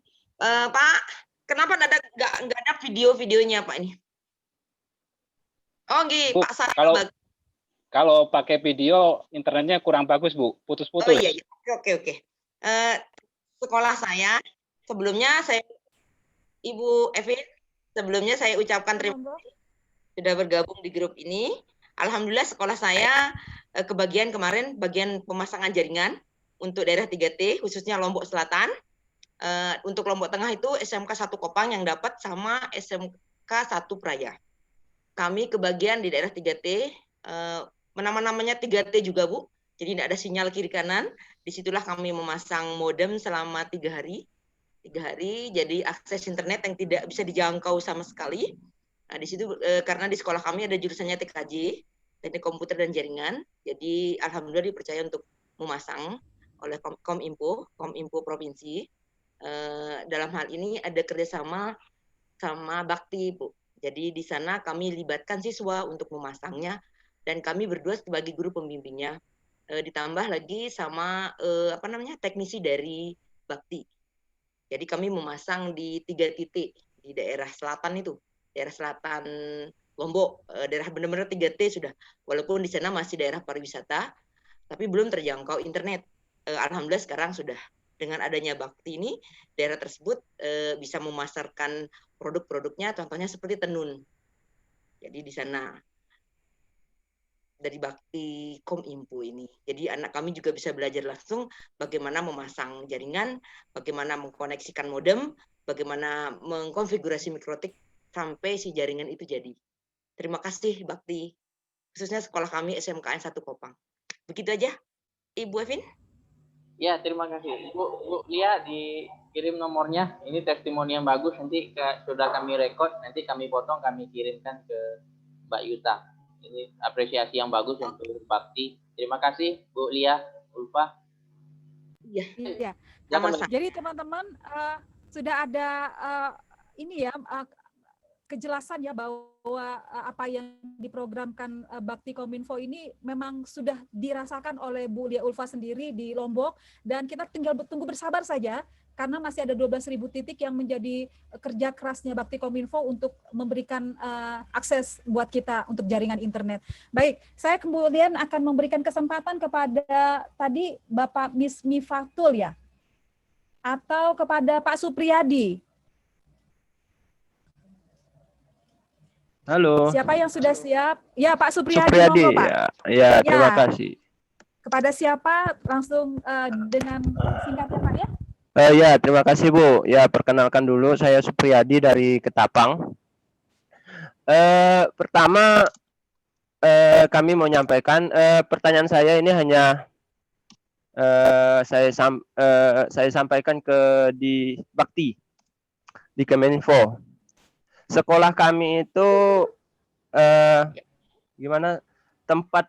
S9: Pak, kenapa nggak ada video-videonya Pak ini? Oh nggih,
S15: Bu,
S9: Pak Sarah.
S15: Kalau pakai video internetnya kurang bagus Bu, putus-putus.
S9: Oh iya, oke. Sekolah saya, sebelumnya Ibu Evin, sebelumnya saya ucapkan terima kasih sudah bergabung di grup ini. Alhamdulillah sekolah saya kebagian kemarin bagian pemasangan jaringan untuk daerah 3T, khususnya Lombok Selatan. Untuk Lombok Tengah itu SMK 1 Kopang yang dapat sama SMK 1 Praya. Kami kebagian di daerah 3T, nama-namanya 3T juga Bu, jadi tidak ada sinyal kiri kanan. Disitulah kami memasang modem selama 3 hari. 3 hari, jadi akses internet yang tidak bisa dijangkau sama sekali. Nah, di situ karena di sekolah kami ada jurusannya TKJ, Teknik Komputer dan Jaringan. Jadi alhamdulillah dipercaya untuk memasang.
S16: oleh Kominfo Provinsi. Dalam hal ini ada kerjasama sama Bakti, Bu. Jadi di sana kami libatkan siswa untuk memasangnya dan kami berdua sebagai guru pembimbingnya. Ditambah lagi sama teknisi dari Bakti. Jadi kami memasang di 3 titik di daerah selatan itu, daerah selatan Lombok, daerah benar-benar 3T sudah. Walaupun di sana masih daerah pariwisata, tapi belum terjangkau internet. Alhamdulillah sekarang sudah. Dengan adanya Bakti ini, daerah tersebut bisa memasarkan produk-produknya, contohnya seperti tenun. Jadi di sana dari Bakti Kominfo ini. Jadi anak kami juga bisa belajar langsung bagaimana memasang jaringan, bagaimana mengkoneksikan modem, bagaimana mengkonfigurasi mikrotik sampai si jaringan itu jadi. Terima kasih Bakti, khususnya sekolah kami SMKN 1 Kopang. Begitu aja, Ibu Evin.
S2: Ya, terima kasih. Bu Lia dikirim nomornya. Ini testimoni yang bagus. Nanti sudah kami rekod. Nanti kami potong, kami kirimkan ke Mbak Yuta. Ini apresiasi yang bagus untuk Bakti. Terima kasih, Bu Lia, Ulfa.
S1: Iya.
S2: Sama-sama.
S1: Jadi teman-teman sudah ada kejelasan ya bahwa apa yang diprogramkan Bakti Kominfo ini memang sudah dirasakan oleh Bu Lia Ulfa sendiri di Lombok, dan kita tinggal tunggu bersabar saja karena masih ada 12.000 titik yang menjadi kerja kerasnya Bakti Kominfo untuk memberikan akses buat kita untuk jaringan internet. Baik, saya kemudian akan memberikan kesempatan kepada tadi Bapak Miss Mifatul ya, atau kepada Pak Supriyadi.
S17: Halo.
S1: Siapa yang sudah siap? Ya, Pak Supriyadi.
S17: Supriyadi,
S1: Pak.
S17: Ya, terima kasih.
S1: Kepada siapa? Langsung dengan singkatnya Pak ya.
S17: Ya, terima kasih Bu. Ya, perkenalkan dulu, saya Supriyadi dari Ketapang. Pertama, kami mau menyampaikan pertanyaan saya ini hanya saya sampaikan di Bakti, di Kominfo. Sekolah kami itu gimana, tempat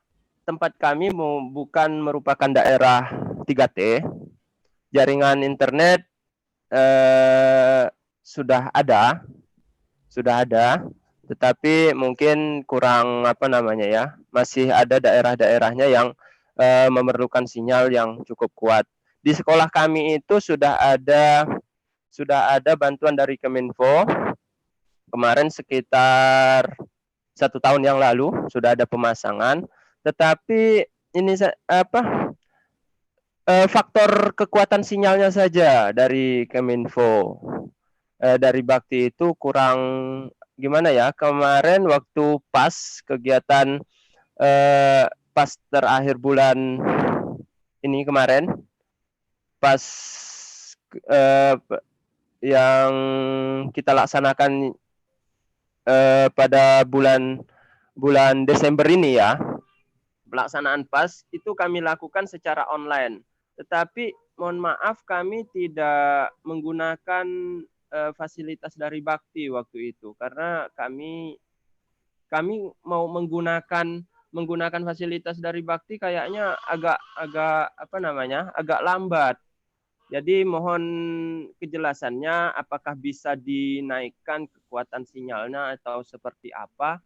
S17: kami bukan merupakan daerah 3T. Jaringan internet sudah ada, tetapi mungkin kurang masih ada daerah-daerahnya yang memerlukan sinyal yang cukup kuat. Di sekolah kami itu sudah ada bantuan dari Kominfo. Kemarin sekitar 1 tahun yang lalu sudah ada pemasangan, tetapi ini faktor kekuatan sinyalnya saja dari Kominfo, dari Bakti itu kurang gimana ya. Kemarin waktu pas kegiatan pas terakhir bulan ini kemarin, pas yang kita laksanakan pada bulan Desember ini ya, pelaksanaan PAS itu kami lakukan secara online. Tetapi mohon maaf kami tidak menggunakan fasilitas dari Bakti waktu itu, karena kami mau menggunakan fasilitas dari Bakti kayaknya agak lambat. Jadi mohon kejelasannya, apakah bisa dinaikkan kekuatan sinyalnya atau seperti apa,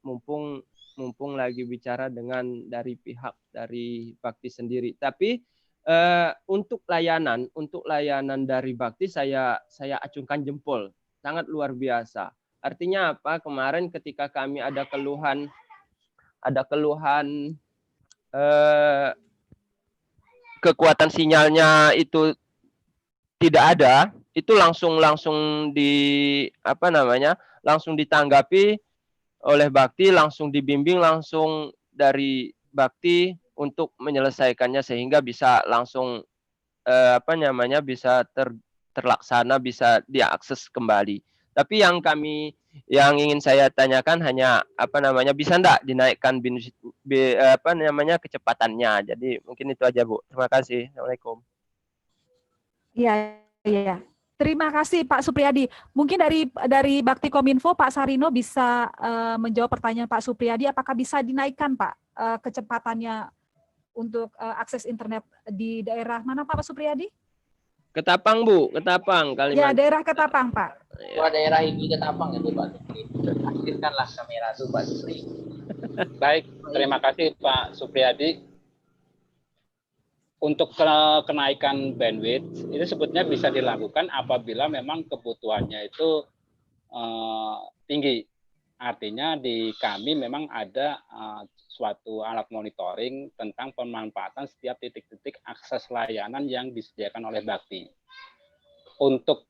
S17: mumpung lagi bicara dengan dari pihak dari Bakti sendiri. Tapi untuk layanan dari Bakti saya acungkan jempol, sangat luar biasa. Artinya apa? Kemarin ketika kami ada keluhan kekuatan sinyalnya itu tidak ada, itu langsung ditanggapi oleh Bakti, langsung dibimbing langsung dari Bakti untuk menyelesaikannya sehingga bisa langsung bisa terlaksana, bisa diakses kembali. Tapi yang ingin saya tanyakan hanya bisa enggak dinaikkan kecepatannya. Jadi mungkin itu aja Bu. Terima kasih. Assalamualaikum.
S1: Iya. Terima kasih Pak Supriyadi. Mungkin dari Bakti Kominfo Pak Sarino bisa menjawab pertanyaan Pak Supriyadi, apakah bisa dinaikkan Pak kecepatannya untuk akses internet di daerah mana Pak Supriyadi?
S17: Ketapang Bu, Ketapang,
S1: Ya,
S17: Kalimantan.
S1: daerah Ketapang Pak.
S2: Wah, daerah ini Ketapang itu Pak Supri. Aktifkanlah kamera itu Pak Supri.
S15: Baik, terima kasih Pak Supriyadi. Untuk kenaikan bandwidth itu sebetulnya bisa dilakukan apabila memang kebutuhannya itu tinggi. Artinya di kami memang ada suatu alat monitoring tentang pemanfaatan setiap titik-titik akses layanan yang disediakan oleh Bakti. Untuk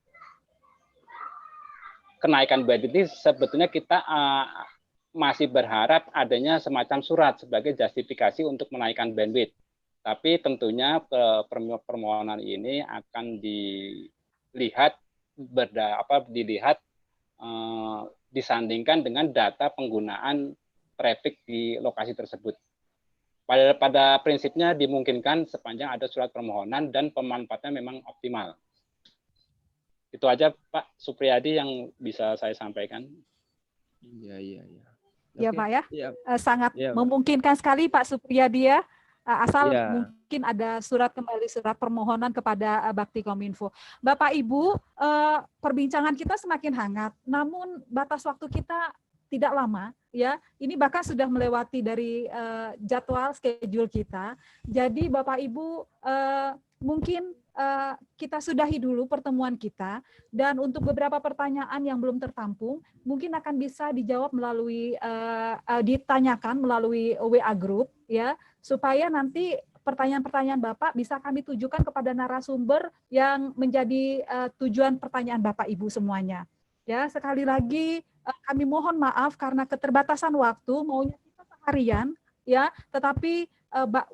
S15: kenaikan bandwidth ini sebetulnya kita masih berharap adanya semacam surat sebagai justifikasi untuk menaikkan bandwidth. Tapi tentunya permohonan ini akan dilihat disandingkan dengan data penggunaan traffic di lokasi tersebut. Pada prinsipnya dimungkinkan sepanjang ada surat permohonan dan pemanfaatannya memang optimal. Itu aja Pak Supriyadi yang bisa saya sampaikan.
S17: Iya.
S1: Ya
S17: Oke.
S1: Pak ya,
S17: Iya.
S1: Sangat
S17: Iya, Pak.
S1: memungkinkan sekali Pak Supriyadi ya. Asal
S17: Iya.
S1: mungkin ada surat permohonan kepada Bakti Kominfo. Bapak Ibu, perbincangan kita semakin hangat, namun batas waktu kita tidak lama ya. Ini bahkan sudah melewati dari jadwal schedule kita. Jadi Bapak Ibu mungkin kita sudahi dulu pertemuan kita, dan untuk beberapa pertanyaan yang belum tertampung mungkin akan bisa dijawab melalui ditanyakan melalui WA group ya, supaya nanti pertanyaan-pertanyaan Bapak bisa kami tujukan kepada narasumber yang menjadi tujuan pertanyaan Bapak Ibu semuanya. Ya, sekali lagi kami mohon maaf karena keterbatasan waktu, maunya kita seharian ya, tetapi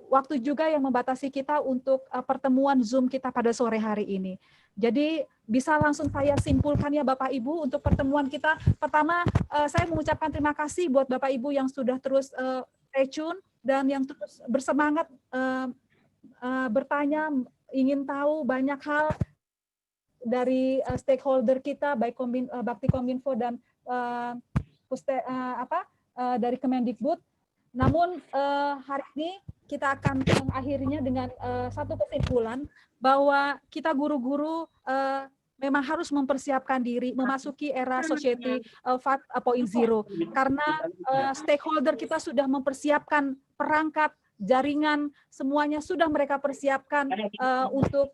S1: waktu juga yang membatasi kita untuk pertemuan Zoom kita pada sore hari ini. Jadi bisa langsung saya simpulkan ya Bapak Ibu untuk pertemuan kita. Pertama, saya mengucapkan terima kasih buat Bapak Ibu yang sudah terus stay tune dan yang terus bersemangat bertanya, ingin tahu banyak hal dari stakeholder kita, baik Bakti Kominfo dan dari Kemendikbud. Namun hari ini kita akan mengakhirinya dengan satu kesimpulan bahwa kita guru-guru memang harus mempersiapkan diri memasuki era society 5.0 karena stakeholder kita sudah mempersiapkan perangkat, jaringan, semuanya sudah mereka persiapkan untuk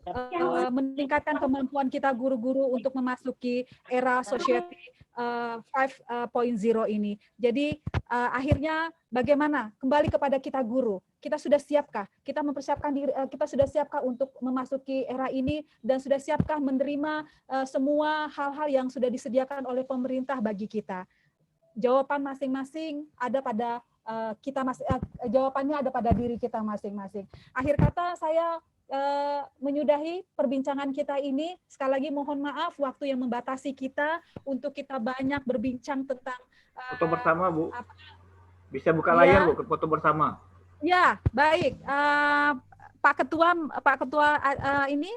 S1: meningkatkan kemampuan kita guru-guru untuk memasuki era society 5.0 ini. Jadi akhirnya bagaimana? Kembali kepada kita guru. Kita sudah siapkah? Kita mempersiapkan diri, kita sudah siapkah untuk memasuki era ini, dan sudah siapkah menerima semua hal-hal yang sudah disediakan oleh pemerintah bagi kita? Jawaban masing-masing ada pada jawabannya ada pada diri kita masing-masing. Akhir kata saya menyudahi perbincangan kita ini. Sekali lagi mohon maaf waktu yang membatasi kita untuk kita banyak berbincang tentang
S18: foto bersama Bu. Bisa buka layar Bu, ke foto bersama.
S1: Ya, baik. Pak Ketua ini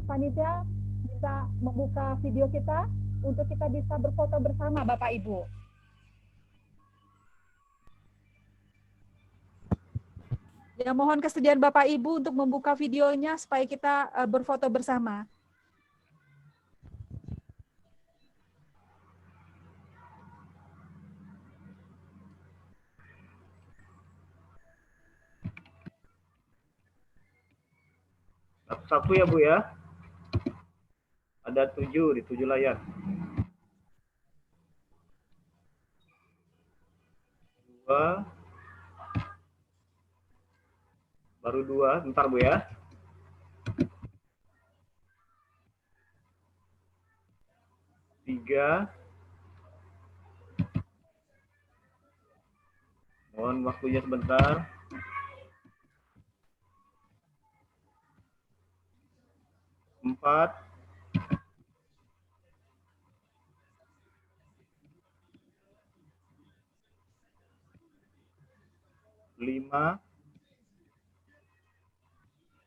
S1: panitia bisa membuka video kita untuk kita bisa berfoto bersama Bapak Ibu. Ya, mohon kesediaan Bapak Ibu untuk membuka videonya supaya kita berfoto bersama.
S18: Satu ya Bu ya. Ada 7 di 7 layar. 2. Baru 2, bentar Bu ya. 3. Mohon waktunya sebentar. 4. 5.